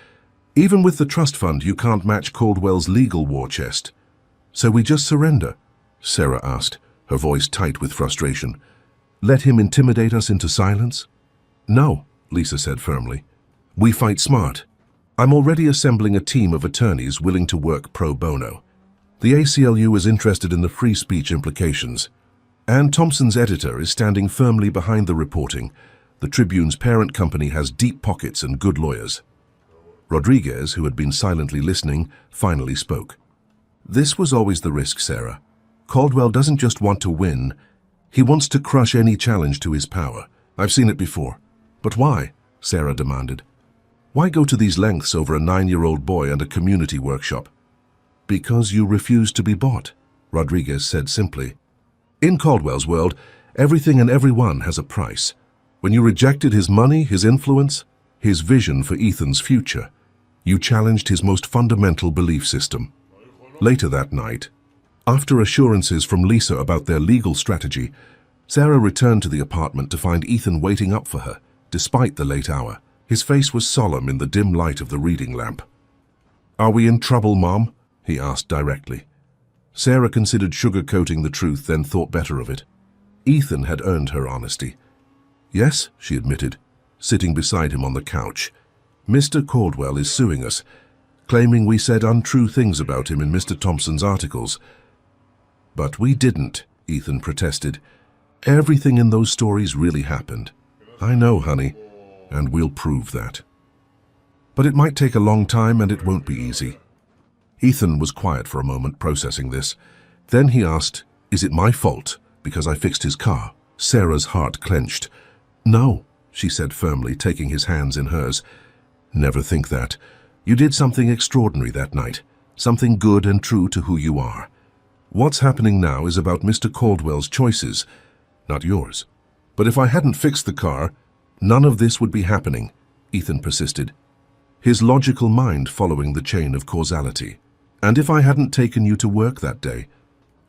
Even with the trust fund, you can't match Caldwell's legal war chest." "So we just surrender?" Sarah asked, her voice tight with frustration. "Let him intimidate us into silence?" "No," Lisa said firmly. "We fight smart. I'm already assembling a team of attorneys willing to work pro bono. The ACLU is interested in the free speech implications. And Thompson's editor is standing firmly behind the reporting. The Tribune's parent company has deep pockets and good lawyers." Rodriguez, who had been silently listening, finally spoke. "This was always the risk, Sarah. Caldwell doesn't just want to win. He wants to crush any challenge to his power. I've seen it before." "But why?" Sarah demanded. "Why go to these lengths over a 9-year-old boy and a community workshop?" "Because you refuse to be bought," Rodriguez said simply. "In Caldwell's world, everything and everyone has a price. When you rejected his money, his influence, his vision for Ethan's future, you challenged his most fundamental belief system." Later that night, after assurances from Lisa about their legal strategy, Sarah returned to the apartment to find Ethan waiting up for her, despite the late hour. His face was solemn in the dim light of the reading lamp. "Are we in trouble, Mom?" he asked directly. Sarah considered sugarcoating the truth, then thought better of it. Ethan had earned her honesty. "Yes," she admitted, sitting beside him on the couch. "Mr. Caldwell is suing us, claiming we said untrue things about him in Mr. Thompson's articles." "But we didn't," Ethan protested. "Everything in those stories really happened." "I know, honey, and we'll prove that. But it might take a long time and it won't be easy." Ethan was quiet for a moment, processing this. Then he asked, "Is it my fault because I fixed his car?" Sarah's heart clenched. "No," she said firmly, taking his hands in hers. "Never think that. You did something extraordinary that night. something good and true to who you are. What's happening now is about Mr. Caldwell's choices, not yours. But if I hadn't fixed the car, none of this would be happening, Ethan persisted, his logical mind following the chain of causality. And if I hadn't taken you to work that day,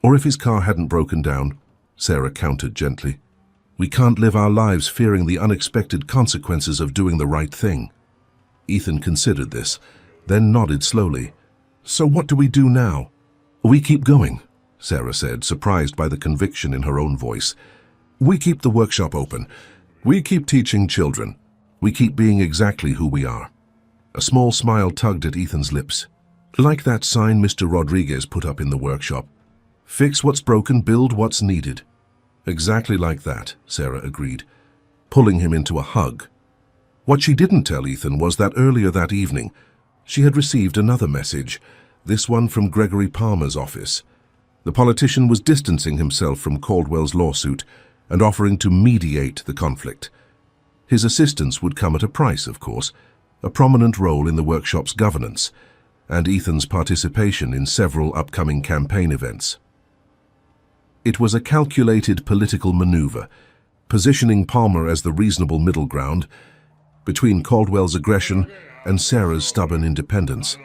or if his car hadn't broken down, Sarah countered gently. We can't live our lives fearing the unexpected consequences of doing the right thing. Ethan considered this, then nodded slowly. So what do we do now? We keep going, Sarah said, surprised by the conviction in her own voice. We keep the workshop open. We keep teaching children. We keep being exactly who we are. A small smile tugged at Ethan's lips. Like that sign Mr. Rodriguez put up in the workshop. Fix what's broken, build what's needed. Exactly like that, Sarah agreed, pulling him into a hug. What she didn't tell Ethan was that earlier that evening, she had received another message, this one from Gregory Palmer's office. The politician was distancing himself from Caldwell's lawsuit and offering to mediate the conflict. His assistance would come at a price, of course, a prominent role in the workshop's governance, and Ethan's participation in several upcoming campaign events. It was a calculated political maneuver, positioning Palmer as the reasonable middle ground between Caldwell's aggression and Sarah's stubborn independence.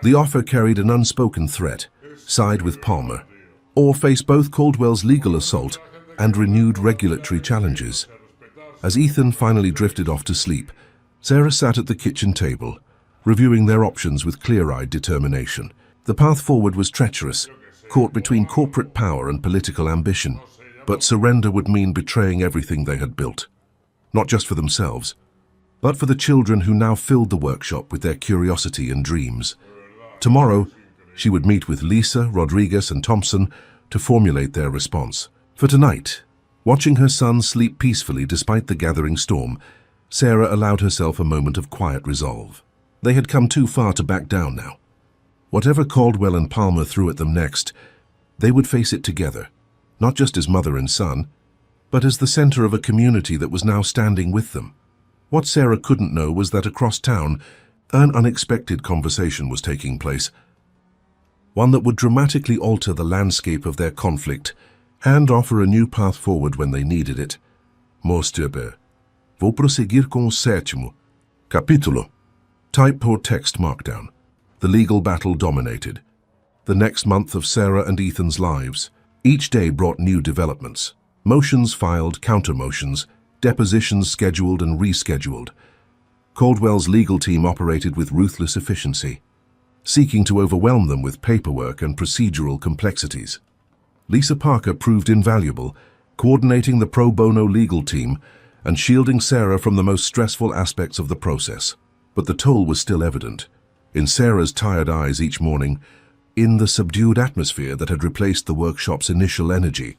The offer carried an unspoken threat: side with Palmer, or face both Caldwell's legal assault and renewed regulatory challenges. As Ethan finally drifted off to sleep, Sarah sat at the kitchen table, reviewing their options with clear-eyed determination. The path forward was treacherous, caught between corporate power and political ambition, but surrender would mean betraying everything they had built, not just for themselves, but for the children who now filled the workshop with their curiosity and dreams. Tomorrow, she would meet with Lisa, Rodriguez, and Thompson to formulate their response. For tonight, watching her son sleep peacefully despite the gathering storm, Sarah allowed herself a moment of quiet resolve. They had come too far to back down now. Whatever Caldwell and Palmer threw at them next, they would face it together, not just as mother and son, but as the center of a community that was now standing with them. What Sarah couldn't know was that across town, an unexpected conversation was taking place, one that would dramatically alter the landscape of their conflict and offer a new path forward when they needed it. Mosturber. Vou prosseguir com o 7º capítulo. Type or text markdown. The legal battle dominated. The next month of Sarah and Ethan's lives. Each day brought new developments. Motions filed, counter-motions, depositions scheduled and rescheduled. Caldwell's legal team operated with ruthless efficiency, seeking to overwhelm them with paperwork and procedural complexities. Lisa Parker proved invaluable, coordinating the pro bono legal team and shielding Sarah from the most stressful aspects of the process. But the toll was still evident, in Sarah's tired eyes each morning, in the subdued atmosphere that had replaced the workshop's initial energy.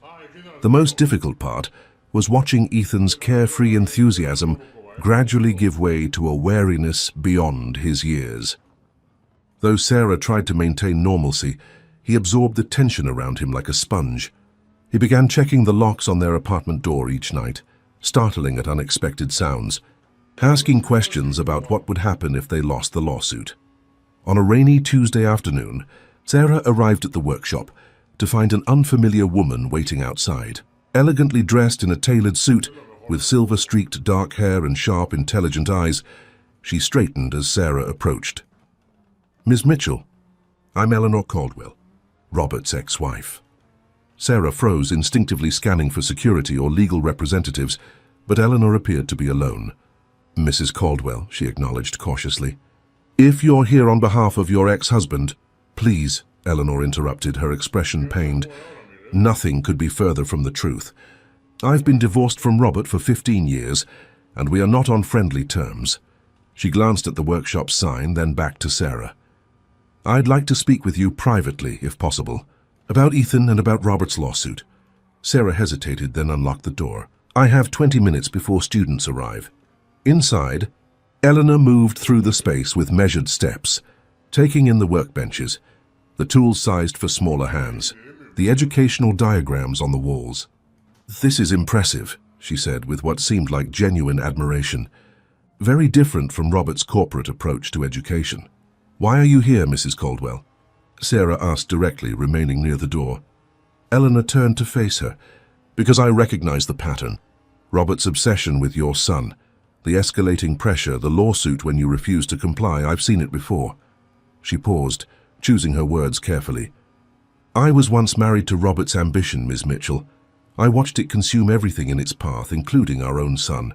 The most difficult part was watching Ethan's carefree enthusiasm gradually give way to a wariness beyond his years. Though Sarah tried to maintain normalcy, he absorbed the tension around him like a sponge. He began checking the locks on their apartment door each night, startling at unexpected sounds, asking questions about what would happen if they lost the lawsuit. On a rainy Tuesday afternoon, Sarah arrived at the workshop to find an unfamiliar woman waiting outside. Elegantly dressed in a tailored suit, with silver-streaked dark hair and sharp, intelligent eyes, she straightened as Sarah approached. "Miss Mitchell, I'm Eleanor Caldwell, Robert's ex-wife." Sarah froze, instinctively scanning for security or legal representatives, but Eleanor appeared to be alone. "Mrs. Caldwell," she acknowledged cautiously. "If you're here on behalf of your ex-husband—" "Please," Eleanor interrupted, her expression pained. "Nothing could be further from the truth. I've been divorced from Robert for 15 years, and we are not on friendly terms." She glanced at the workshop sign, then back to Sarah. "I'd like to speak with you privately, if possible, about Ethan and about Robert's lawsuit." Sarah hesitated, then unlocked the door. "I have 20 minutes before students arrive." Inside, Eleanor moved through the space with measured steps, taking in the workbenches, the tools sized for smaller hands, the educational diagrams on the walls. "This is impressive," she said with what seemed like genuine admiration. "Very different from Robert's corporate approach to education. Why are you here, Mrs. Caldwell?" Sarah asked directly, remaining near the door. Eleanor turned to face her. Because I recognize the pattern. Robert's obsession with your son. The escalating pressure, the lawsuit when you refuse to comply, I've seen it before. She paused, choosing her words carefully. I was once married to Robert's ambition, Ms. Mitchell. I watched it consume everything in its path, including our own son.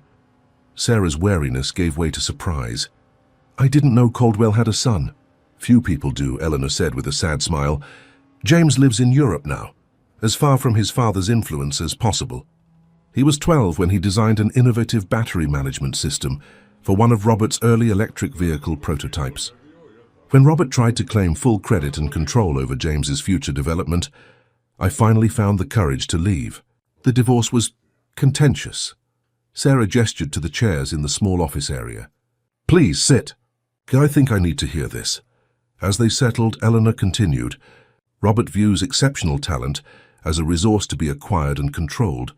Sarah's wariness gave way to surprise. I didn't know Caldwell had a son. Few people do, Eleanor said with a sad smile. James lives in Europe now, as far from his father's influence as possible. He was 12 when he designed an innovative battery management system for one of Robert's early electric vehicle prototypes. When Robert tried to claim full credit and control over James's future development, I finally found the courage to leave. The divorce was contentious. Sarah gestured to the chairs in the small office area. Please sit. I think I need to hear this. As they settled, Eleanor continued. Robert views exceptional talent as a resource to be acquired and controlled,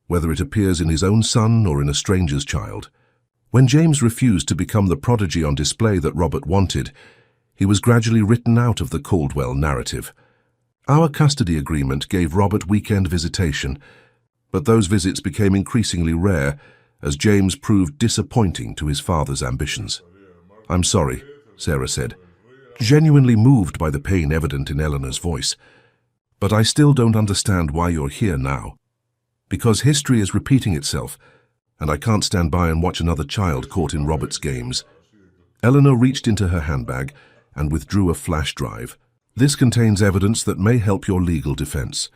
whether it appears in his own son or in a stranger's child. When James refused to become the prodigy on display that Robert wanted, he was gradually written out of the Caldwell narrative. Our custody agreement gave Robert weekend visitation, but those visits became increasingly rare as James proved disappointing to his father's ambitions. I'm sorry, Sarah said, genuinely moved by the pain evident in Eleanor's voice. But I still don't understand why you're here now. Because history is repeating itself, and I can't stand by and watch another child caught in Robert's games. Eleanor reached into her handbag and withdrew a flash drive. This contains evidence that may help your legal defense.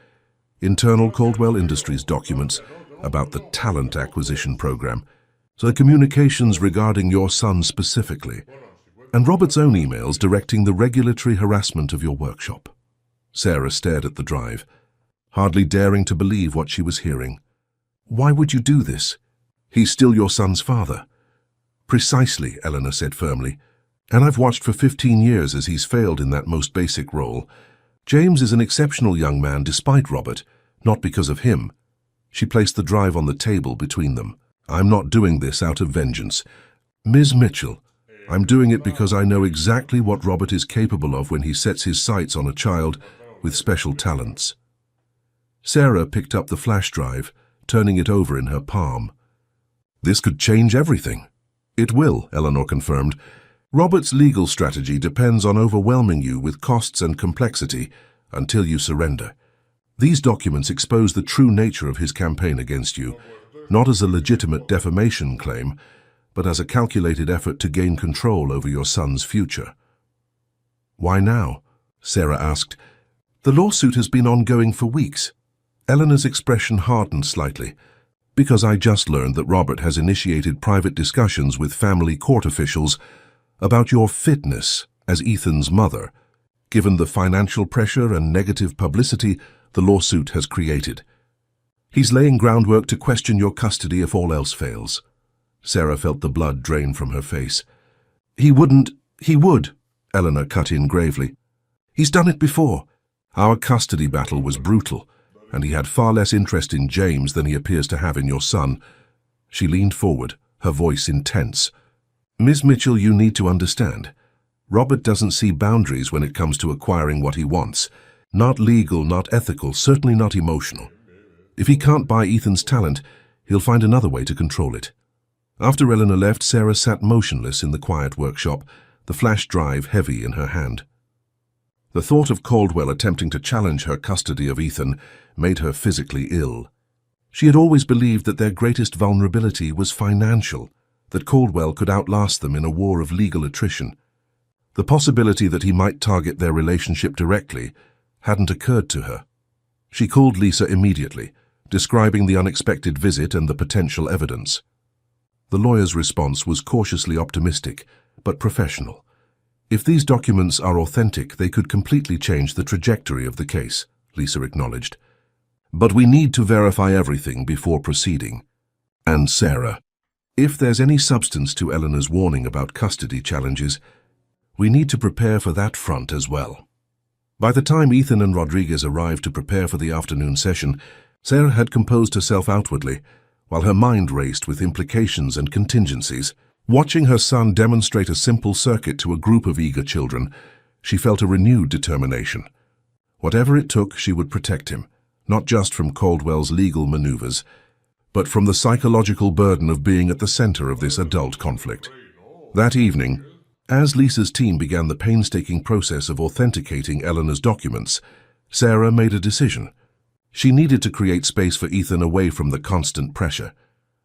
Internal Caldwell Industries documents about the talent acquisition program, so the communications regarding your son specifically, and Robert's own emails directing the regulatory harassment of your workshop. Sarah stared at the drive, hardly daring to believe what she was hearing. Why would you do this? He's still your son's father. Precisely, Eleanor said firmly. And I've watched for 15 years as he's failed in that most basic role. James is an exceptional young man despite Robert, not because of him. She placed the drive on the table between them. I'm not doing this out of vengeance. Ms. Mitchell, I'm doing it because I know exactly what Robert is capable of when he sets his sights on a child with special talents. Sarah picked up the flash drive, turning it over in her palm. This could change everything. It will, Eleanor confirmed. Robert's legal strategy depends on overwhelming you with costs and complexity until you surrender. These documents expose the true nature of his campaign against you, not as a legitimate defamation claim, but as a calculated effort to gain control over your son's future. Why now? Sarah asked. The lawsuit has been ongoing for weeks. Eleanor's expression hardened slightly. Because I just learned that Robert has initiated private discussions with family court officials about your fitness as Ethan's mother, given the financial pressure and negative publicity the lawsuit has created. He's laying groundwork to question your custody if all else fails. Sarah felt the blood drain from her face. He would, Eleanor cut in gravely. He's done it before. Our custody battle was brutal, and he had far less interest in James than he appears to have in your son. She leaned forward, her voice intense. Ms. Mitchell, you need to understand. Robert doesn't see boundaries when it comes to acquiring what he wants. Not legal, not ethical, certainly not emotional. If he can't buy Ethan's talent, he'll find another way to control it. After Eleanor left, Sarah sat motionless in the quiet workshop, the flash drive heavy in her hand. The thought of Caldwell attempting to challenge her custody of Ethan made her physically ill. She had always believed that their greatest vulnerability was financial, that Caldwell could outlast them in a war of legal attrition. The possibility that he might target their relationship directly hadn't occurred to her. She called Lisa immediately, describing the unexpected visit and the potential evidence. The lawyer's response was cautiously optimistic, but professional. If these documents are authentic, they could completely change the trajectory of the case, Lisa acknowledged. But we need to verify everything before proceeding. And Sarah, if there's any substance to Eleanor's warning about custody challenges, we need to prepare for that front as well. By the time Ethan and Rodriguez arrived to prepare for the afternoon session, Sarah had composed herself outwardly, while her mind raced with implications and contingencies. Watching her son demonstrate a simple circuit to a group of eager children, She felt a renewed determination. Whatever it took, she would protect him, not just from Caldwell's legal maneuvers, but from the psychological burden of being at the center of this adult conflict. That evening, as Lisa's team began the painstaking process of authenticating Eleanor's documents, Sarah made a decision. She needed to create space for Ethan away from the constant pressure,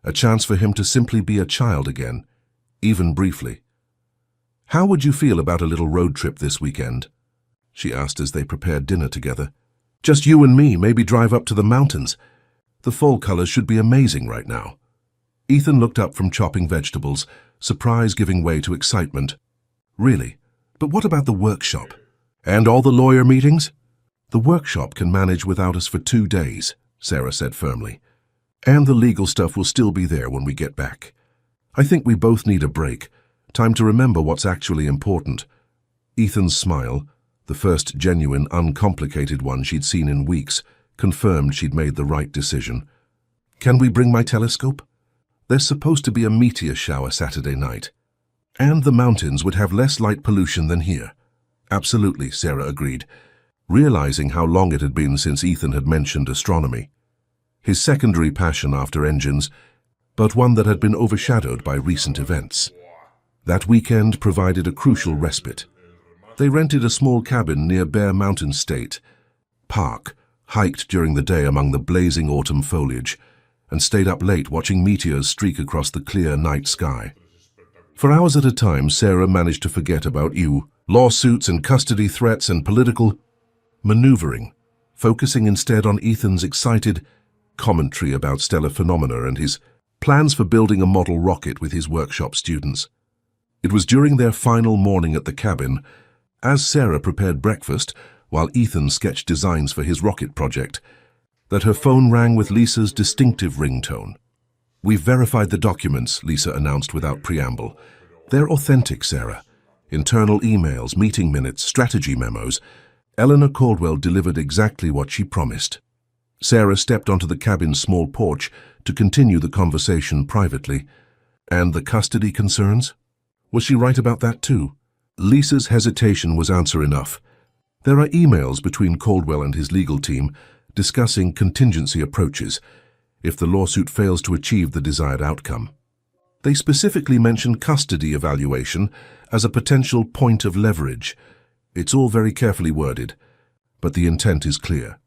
a chance for him to simply be a child again, even briefly. "How would you feel about a little road trip this weekend?" she asked as they prepared dinner together. "Just you and me, maybe drive up to the mountains. The fall colors should be amazing right now." Ethan looked up from chopping vegetables, surprise giving way to excitement. "Really? But what about the workshop? And all the lawyer meetings?" "The workshop can manage without us for 2 days," Sarah said firmly. "And the legal stuff will still be there when we get back. I think we both need a break, time to remember what's actually important." Ethan's smile, the first genuine, uncomplicated one she'd seen in weeks, confirmed she'd made the right decision. "Can we bring my telescope? There's supposed to be a meteor shower Saturday night. And the mountains would have less light pollution than here." "Absolutely," Sarah agreed, realizing how long it had been since Ethan had mentioned astronomy. His secondary passion after engines, but one that had been overshadowed by recent events. That weekend provided a crucial respite. They rented a small cabin near Bear Mountain State Park, hiked during the day among the blazing autumn foliage, and stayed up late watching meteors streak across the clear night sky. For hours at a time, Sarah managed to forget about lawsuits and custody threats and political maneuvering, focusing instead on Ethan's excited commentary about stellar phenomena and his plans for building a model rocket with his workshop students. It was during their final morning at the cabin, as Sarah prepared breakfast while Ethan sketched designs for his rocket project, that her phone rang with Lisa's distinctive ringtone. "We've verified the documents," Lisa announced without preamble. "They're authentic, Sarah. Internal emails, meeting minutes, strategy memos. Eleanor Caldwell delivered exactly what she promised." Sarah stepped onto the cabin's small porch to continue the conversation privately. "And the custody concerns? Was she right about that too?" Lisa's hesitation was answer enough. "There are emails between Caldwell and his legal team discussing contingency approaches if the lawsuit fails to achieve the desired outcome. They specifically mention custody evaluation as a potential point of leverage. It's all very carefully worded, but the intent is clear."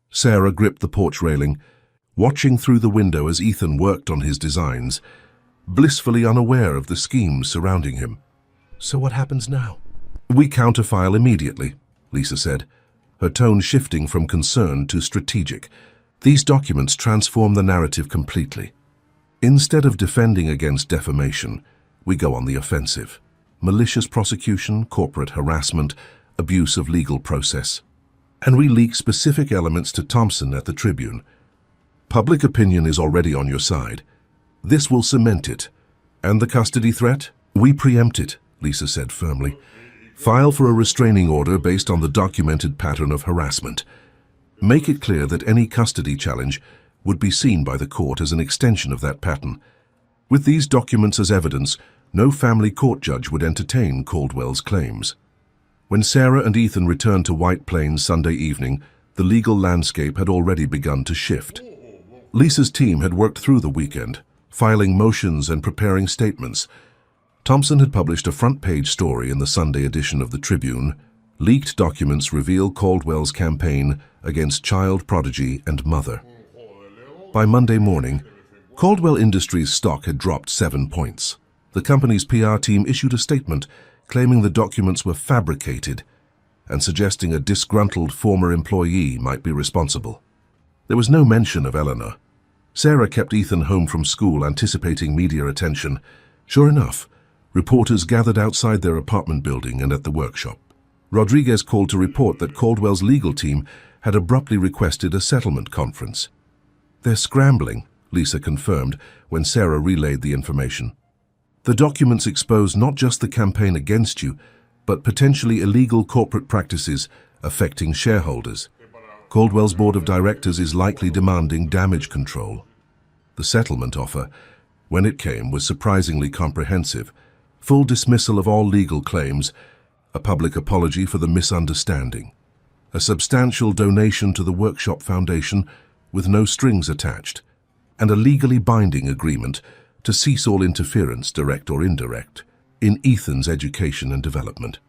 Sarah gripped the porch railing, watching through the window as Ethan worked on his designs, blissfully unaware of the schemes surrounding him. "So what happens now?" "We counterfile immediately," Lisa said, her tone shifting from concern to strategic. "These documents transform the narrative completely. Instead of defending against defamation, we go on the offensive. Malicious prosecution, corporate harassment, abuse of legal process. And we leak specific elements to Thompson at the Tribune. Public opinion is already on your side. This will cement it. And the custody threat? We preempt it," Lisa said firmly. "File for a restraining order based on the documented pattern of harassment. Make it clear that any custody challenge would be seen by the court as an extension of that pattern. With these documents as evidence, no family court judge would entertain Caldwell's claims." When Sarah and Ethan returned to White Plains Sunday evening, the legal landscape had already begun to shift. Lisa's team had worked through the weekend, filing motions and preparing statements. Thompson had published a front-page story in the Sunday edition of the Tribune. Leaked documents reveal Caldwell's campaign against child prodigy and mother. By Monday morning, Caldwell Industries' stock had dropped 7 points. The company's PR team issued a statement claiming the documents were fabricated and suggesting a disgruntled former employee might be responsible. There was no mention of Eleanor. Sarah kept Ethan home from school, anticipating media attention. Sure enough, reporters gathered outside their apartment building and at the workshop. Rodriguez called to report that Caldwell's legal team had abruptly requested a settlement conference. "They're scrambling," Lisa confirmed when Sarah relayed the information. "The documents expose not just the campaign against you, but potentially illegal corporate practices affecting shareholders. Caldwell's board of directors is likely demanding damage control." The settlement offer, when it came, was surprisingly comprehensive. Full dismissal of all legal claims, a public apology for the misunderstanding, a substantial donation to the Workshop Foundation with no strings attached, and a legally binding agreement to cease all interference, direct or indirect, in Ethan's education and development.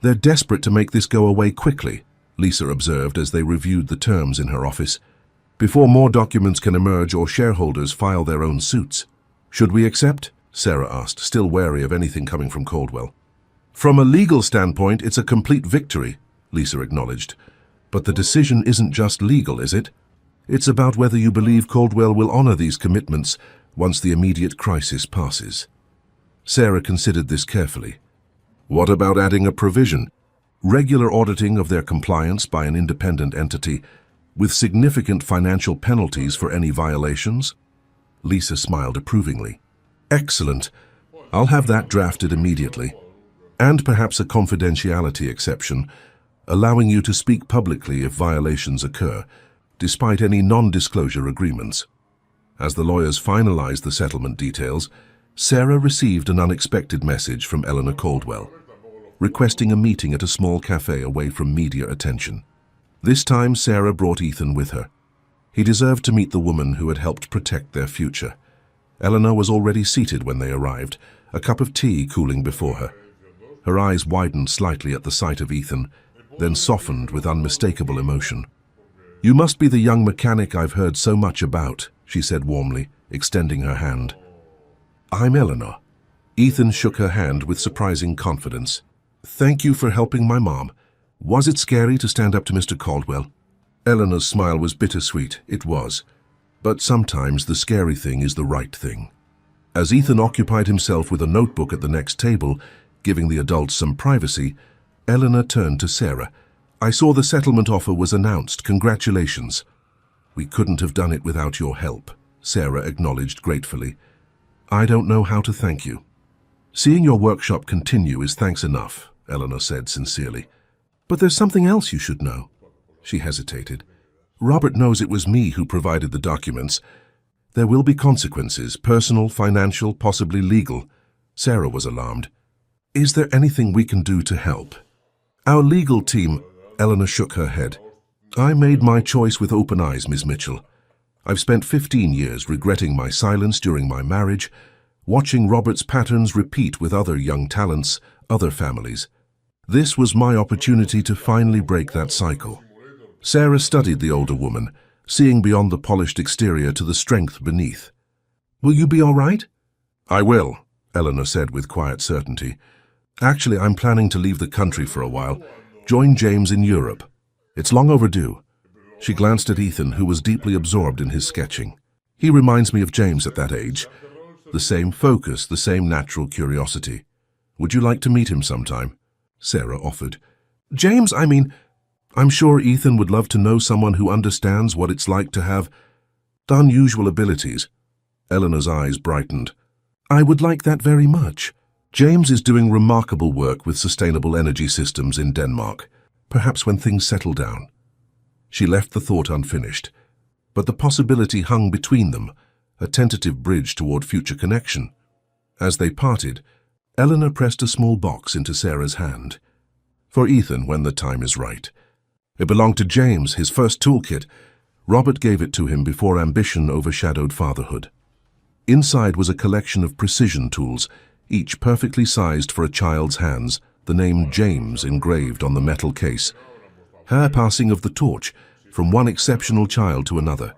"They're desperate to make this go away quickly," Lisa observed as they reviewed the terms in her office, "before more documents can emerge or shareholders file their own suits." "Should we accept?" Sarah asked, still wary of anything coming from Caldwell. "From a legal standpoint, it's a complete victory," Lisa acknowledged. "But the decision isn't just legal, is it? It's about whether you believe Caldwell will honor these commitments once the immediate crisis passes." Sarah considered this carefully. "What about adding a provision? Regular auditing of their compliance by an independent entity, with significant financial penalties for any violations?" Lisa smiled approvingly. "Excellent. I'll have that drafted immediately. And perhaps a confidentiality exception, allowing you to speak publicly if violations occur, despite any non-disclosure agreements." As the lawyers finalized the settlement details, Sarah received an unexpected message from Eleanor Caldwell, requesting a meeting at a small cafe away from media attention. This time, Sarah brought Ethan with her. He deserved to meet the woman who had helped protect their future. Eleanor was already seated when they arrived, a cup of tea cooling before her. Her eyes widened slightly at the sight of Ethan, then softened with unmistakable emotion. "You must be the young mechanic I've heard so much about," she said warmly, extending her hand. "I'm Eleanor." Ethan shook her hand with surprising confidence. "Thank you for helping my mom. Was it scary to stand up to Mr. Caldwell?" Eleanor's smile was bittersweet. It was. But sometimes the scary thing is the right thing. As Ethan occupied himself with a notebook at the next table, giving the adults some privacy, Eleanor turned to Sarah. "I saw the settlement offer was announced. Congratulations." "We couldn't have done it without your help," Sarah acknowledged gratefully. "I don't know how to thank you." "Seeing your workshop continue is thanks enough," Eleanor said sincerely. "But there's something else you should know." She hesitated. "Robert knows it was me who provided the documents. There will be consequences, personal, financial, possibly legal." Sarah was alarmed. "Is there anything we can do to help?" "Our legal team," Eleanor shook her head. "I made my choice with open eyes, Miss Mitchell. I've spent 15 years regretting my silence during my marriage, watching Robert's patterns repeat with other young talents, other families. This was my opportunity to finally break that cycle." Sarah studied the older woman, seeing beyond the polished exterior to the strength beneath. "Will you be all right?" "I will," Eleanor said with quiet certainty. "Actually, I'm planning to leave the country for a while, join James in Europe. It's long overdue." She glanced at Ethan, who was deeply absorbed in his sketching. "He reminds me of James at that age. The same focus, the same natural curiosity. Would you like to meet him sometime?" Sarah offered. "James, I'm sure Ethan would love to know someone who understands what it's like to have unusual abilities." Eleanor's eyes brightened. "I would like that very much. James is doing remarkable work with sustainable energy systems in Denmark, perhaps when things settle down." She left the thought unfinished, but the possibility hung between them, a tentative bridge toward future connection. As they parted, Eleanor pressed a small box into Sarah's hand. "For Ethan, when the time is right." It belonged to James, his first toolkit. Robert gave it to him before ambition overshadowed fatherhood. Inside was a collection of precision tools, each perfectly sized for a child's hands, the name James engraved on the metal case. Her passing of the torch from one exceptional child to another,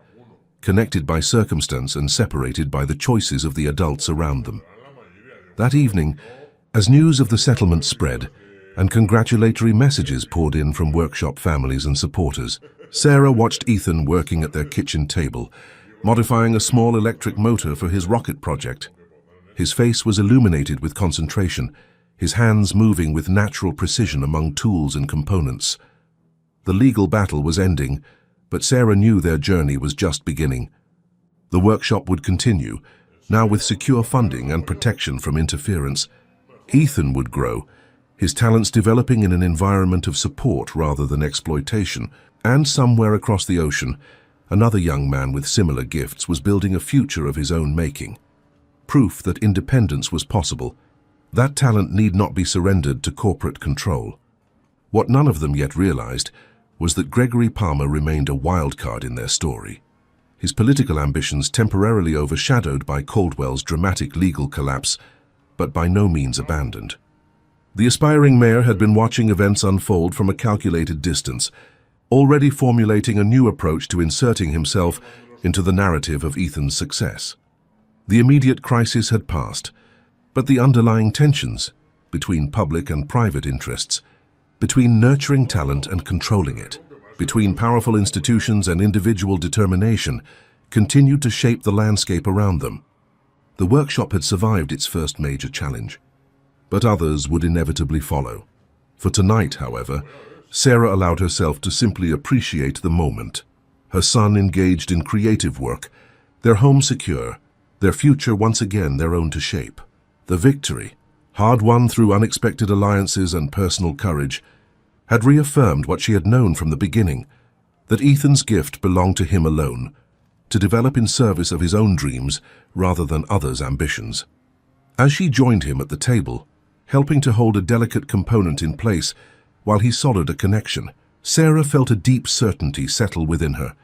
connected by circumstance and separated by the choices of the adults around them. That evening, as news of the settlement spread, and congratulatory messages poured in from workshop families and supporters, Sarah watched Ethan working at their kitchen table, modifying a small electric motor for his rocket project. His face was illuminated with concentration, his hands moving with natural precision among tools and components. The legal battle was ending, but Sarah knew their journey was just beginning. The workshop would continue, now with secure funding and protection from interference. Ethan would grow, his talents developing in an environment of support rather than exploitation, and somewhere across the ocean, another young man with similar gifts was building a future of his own making. Proof that independence was possible, That talent need not be surrendered to corporate control. What none of them yet realized was that Gregory Palmer remained a wild card in their story, his political ambitions temporarily overshadowed by Caldwell's dramatic legal collapse, but by no means abandoned. The aspiring mayor had been watching events unfold from a calculated distance, already formulating a new approach to inserting himself into the narrative of Ethan's success. The immediate crisis had passed, but the underlying tensions between public and private interests, between nurturing talent and controlling it, between powerful institutions and individual determination, continued to shape the landscape around them. The workshop had survived its first major challenge, but others would inevitably follow. For tonight, however, Sarah allowed herself to simply appreciate the moment. Her son engaged in creative work, their home secure, their future once again their own to shape. The victory, hard won through unexpected alliances and personal courage, had reaffirmed what she had known from the beginning, that Ethan's gift belonged to him alone, to develop in service of his own dreams rather than others' ambitions. As she joined him at the table, helping to hold a delicate component in place while he soldered a connection, Sarah felt a deep certainty settle within her.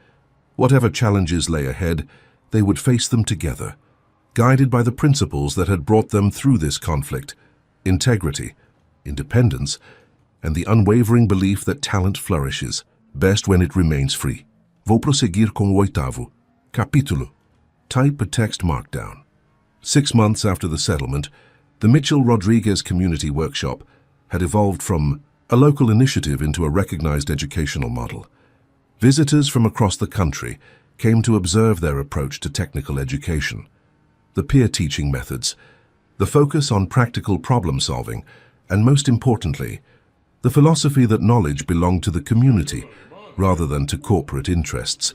Whatever challenges lay ahead, they would face them together, guided by the principles that had brought them through this conflict: integrity, independence, and the unwavering belief that talent flourishes best when it remains free. Vou prosseguir com o 8º capítulo. Type a text markdown. 6 months after the settlement, the Mitchell-Rodriguez Community Workshop had evolved from a local initiative into a recognized educational model. Visitors from across the country came to observe their approach to technical education, the peer teaching methods, the focus on practical problem solving, and most importantly, the philosophy that knowledge belonged to the community rather than to corporate interests.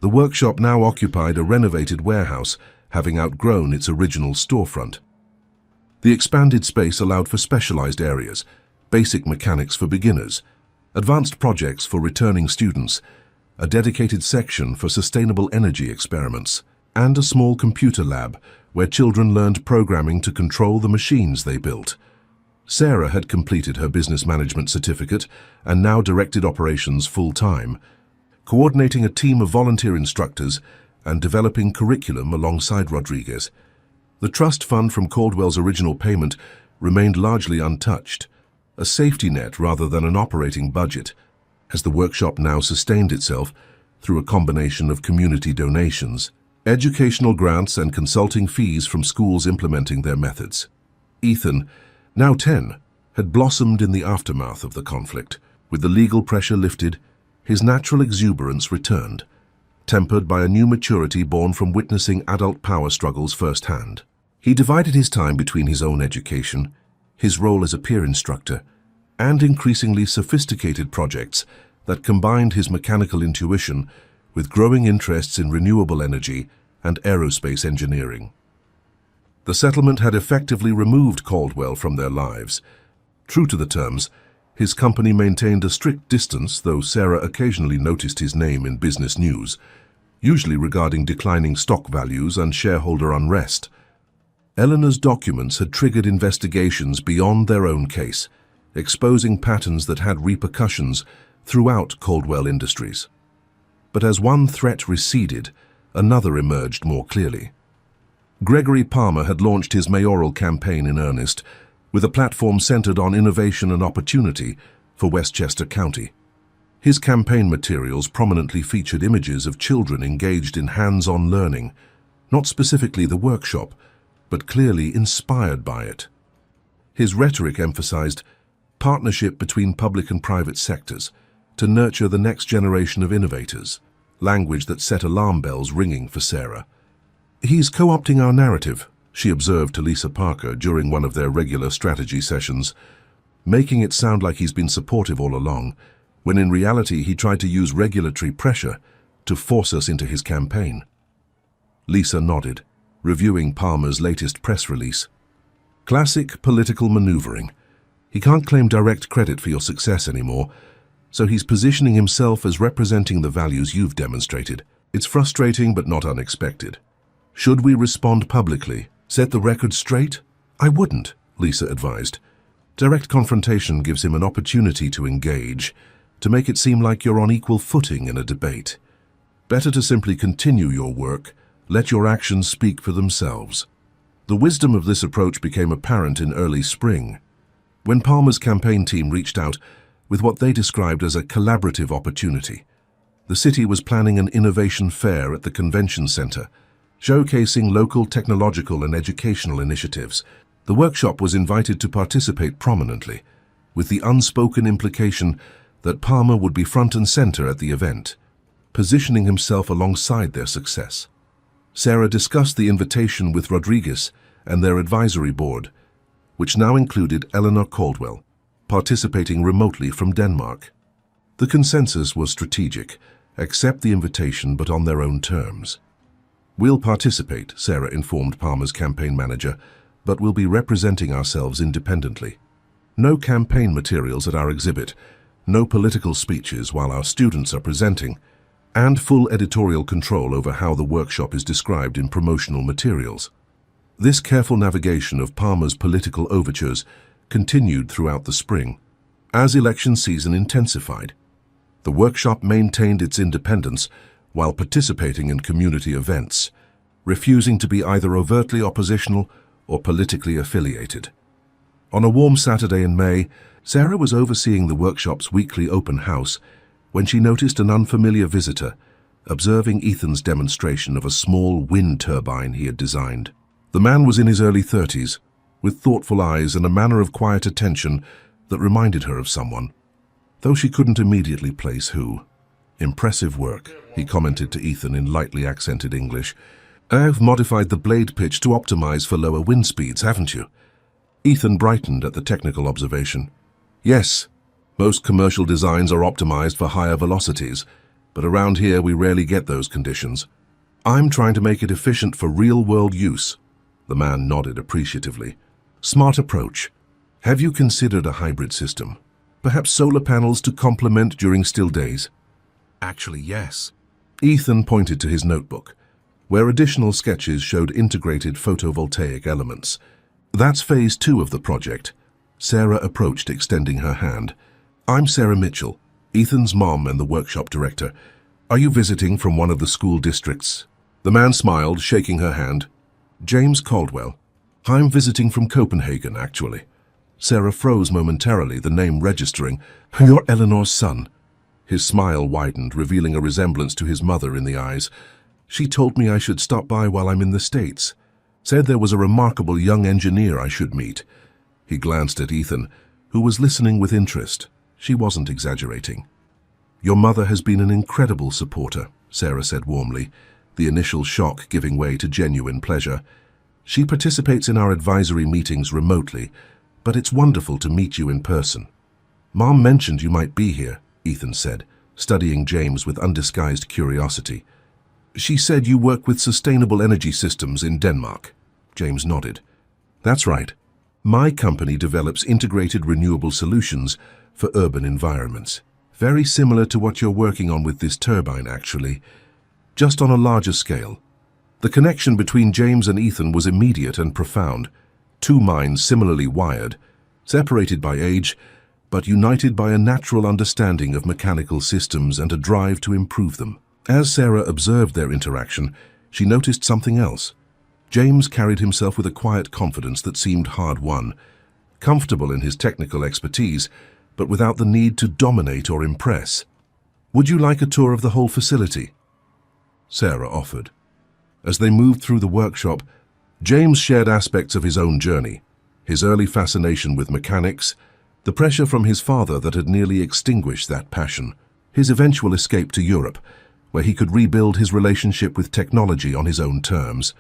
The workshop now occupied a renovated warehouse, having outgrown its original storefront. The expanded space allowed for specialized areas, basic mechanics for beginners, advanced projects for returning students, a dedicated section for sustainable energy experiments, and a small computer lab where children learned programming to control the machines they built. Sarah had completed her business management certificate and now directed operations full-time, coordinating a team of volunteer instructors and developing curriculum alongside Rodriguez. The trust fund from Caldwell's original payment remained largely untouched, a safety net rather than an operating budget, as the workshop now sustained itself through a combination of community donations, educational grants, and consulting fees from schools implementing their methods. Ethan, now 10, had blossomed in the aftermath of the conflict. With the legal pressure lifted, his natural exuberance returned, tempered by a new maturity born from witnessing adult power struggles firsthand. He divided his time between his own education, his role as a peer instructor, and increasingly sophisticated projects that combined his mechanical intuition with growing interests in renewable energy and aerospace engineering. The settlement had effectively removed Caldwell from their lives. True to the terms, his company maintained a strict distance, though Sarah occasionally noticed his name in business news, usually regarding declining stock values and shareholder unrest. Eleanor's documents had triggered investigations beyond their own case, exposing patterns that had repercussions throughout Caldwell Industries. But as one threat receded, another emerged more clearly. Gregory Palmer had launched his mayoral campaign in earnest, with a platform centered on innovation and opportunity for Westchester County. His campaign materials prominently featured images of children engaged in hands-on learning, not specifically the workshop, but clearly inspired by it. His rhetoric emphasized partnership between public and private sectors to nurture the next generation of innovators, language that set alarm bells ringing for Sarah. "He's co-opting our narrative," she observed to Lisa Parker during one of their regular strategy sessions, making it sound like he's been supportive all along, when in reality he tried to use regulatory pressure to force us into his campaign. Lisa nodded, reviewing Palmer's latest press release. "Classic political maneuvering. He can't claim direct credit for your success anymore, so he's positioning himself as representing the values you've demonstrated. It's frustrating but not unexpected. Should we respond publicly, set the record straight? I wouldn't. Lisa advised. Direct confrontation gives him an opportunity to engage, to make it seem like you're on equal footing in a debate. Better to simply continue your work, let your actions speak for themselves. The wisdom of this approach became apparent in early spring, when Palmer's campaign team reached out with what they described as a collaborative opportunity. The city was planning an innovation fair at the convention center, showcasing local technological and educational initiatives. The workshop was invited to participate prominently, with the unspoken implication that Palmer would be front and center at the event, positioning himself alongside their success. Sarah discussed the invitation with Rodriguez and their advisory board, which now included Eleanor Caldwell, participating remotely from Denmark. The consensus was strategic: accept the invitation but on their own terms. We'll participate, Sarah informed Palmer's campaign manager, but we'll be representing ourselves independently. No campaign materials at our exhibit, no political speeches while our students are presenting, and full editorial control over how the workshop is described in promotional materials. This careful navigation of Palmer's political overtures continued throughout the spring. As election season intensified, the workshop maintained its independence while participating in community events, refusing to be either overtly oppositional or politically affiliated. On a warm Saturday in May, Sarah was overseeing the workshop's weekly open house when she noticed an unfamiliar visitor observing Ethan's demonstration of a small wind turbine he had designed. The man was in his early 30s, with thoughtful eyes and a manner of quiet attention that reminded her of someone, though she couldn't immediately place who. "Impressive work," he commented to Ethan in lightly accented English. "I've modified the blade pitch to optimize for lower wind speeds, haven't you?" Ethan brightened at the technical observation. "Yes, most commercial designs are optimized for higher velocities, but around here we rarely get those conditions. I'm trying to make it efficient for real-world use." The man nodded appreciatively. "Smart approach. Have you considered a hybrid system? Perhaps solar panels to complement during still days?" "Actually, yes." Ethan pointed to his notebook, where additional sketches showed integrated photovoltaic elements. "That's phase 2 of the project." Sarah approached, extending her hand. "I'm Sarah Mitchell, Ethan's mom and the workshop director. Are you visiting from one of the school districts?" The man smiled, shaking her hand. "James Caldwell. I'm visiting from Copenhagen, actually." Sarah froze momentarily, the name registering. "You're Eleanor's son." His smile widened, revealing a resemblance to his mother in the eyes. "She told me I should stop by while I'm in the States. Said there was a remarkable young engineer I should meet." He glanced at Ethan, who was listening with interest. She wasn't exaggerating. "Your mother has been an incredible supporter," Sarah said warmly, the initial shock giving way to genuine pleasure. "She participates in our advisory meetings remotely, but it's wonderful to meet you in person." "Mom mentioned you might be here," Ethan said, studying James with undisguised curiosity. "She said you work with sustainable energy systems in Denmark." James nodded. "That's right. My company develops integrated renewable solutions for urban environments. Very similar to what you're working on with this turbine, actually, just on a larger scale." The connection between James and Ethan was immediate and profound. Two minds similarly wired, separated by age, but united by a natural understanding of mechanical systems and a drive to improve them. As Sarah observed their interaction, she noticed something else. James carried himself with a quiet confidence that seemed hard-won, comfortable in his technical expertise, but without the need to dominate or impress. "Would you like a tour of the whole facility?" Sarah offered. As they moved through the workshop, James shared aspects of his own journey, his early fascination with mechanics, the pressure from his father that had nearly extinguished that passion, his eventual escape to Europe, where he could rebuild his relationship with technology on his own terms.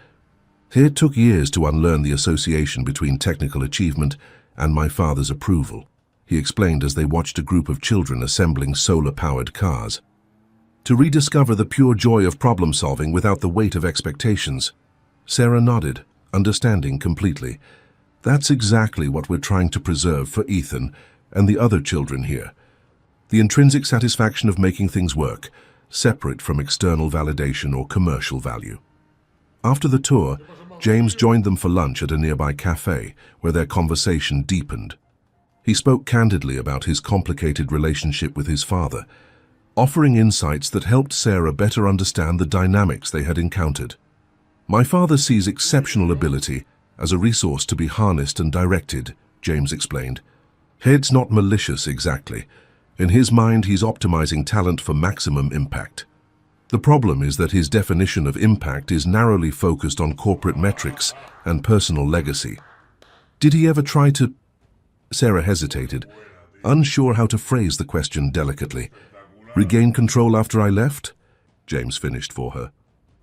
"It took years to unlearn the association between technical achievement and my father's approval," he explained as they watched a group of children assembling solar-powered cars. "To rediscover the pure joy of problem-solving without the weight of expectations." Sarah nodded, understanding completely. "That's exactly what we're trying to preserve for Ethan and the other children here. The intrinsic satisfaction of making things work, separate from external validation or commercial value." After the tour, James joined them for lunch at a nearby cafe, where their conversation deepened. He spoke candidly about his complicated relationship with his father, offering insights that helped Sarah better understand the dynamics they had encountered. "My father sees exceptional ability as a resource to be harnessed and directed," James explained. "Head's not malicious exactly. In his mind, he's optimizing talent for maximum impact. The problem is that his definition of impact is narrowly focused on corporate metrics and personal legacy." "Did he ever try to—" Sarah hesitated, unsure how to phrase the question delicately. "Regain control after I left?" James finished for her.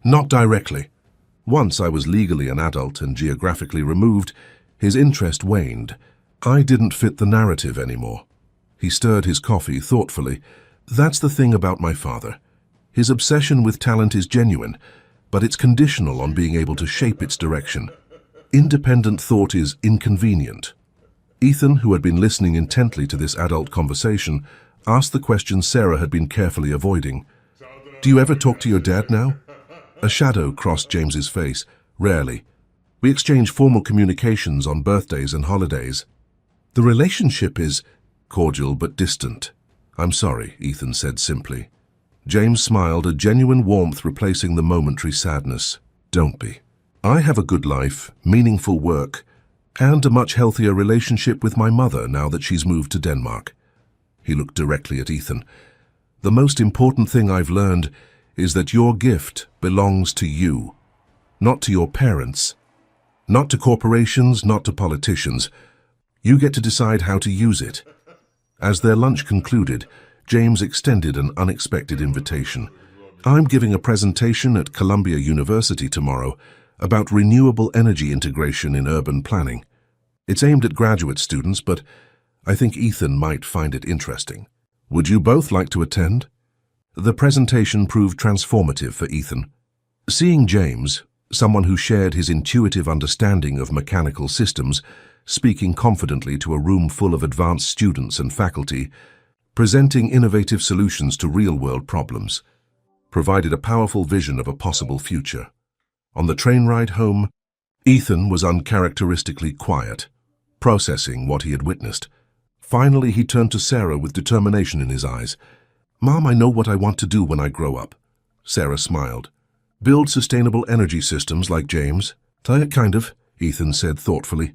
"Not directly. Once I was legally an adult and geographically removed, his interest waned. I didn't fit the narrative anymore." He stirred his coffee thoughtfully. "That's the thing about my father. His obsession with talent is genuine, but it's conditional on being able to shape its direction. Independent thought is inconvenient." Ethan, who had been listening intently to this adult conversation, asked the question Sarah had been carefully avoiding. "Do you ever talk to your dad now?" A shadow crossed James's face. "Rarely. We exchange formal communications on birthdays and holidays. The relationship is cordial but distant." "I'm sorry," Ethan said simply. James smiled, a genuine warmth replacing the momentary sadness. "Don't be. I have a good life, meaningful work, and a much healthier relationship with my mother now that she's moved to Denmark." He looked directly at Ethan. "The most important thing I've learned is that your gift belongs to you, not to your parents, not to corporations, not to politicians. You get to decide how to use it." As their lunch concluded, James extended an unexpected invitation. "I'm giving a presentation at Columbia University tomorrow about renewable energy integration in urban planning. It's aimed at graduate students, but I think Ethan might find it interesting. Would you both like to attend?" The presentation proved transformative for Ethan. Seeing James, someone who shared his intuitive understanding of mechanical systems, speaking confidently to a room full of advanced students and faculty, presenting innovative solutions to real-world problems, provided a powerful vision of a possible future. On the train ride home, Ethan was uncharacteristically quiet, processing what he had witnessed. Finally, he turned to Sarah with determination in his eyes. "Mom, I know what I want to do when I grow up." Sarah smiled. "Build sustainable energy systems like James?" "Kind of," Ethan said thoughtfully.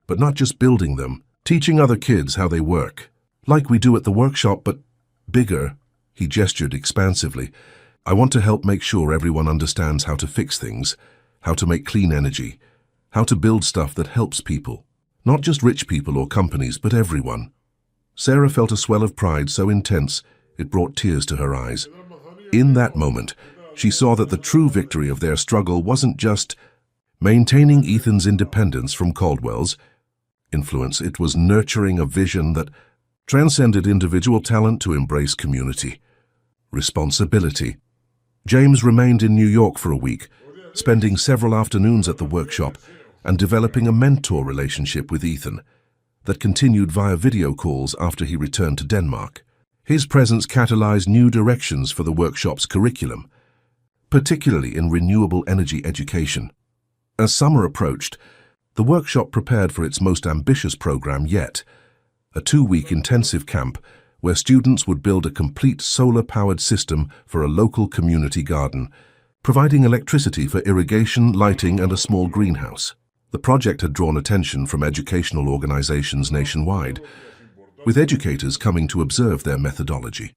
"But not just building them, teaching other kids how they work. Like we do at the workshop, but bigger." He gestured expansively. "I want to help make sure everyone understands how to fix things, how to make clean energy, how to build stuff that helps people. Not just rich people or companies, but everyone." Sarah felt a swell of pride so intense it brought tears to her eyes. In that moment, she saw that the true victory of their struggle wasn't just maintaining Ethan's independence from Caldwell's influence. It was nurturing a vision that transcended individual talent to embrace community responsibility. James remained in New York for a week, spending several afternoons at the workshop and developing a mentor relationship with Ethan that continued via video calls after he returned to Denmark. His presence catalyzed new directions for the workshop's curriculum, particularly in renewable energy education. As summer approached, the workshop prepared for its most ambitious program yet, a 2-week intensive camp where students would build a complete solar-powered system for a local community garden, providing electricity for irrigation, lighting, and a small greenhouse. The project had drawn attention from educational organizations nationwide, with educators coming to observe their methodology.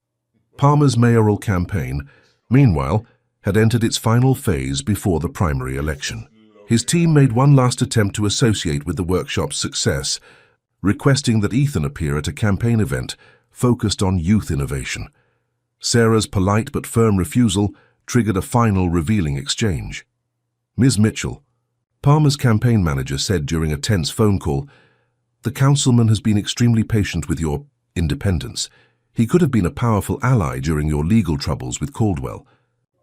Palmer's mayoral campaign, meanwhile, had entered its final phase before the primary election. His team made one last attempt to associate with the workshop's success, requesting that Ethan appear at a campaign event focused on youth innovation. Sarah's polite but firm refusal triggered a final revealing exchange. "Ms. Mitchell," Palmer's campaign manager said during a tense phone call, "the councilman has been extremely patient with your independence. He could have been a powerful ally during your legal troubles with Caldwell.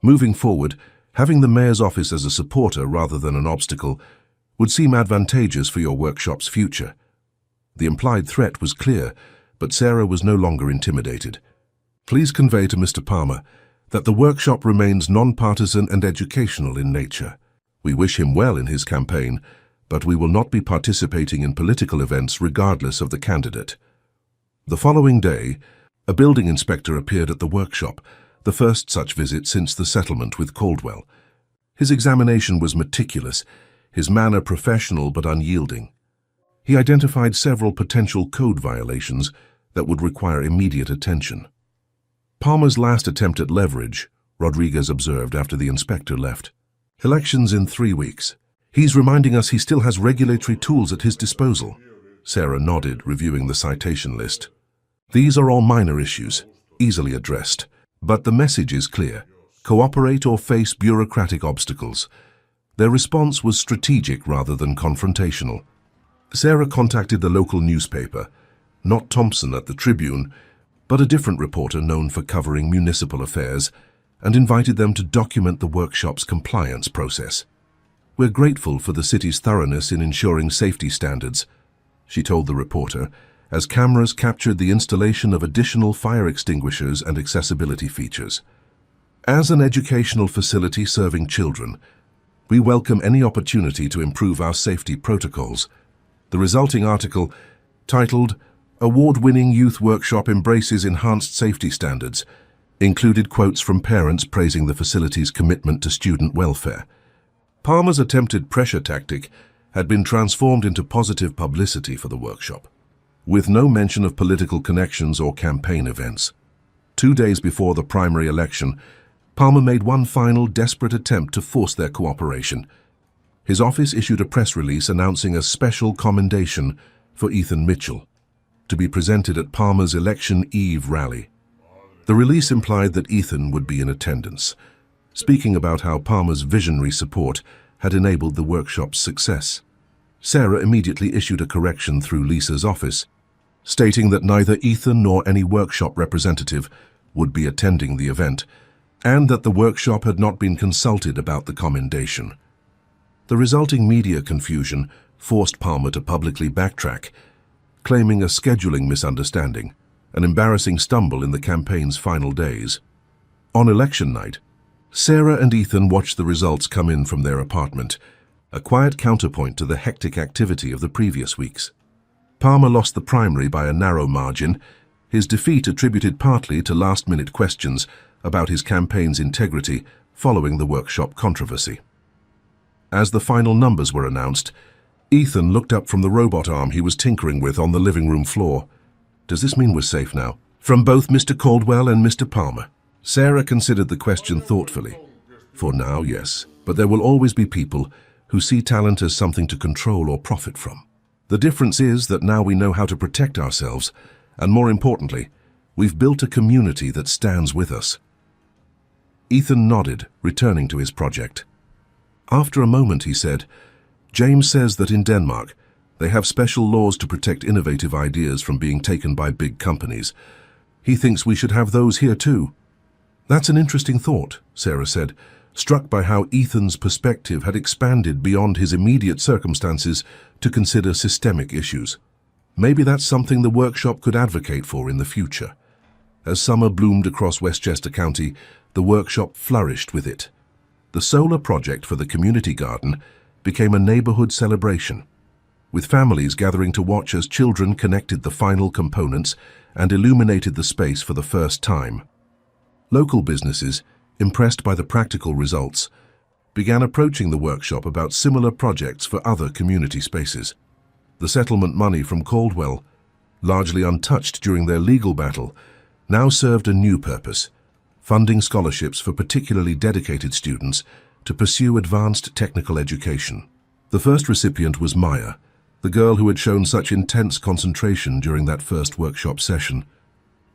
Moving forward, having the mayor's office as a supporter rather than an obstacle would seem advantageous for your workshop's future." The implied threat was clear, but Sarah was no longer intimidated. "Please convey to Mr. Palmer that the workshop remains non-partisan and educational in nature. We wish him well in his campaign, but we will not be participating in political events regardless of the candidate. The following day, a building inspector appeared at the workshop, the first such visit since the settlement with Caldwell. His examination was meticulous, his manner professional but unyielding. He identified several potential code violations that would require immediate attention. Palmer's last attempt at leverage, Rodriguez observed after the inspector left. Elections in 3 weeks. He's reminding us he still has regulatory tools at his disposal. Sarah nodded, reviewing the citation list. These are all minor issues, easily addressed. But the message is clear. Cooperate or face bureaucratic obstacles. Their response was strategic rather than confrontational. Sarah contacted the local newspaper, not Thompson at the Tribune, but a different reporter known for covering municipal affairs, and invited them to document the workshop's compliance process. We're grateful for the city's thoroughness in ensuring safety standards, she told the reporter, as cameras captured the installation of additional fire extinguishers and accessibility features. As an educational facility serving children, we welcome any opportunity to improve our safety protocols. The resulting article, titled "Award-Winning Youth Workshop Embraces Enhanced Safety Standards," included quotes from parents praising the facility's commitment to student welfare. Palmer's attempted pressure tactic had been transformed into positive publicity for the workshop, with no mention of political connections or campaign events. 2 days before the primary election, Palmer made one final desperate attempt to force their cooperation. His office issued a press release announcing a special commendation for Ethan Mitchell, to be presented at Palmer's Election Eve rally. The release implied that Ethan would be in attendance, speaking about how Palmer's visionary support had enabled the workshop's success. Sarah immediately issued a correction through Lisa's office, stating that neither Ethan nor any workshop representative would be attending the event, and that the workshop had not been consulted about the commendation. The resulting media confusion forced Palmer to publicly backtrack, claiming a scheduling misunderstanding, an embarrassing stumble in the campaign's final days. On election night, Sarah and Ethan watched the results come in from their apartment, a quiet counterpoint to the hectic activity of the previous weeks. Palmer lost the primary by a narrow margin, his defeat attributed partly to last-minute questions about his campaign's integrity following the workshop controversy. As the final numbers were announced, Ethan looked up from the robot arm he was tinkering with on the living room floor. Does this mean we're safe now? From both Mr. Caldwell and Mr. Palmer. Sarah considered the question thoughtfully. For now, yes, but there will always be people who see talent as something to control or profit from. The difference is that now we know how to protect ourselves, and more importantly, we've built a community that stands with us. Ethan nodded, returning to his project. After a moment, he said, James says that in Denmark, they have special laws to protect innovative ideas from being taken by big companies. He thinks we should have those here too. That's an interesting thought, Sarah said, struck by how Ethan's perspective had expanded beyond his immediate circumstances to consider systemic issues. Maybe that's something the workshop could advocate for in the future. As summer bloomed across Westchester County, the workshop flourished with it. The solar project for the community garden became a neighborhood celebration, with families gathering to watch as children connected the final components and illuminated the space for the first time. Local businesses, impressed by the practical results, began approaching the workshop about similar projects for other community spaces. The settlement money from Caldwell, largely untouched during their legal battle, now served a new purpose, funding scholarships for particularly dedicated students to pursue advanced technical education. The first recipient was Maya, the girl who had shown such intense concentration during that first workshop session.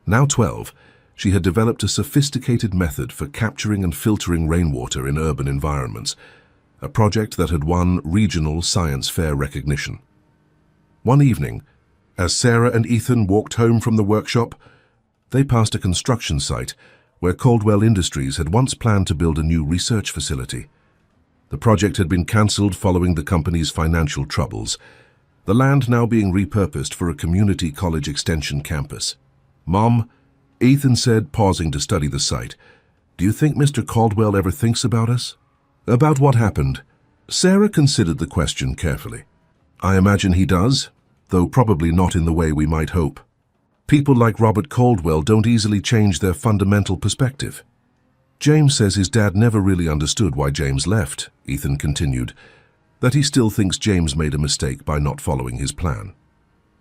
Now 12, she had developed a sophisticated method for capturing and filtering rainwater in urban environments, a project that had won regional science fair recognition. One evening, as Sarah and Ethan walked home from the workshop, they passed a construction site where Caldwell Industries had once planned to build a new research facility. The project had been cancelled following the company's financial troubles, the land now being repurposed for a community college extension campus. Mom, Ethan said, pausing to study the site, do you think Mr. Caldwell ever thinks about us? About what happened? Sarah considered the question carefully. I imagine he does, though probably not in the way we might hope. People like Robert Caldwell don't easily change their fundamental perspective. James says his dad never really understood why James left, Ethan continued, that he still thinks James made a mistake by not following his plan.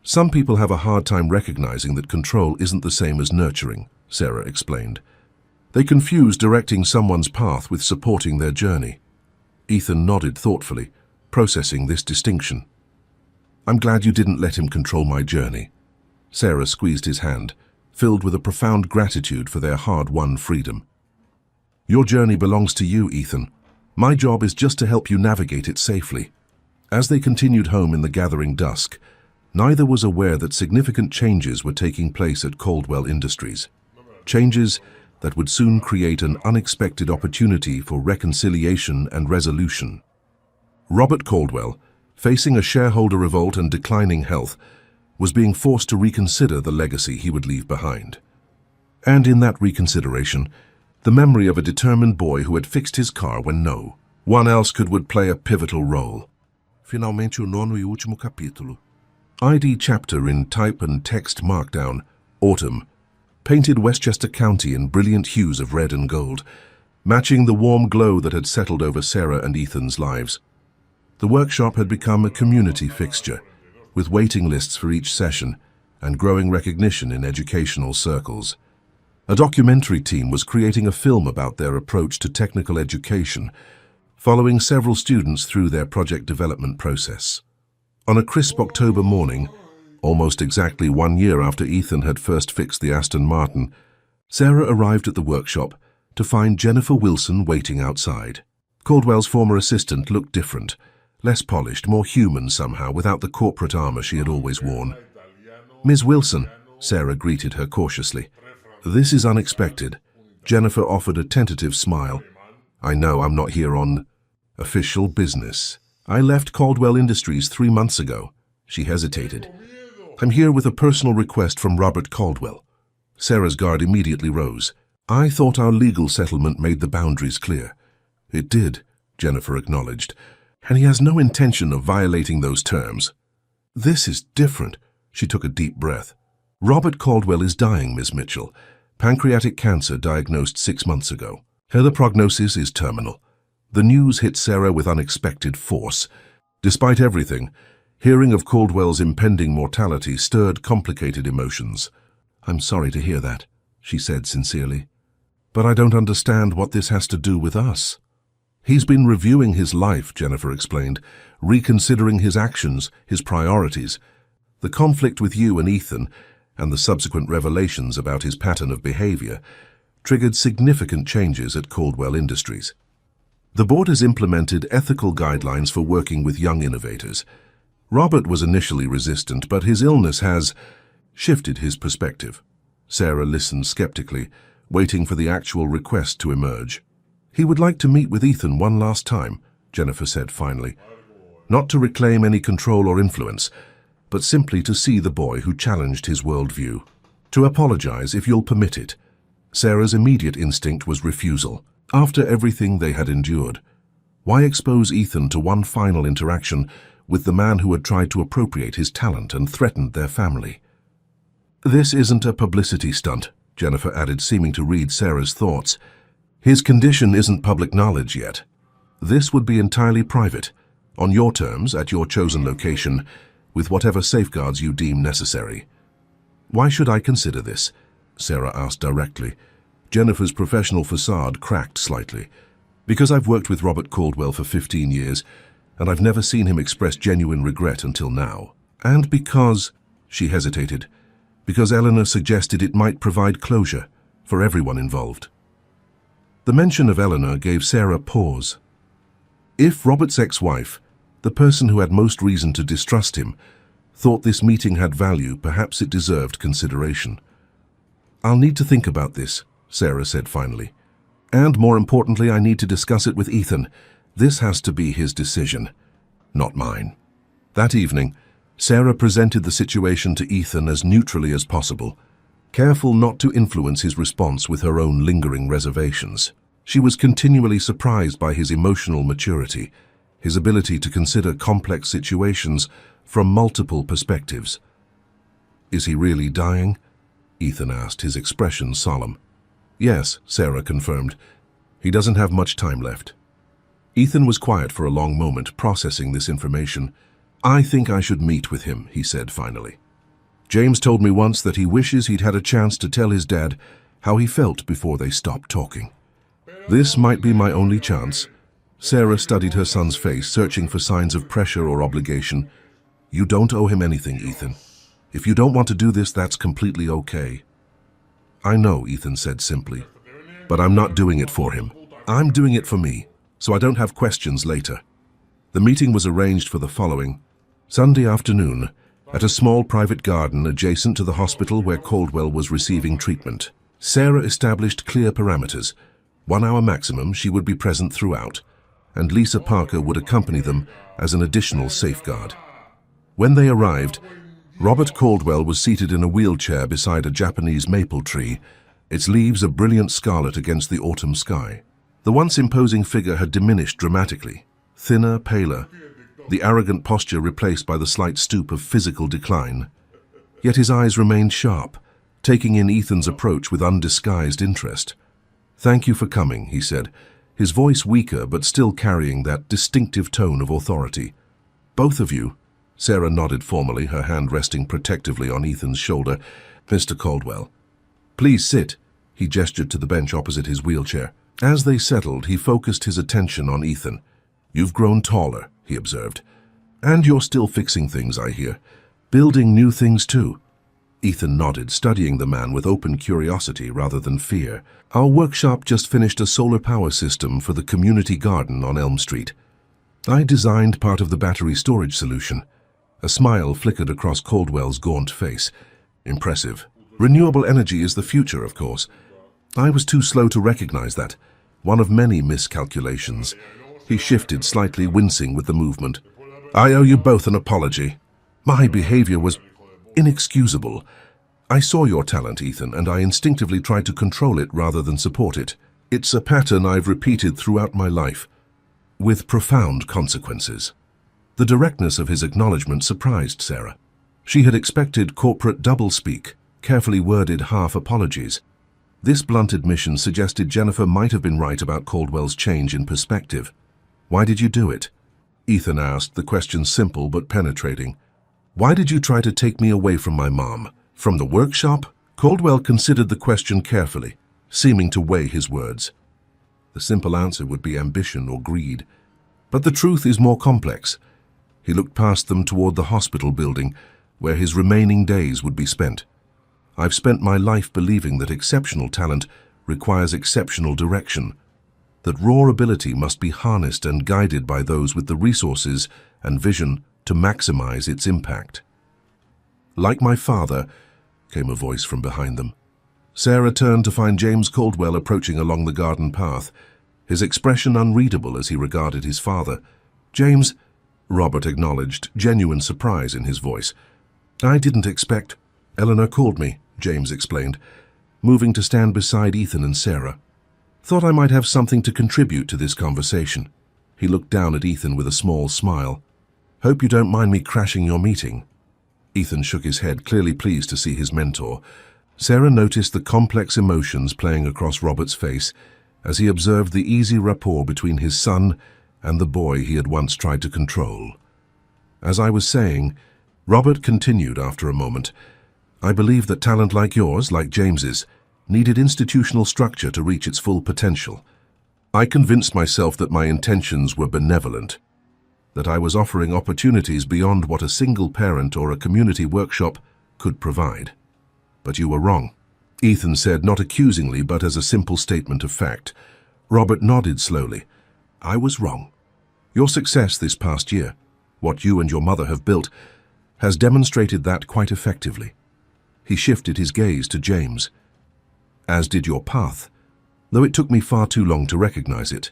Some people have a hard time recognizing that control isn't the same as nurturing, Sarah explained. They confuse directing someone's path with supporting their journey. Ethan nodded thoughtfully, processing this distinction. I'm glad you didn't let him control my journey. Sarah squeezed his hand, filled with a profound gratitude for their hard-won freedom. Your journey belongs to you, Ethan. My job is just to help you navigate it safely. As they continued home in the gathering dusk, neither was aware that significant changes were taking place at Caldwell Industries. Changes that would soon create an unexpected opportunity for reconciliation and resolution. Robert Caldwell, facing a shareholder revolt and declining health, was being forced to reconsider the legacy he would leave behind. And in that reconsideration, the memory of a determined boy who had fixed his car when no one else would play a pivotal role. Finalmente o nono e último capítulo. ID chapter in type and text markdown, autumn, painted Westchester County in brilliant hues of red and gold, matching the warm glow that had settled over Sarah and Ethan's lives. The workshop had become a community fixture, with waiting lists for each session and growing recognition in educational circles. A documentary team was creating a film about their approach to technical education, following several students through their project development process. On a crisp October morning, almost exactly 1 year after Ethan had first fixed the Aston Martin, Sarah arrived at the workshop to find Jennifer Wilson waiting outside. Caldwell's former assistant looked different, less polished, more human somehow, without the corporate armor she had always worn. Ms. Wilson, Sarah greeted her cautiously. This is unexpected. Jennifer offered a tentative smile. I know I'm not here on official business. I left Caldwell Industries 3 months ago. She hesitated. I'm here with a personal request from Robert Caldwell. Sarah's guard immediately rose. I thought our legal settlement made the boundaries clear. It did, Jennifer acknowledged, and he has no intention of violating those terms. This is different. She took a deep breath. Robert Caldwell is dying, Ms. Mitchell. Pancreatic cancer diagnosed 6 months ago. The prognosis is terminal. The news hit Sarah with unexpected force. Despite everything, hearing of Caldwell's impending mortality stirred complicated emotions. I'm sorry to hear that, she said sincerely. But I don't understand what this has to do with us. He's been reviewing his life, Jennifer explained, reconsidering his actions, his priorities. The conflict with you and Ethan, and the subsequent revelations about his pattern of behavior, triggered significant changes at Caldwell Industries. The board has implemented ethical guidelines for working with young innovators. Robert was initially resistant, but his illness has shifted his perspective. Sarah listened skeptically, waiting for the actual request to emerge. He would like to meet with Ethan one last time, Jennifer said finally. Not to reclaim any control or influence, but simply to see the boy who challenged his worldview. To apologize, if you'll permit it. Sarah's immediate instinct was refusal. After everything they had endured, why expose Ethan to one final interaction with the man who had tried to appropriate his talent and threatened their family? This isn't a publicity stunt, Jennifer added, seeming to read Sarah's thoughts. His condition isn't public knowledge yet. This would be entirely private, on your terms, at your chosen location, with whatever safeguards you deem necessary. Why should I consider this? Sarah asked directly. Jennifer's professional facade cracked slightly. Because I've worked with Robert Caldwell for 15 years, and I've never seen him express genuine regret until now. And because, she hesitated, because Eleanor suggested it might provide closure for everyone involved. The mention of Eleanor gave Sarah pause. If Robert's ex-wife, the person who had most reason to distrust him, thought this meeting had value, perhaps it deserved consideration. I'll need to think about this, Sarah said finally. And more importantly, I need to discuss it with Ethan. This has to be his decision, not mine. That evening, Sarah presented the situation to Ethan as neutrally as possible, careful not to influence his response with her own lingering reservations. She was continually surprised by his emotional maturity. his ability to consider complex situations from multiple perspectives. "Is he really dying?" Ethan asked, his expression solemn. "Yes," Sarah confirmed. "He doesn't have much time left." Ethan was quiet for a long moment, processing this information. "I think I should meet with him," he said finally. "James told me once that he wishes he'd had a chance to tell his dad how he felt before they stopped talking. This might be my only chance." Sarah studied her son's face, searching for signs of pressure or obligation. "You don't owe him anything, Ethan. If you don't want to do this, that's completely okay." "I know," Ethan said simply, "but I'm not doing it for him. I'm doing it for me, so I don't have questions later." The meeting was arranged for the following Sunday afternoon at a small private garden adjacent to the hospital where Caldwell was receiving treatment. Sarah established clear parameters. 1 hour maximum, she would be present throughout, and Lisa Parker would accompany them as an additional safeguard. When they arrived, Robert Caldwell was seated in a wheelchair beside a Japanese maple tree, its leaves a brilliant scarlet against the autumn sky. The once imposing figure had diminished dramatically, thinner, paler, the arrogant posture replaced by the slight stoop of physical decline. Yet his eyes remained sharp, taking in Ethan's approach with undisguised interest. "Thank you for coming," he said, his voice weaker but still carrying that distinctive tone of authority. "Both of you," Sarah nodded formally, her hand resting protectively on Ethan's shoulder. "Mr. Caldwell, please sit." He gestured to the bench opposite his wheelchair. As they settled, he focused his attention on Ethan. "You've grown taller," he observed. "And you're still fixing things, I hear. Building new things too." Ethan nodded, studying the man with open curiosity rather than fear. "Our workshop just finished a solar power system for the community garden on Elm Street. I designed part of the battery storage solution." A smile flickered across Caldwell's gaunt face. "Impressive. Renewable energy is the future, of course. I was too slow to recognize that. One of many miscalculations." He shifted, slightly wincing with the movement. "I owe you both an apology. My behavior was inexcusable. I saw your talent, Ethan, and I instinctively tried to control it rather than support it. It's a pattern I've repeated throughout my life, with profound consequences." The directness of his acknowledgement surprised Sarah. She had expected corporate doublespeak, carefully worded half-apologies. This blunt admission suggested Jennifer might have been right about Caldwell's change in perspective. "Why did you do it?" Ethan asked, the question simple but penetrating. "Why did you try to take me away from my mom? From the workshop?" Caldwell considered the question carefully, seeming to weigh his words. The simple answer would be ambition or greed. But the truth is more complex. He looked past them toward the hospital building, where his remaining days would be spent. "I've spent my life believing that exceptional talent requires exceptional direction, that raw ability must be harnessed and guided by those with the resources and vision to maximize its impact." "Like my father," came a voice from behind them. Sarah turned to find James Caldwell approaching along the garden path, his expression unreadable as he regarded his father. "James," Robert acknowledged, genuine surprise in his voice. "I didn't expect—" "Eleanor called me," James explained, moving to stand beside Ethan and Sarah. "Thought I might have something to contribute to this conversation." He looked down at Ethan with a small smile. "Hope you don't mind me crashing your meeting." Ethan shook his head, clearly pleased to see his mentor. Sarah noticed the complex emotions playing across Robert's face as he observed the easy rapport between his son and the boy he had once tried to control. "As I was saying," Robert continued after a moment, "I believe that talent like yours, like James's, needed institutional structure to reach its full potential. I convinced myself that my intentions were benevolent, that I was offering opportunities beyond what a single parent or a community workshop could provide. But you were wrong," Ethan said, not accusingly but as a simple statement of fact. Robert nodded slowly. "I was wrong. Your success this past year, what you and your mother have built, has demonstrated that quite effectively." He shifted his gaze to James. "As did your path, though it took me far too long to recognize it."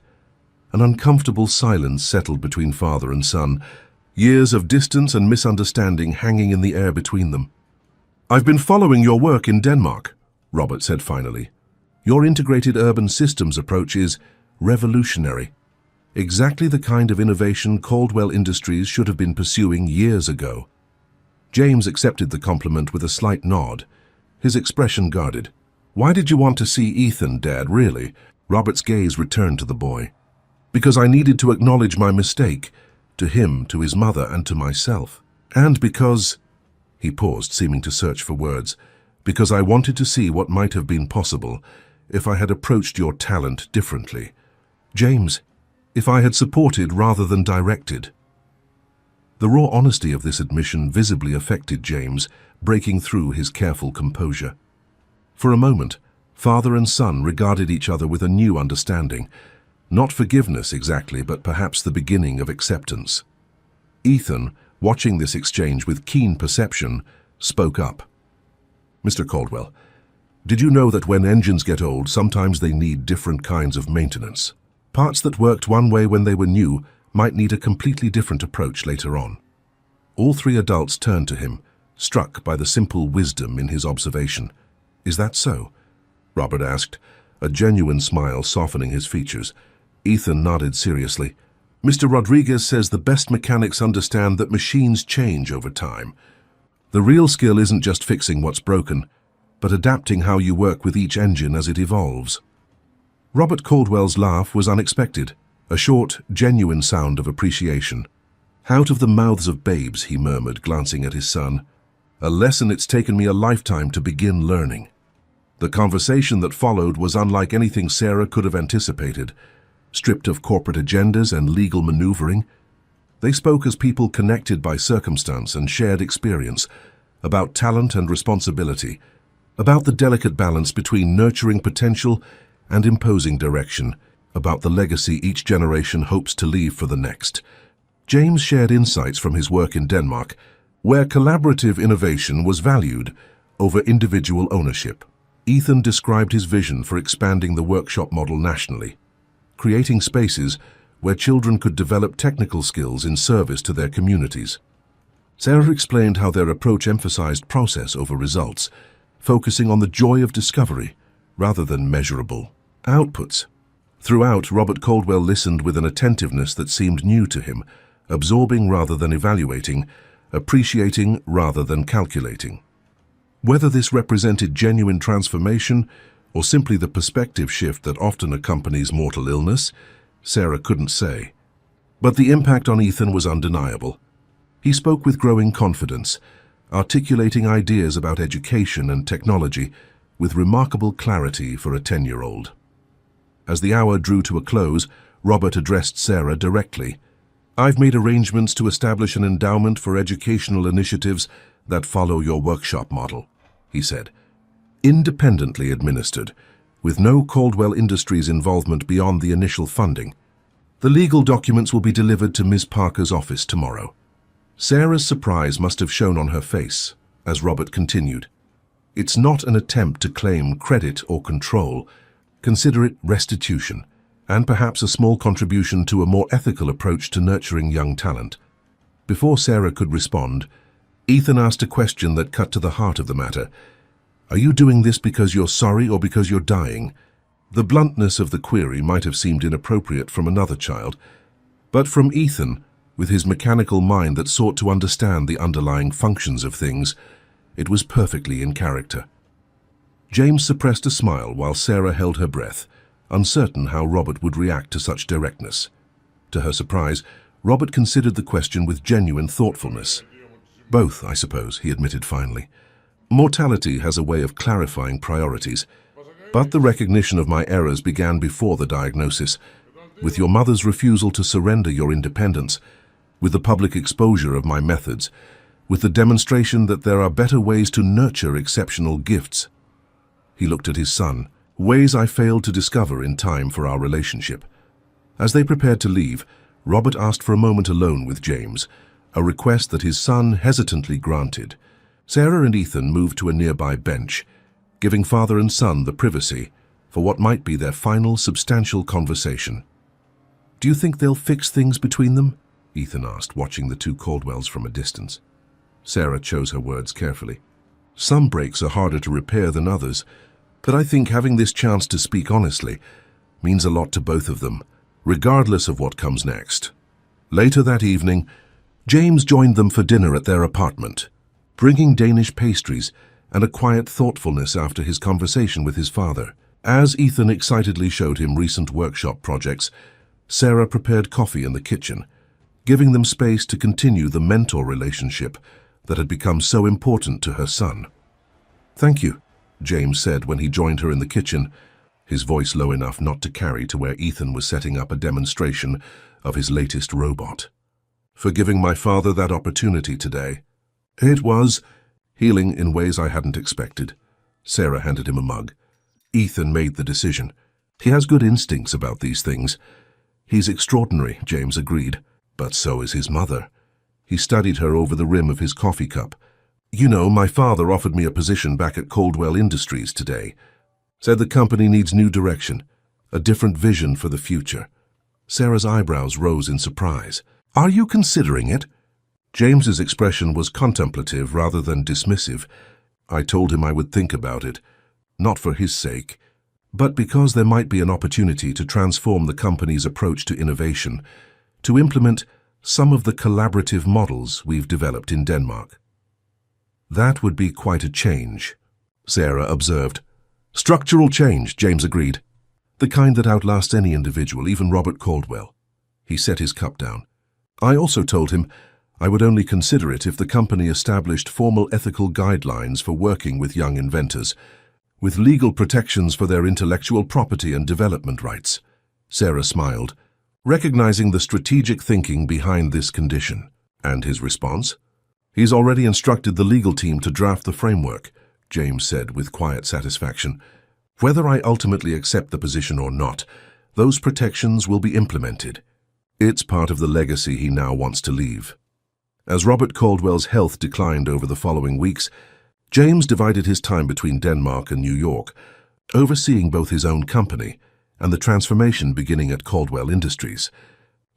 An uncomfortable silence settled between father and son, years of distance and misunderstanding hanging in the air between them. "I've been following your work in Denmark," Robert said finally. "Your integrated urban systems approach is revolutionary. Exactly the kind of innovation Caldwell Industries should have been pursuing years ago. James accepted the compliment with a slight nod, his expression guarded. "Why did you want to see Ethan, Dad, really?" Robert's gaze returned to the boy. "Because I needed to acknowledge my mistake, to him, to his mother, and to myself. And because—" he paused, seeming to search for words, "because I wanted to see what might have been possible if I had approached your talent differently. James, if I had supported rather than directed." The raw honesty of this admission visibly affected James, breaking through his careful composure. For a moment, father and son regarded each other with a new understanding. Not forgiveness exactly, but perhaps the beginning of acceptance. Ethan, watching this exchange with keen perception, spoke up. "Mr. Caldwell, did you know that when engines get old, sometimes they need different kinds of maintenance? Parts that worked one way when they were new might need a completely different approach later on." All three adults turned to him, struck by the simple wisdom in his observation. "Is that so?" Robert asked, a genuine smile softening his features. Ethan nodded seriously. "Mr. Rodriguez says the best mechanics understand that machines change over time. The real skill isn't just fixing what's broken, but adapting how you work with each engine as it evolves." Robert Caldwell's laugh was unexpected, a short, genuine sound of appreciation. "Out of the mouths of babes," he murmured, glancing at his son. "A lesson it's taken me a lifetime to begin learning." The conversation that followed was unlike anything Sarah could have anticipated. Stripped of corporate agendas and legal maneuvering, they spoke as people connected by circumstance and shared experience, about talent and responsibility, about the delicate balance between nurturing potential and imposing direction, about the legacy each generation hopes to leave for the next. James shared insights from his work in Denmark, where collaborative innovation was valued over individual ownership. Ethan described his vision for expanding the workshop model nationally, creating spaces where children could develop technical skills in service to their communities. Sarah explained how their approach emphasized process over results, focusing on the joy of discovery rather than measurable outputs. Throughout, Robert Caldwell listened with an attentiveness that seemed new to him, absorbing rather than evaluating, appreciating rather than calculating. Whether this represented genuine transformation or simply the perspective shift that often accompanies mortal illness, Sarah couldn't say. But the impact on Ethan was undeniable. He spoke with growing confidence, articulating ideas about education and technology with remarkable clarity for a 10-year-old. As the hour drew to a close, Robert addressed Sarah directly. "I've made arrangements to establish an endowment for educational initiatives that follow your workshop model," he said. "Independently administered, with no Caldwell Industries involvement beyond the initial funding. The legal documents will be delivered to Ms. Parker's office tomorrow." Sarah's surprise must have shown on her face as Robert continued. "It's not an attempt to claim credit or control. Consider it restitution, and perhaps a small contribution to a more ethical approach to nurturing young talent." Before Sarah could respond, Ethan asked a question that cut to the heart of the matter. "Are you doing this because you're sorry or because you're dying?" The bluntness of the query might have seemed inappropriate from another child, but from Ethan, with his mechanical mind that sought to understand the underlying functions of things, it was perfectly in character. James suppressed a smile while Sarah held her breath, uncertain how Robert would react to such directness. To her surprise, Robert considered the question with genuine thoughtfulness. "Both, I suppose," he admitted finally. "Mortality has a way of clarifying priorities, but the recognition of my errors began before the diagnosis, with your mother's refusal to surrender your independence, with the public exposure of my methods, with the demonstration that there are better ways to nurture exceptional gifts." He looked at his son, ways I failed to discover in time for our relationship. As they prepared to leave, Robert asked for a moment alone with James, a request that his son hesitantly granted. Sarah and Ethan moved to a nearby bench, giving father and son the privacy for what might be their final substantial conversation. "Do you think they'll fix things between them?" Ethan asked, watching the two Caldwells from a distance. Sarah chose her words carefully. "Some breaks are harder to repair than others, but I think having this chance to speak honestly means a lot to both of them," regardless of what comes next. Later that evening, James joined them for dinner at their apartment, bringing Danish pastries and a quiet thoughtfulness after his conversation with his father. As Ethan excitedly showed him recent workshop projects, Sarah prepared coffee in the kitchen, giving them space to continue the mentor relationship that had become so important to her son. "Thank you," James said when he joined her in the kitchen, his voice low enough not to carry to where Ethan was setting up a demonstration of his latest robot. "For giving my father that opportunity today. It was healing in ways I hadn't expected." Sarah handed him a mug. Ethan made the decision. "He has good instincts about these things." "He's extraordinary," James agreed, "but so is his mother." He studied her over the rim of his coffee cup. "You know, my father offered me a position back at Caldwell Industries today. Said the company needs new direction, a different vision for the future." Sarah's eyebrows rose in surprise. "Are you considering it?" James's expression was contemplative rather than dismissive. "I told him I would think about it, not for his sake, but because there might be an opportunity to transform the company's approach to innovation, to implement some of the collaborative models we've developed in Denmark." "That would be quite a change," Sarah observed. "Structural change," James agreed. "The kind that outlasts any individual, even Robert Caldwell." He set his cup down. "I also told him I would only consider it if the company established formal ethical guidelines for working with young inventors, with legal protections for their intellectual property and development rights." Sarah smiled, recognizing the strategic thinking behind this condition. "And his response?" "He's already instructed the legal team to draft the framework," James said with quiet satisfaction. "Whether I ultimately accept the position or not, those protections will be implemented. It's part of the legacy he now wants to leave." As Robert Caldwell's health declined over the following weeks, James divided his time between Denmark and New York, overseeing both his own company and the transformation beginning at Caldwell Industries.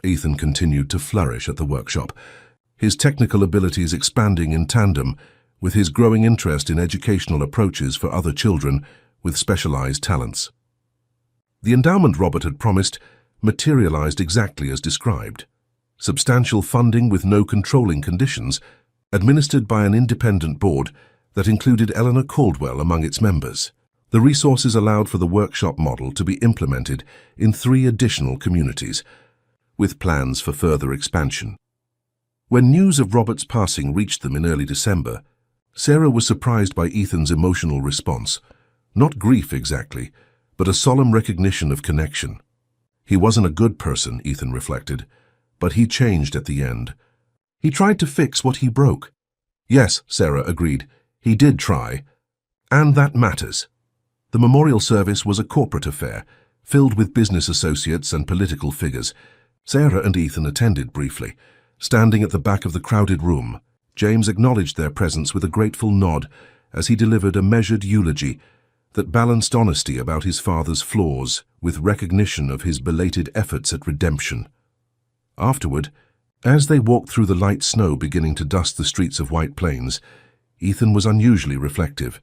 Ethan continued to flourish at the workshop, his technical abilities expanding in tandem with his growing interest in educational approaches for other children with specialized talents. The endowment Robert had promised materialized exactly as described. Substantial funding with no controlling conditions, administered by an independent board that included Eleanor Caldwell among its members. The resources allowed for the workshop model to be implemented in 3 additional communities, with plans for further expansion. When news of Robert's passing reached them in early December, Sarah was surprised by Ethan's emotional response. Not grief exactly, but a solemn recognition of connection. He wasn't a good person, Ethan reflected, but he changed at the end. He tried to fix what he broke. Yes, Sarah agreed, he did try, and that matters. The memorial service was a corporate affair, filled with business associates and political figures. Sarah and Ethan attended briefly. Standing at the back of the crowded room, James acknowledged their presence with a grateful nod as he delivered a measured eulogy that balanced honesty about his father's flaws with recognition of his belated efforts at redemption. Afterward, as they walked through the light snow beginning to dust the streets of White Plains, Ethan was unusually reflective.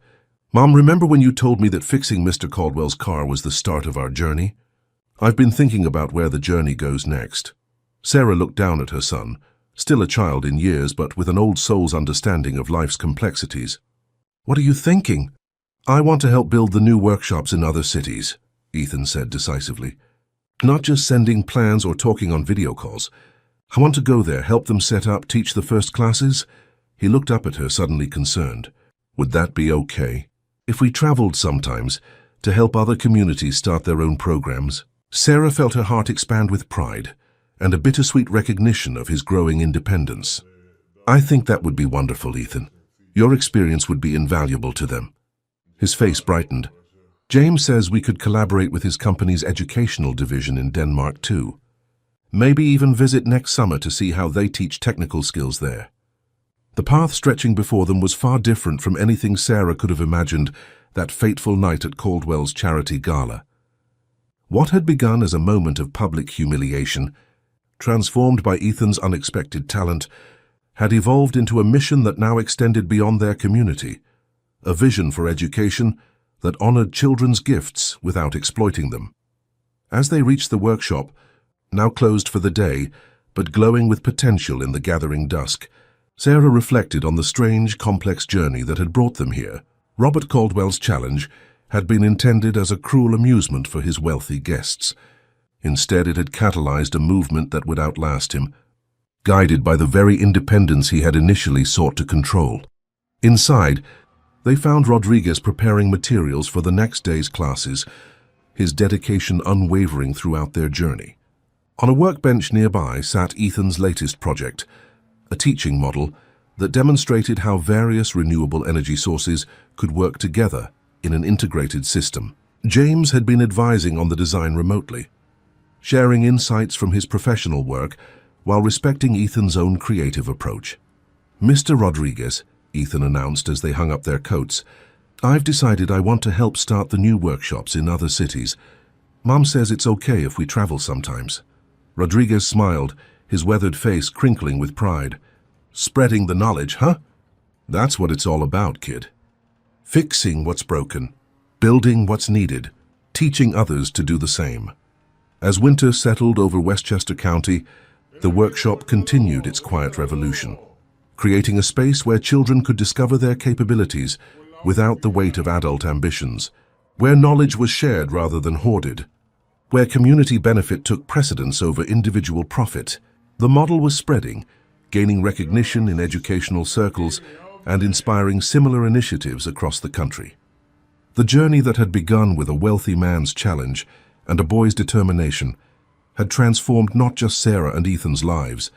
"Mom, remember when you told me that fixing Mr. Caldwell's car was the start of our journey? I've been thinking about where the journey goes next." Sarah looked down at her son, still a child in years but with an old soul's understanding of life's complexities. "What are you thinking?" "I want to help build the new workshops in other cities," Ethan said decisively. "Not just sending plans or talking on video calls. I want to go there, help them set up, teach the first classes." He looked up at her, suddenly concerned. "Would that be okay? If we traveled sometimes to help other communities start their own programs?" Sarah felt her heart expand with pride and a bittersweet recognition of his growing independence. "I think that would be wonderful, Ethan. Your experience would be invaluable to them." His face brightened. "James says we could collaborate with his company's educational division in Denmark too. Maybe even visit next summer to see how they teach technical skills there." The path stretching before them was far different from anything Sarah could have imagined that fateful night at Caldwell's charity gala. What had begun as a moment of public humiliation, transformed by Ethan's unexpected talent, had evolved into a mission that now extended beyond their community, a vision for education that honored children's gifts without exploiting them. As they reached the workshop, now closed for the day, but glowing with potential in the gathering dusk. Sarah reflected on the strange, complex journey that had brought them here. Robert Caldwell's challenge had been intended as a cruel amusement for his wealthy guests. Instead, it had catalyzed a movement that would outlast him, guided by the very independence he had initially sought to control. Inside, they found Rodriguez preparing materials for the next day's classes, his dedication unwavering throughout their journey. On a workbench nearby sat Ethan's latest project, a teaching model that demonstrated how various renewable energy sources could work together in an integrated system. James had been advising on the design remotely, sharing insights from his professional work while respecting Ethan's own creative approach. "Mr. Rodriguez," Ethan announced as they hung up their coats, "I've decided I want to help start the new workshops in other cities. Mom says it's okay if we travel sometimes." Rodriguez smiled, his weathered face crinkling with pride. "Spreading the knowledge, huh? That's what it's all about, kid. Fixing what's broken, building what's needed, teaching others to do the same." As winter settled over Westchester County, the workshop continued its quiet revolution, creating a space where children could discover their capabilities without the weight of adult ambitions, where knowledge was shared rather than hoarded, where community benefit took precedence over individual profit. The model was spreading, gaining recognition in educational circles and inspiring similar initiatives across the country. The journey that had begun with a wealthy man's challenge and a boy's determination had transformed not just Sarah and Ethan's lives,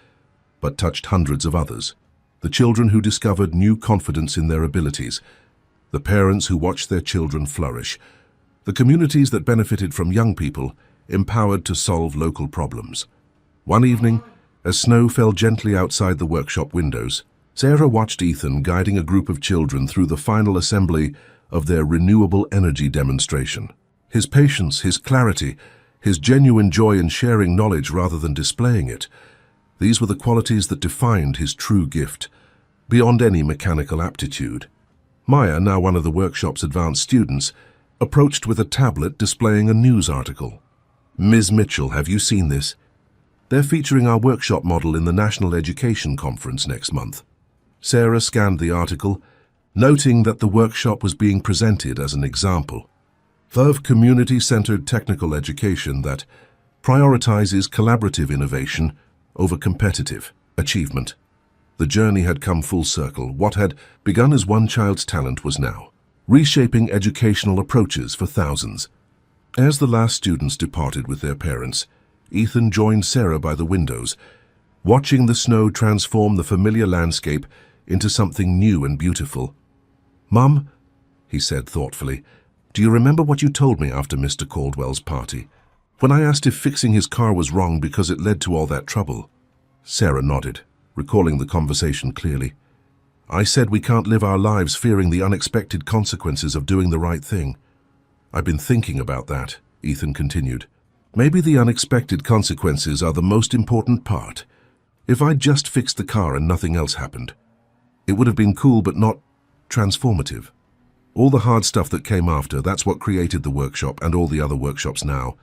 but touched hundreds of others. The children who discovered new confidence in their abilities, the parents who watched their children flourish, the communities that benefited from young people empowered to solve local problems. One evening, as snow fell gently outside the workshop windows, Sarah watched Ethan guiding a group of children through the final assembly of their renewable energy demonstration. His patience, his clarity, his genuine joy in sharing knowledge rather than displaying it, these were the qualities that defined his true gift, beyond any mechanical aptitude. Maya, now one of the workshop's advanced students, approached with a tablet displaying a news article. "Ms. Mitchell, have you seen this? They're featuring our workshop model in the National Education Conference next month." Sarah scanned the article, noting that the workshop was being presented as an example of community-centered technical education that prioritizes collaborative innovation over competitive achievement. The journey had come full circle. What had begun as one child's talent was now reshaping educational approaches for thousands. As the last students departed with their parents, Ethan joined Sarah by the windows, watching the snow transform the familiar landscape into something new and beautiful. "Mum," he said thoughtfully, "do you remember what you told me after Mr. Caldwell's party, when I asked if fixing his car was wrong because it led to all that trouble?" Sarah nodded, recalling the conversation clearly. "I said we can't live our lives fearing the unexpected consequences of doing the right thing." "I've been thinking about that," Ethan continued. "Maybe the unexpected consequences are the most important part. If I'd just fixed the car and nothing else happened, it would have been cool but not transformative. All the hard stuff that came after, that's what created the workshop and all the other workshops now.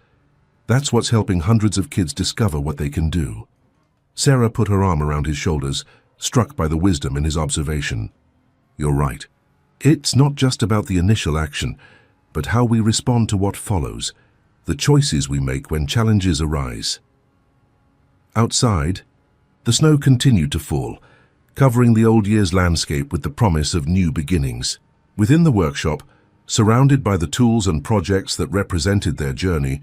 That's what's helping hundreds of kids discover what they can do." Sarah put her arm around his shoulders, struck by the wisdom in his observation. "You're right. It's not just about the initial action, but how we respond to what follows, the choices we make when challenges arise." Outside, the snow continued to fall, covering the old year's landscape with the promise of new beginnings. Within the workshop, surrounded by the tools and projects that represented their journey,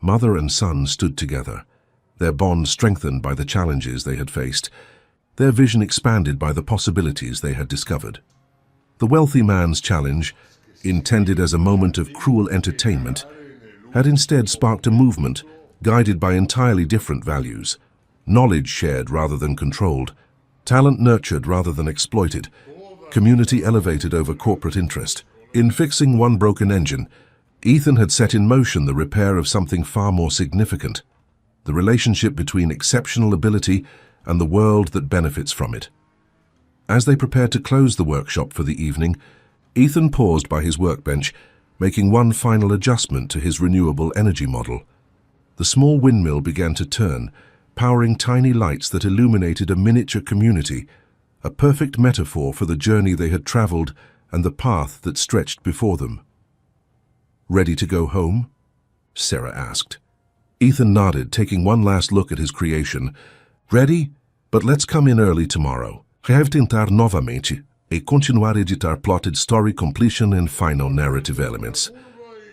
mother and son stood together, their bond strengthened by the challenges they had faced, their vision expanded by the possibilities they had discovered. The wealthy man's challenge, intended as a moment of cruel entertainment, had instead sparked a movement guided by entirely different values: knowledge shared rather than controlled, talent nurtured rather than exploited, community elevated over corporate interest. In fixing one broken engine, Ethan had set in motion the repair of something far more significant: the relationship between exceptional ability and the world that benefits from it. As they prepared to close the workshop for the evening, Ethan paused by his workbench, making one final adjustment to his renewable energy model. The small windmill began to turn, powering tiny lights that illuminated a miniature community, a perfect metaphor for the journey they had traveled and the path that stretched before them. "Ready to go home?" Sarah asked. Ethan nodded, taking one last look at his creation. "Ready? But let's come in early tomorrow. I have tentar novamente e continuar a editar plotted story completion and final narrative elements."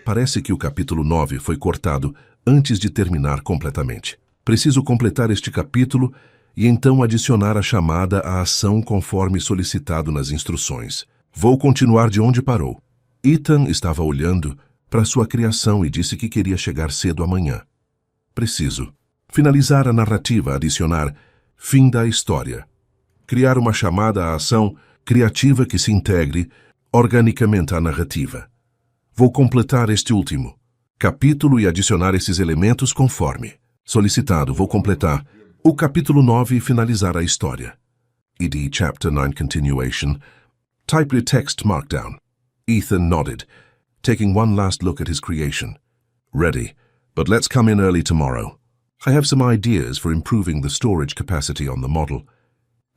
Parece que o capítulo 9 foi cortado antes de terminar completamente. Preciso completar este capítulo e então adicionar a chamada à ação conforme solicitado nas instruções. Vou continuar de onde parou. Ethan estava olhando para sua criação e disse que queria chegar cedo amanhã. Preciso finalizar a narrativa, adicionar fim da história. Criar uma chamada à ação criativa que se integre organicamente à narrativa. Vou completar este último capítulo e adicionar esses elementos conforme solicitado. Vou completar o capítulo 9 e finalizar a história. ED Chapter 9 Continuation. Type your text markdown. Ethan nodded, taking one last look at his creation. "Ready, but let's come in early tomorrow. I have some ideas for improving the storage capacity on the model."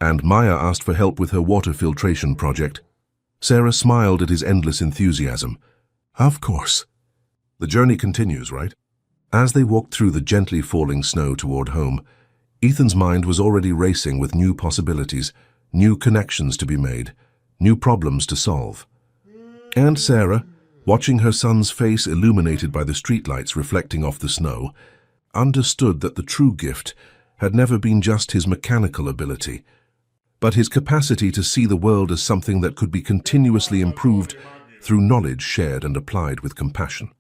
And Maya asked for help with her water filtration project. Sarah smiled at his endless enthusiasm. "Of course." The journey continues, right? As they walked through the gently falling snow toward home, Ethan's mind was already racing with new possibilities, new connections to be made, new problems to solve. And Sarah, watching her son's face illuminated by the streetlights reflecting off the snow, understood that the true gift had never been just his mechanical ability, but his capacity to see the world as something that could be continuously improved through knowledge shared and applied with compassion.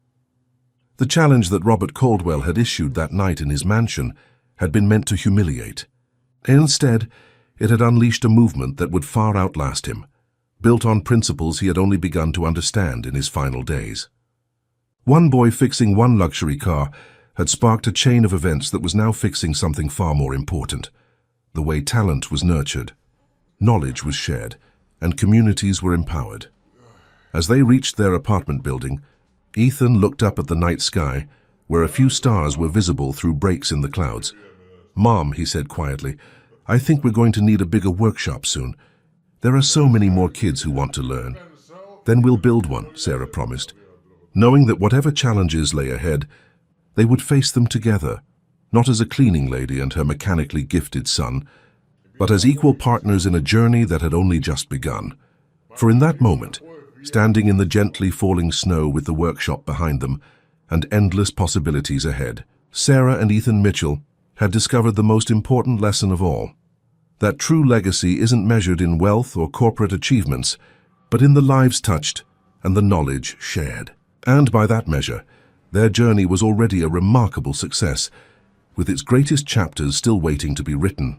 The challenge that Robert Caldwell had issued that night in his mansion had been meant to humiliate. Instead, it had unleashed a movement that would far outlast him, built on principles he had only begun to understand in his final days. One boy fixing one luxury car had sparked a chain of events that was now fixing something far more important: the way talent was nurtured, knowledge was shared, and communities were empowered. As they reached their apartment building, Ethan looked up at the night sky, where a few stars were visible through breaks in the clouds. "Mom," he said quietly, "I think we're going to need a bigger workshop soon. There are so many more kids who want to learn." "Then we'll build one," Sarah promised, knowing that whatever challenges lay ahead, they would face them together, not as a cleaning lady and her mechanically gifted son, but as equal partners in a journey that had only just begun. For in that moment, standing in the gently falling snow with the workshop behind them and endless possibilities ahead, Sarah and Ethan Mitchell had discovered the most important lesson of all: that true legacy isn't measured in wealth or corporate achievements, but in the lives touched and the knowledge shared. And by that measure, their journey was already a remarkable success, with its greatest chapters still waiting to be written.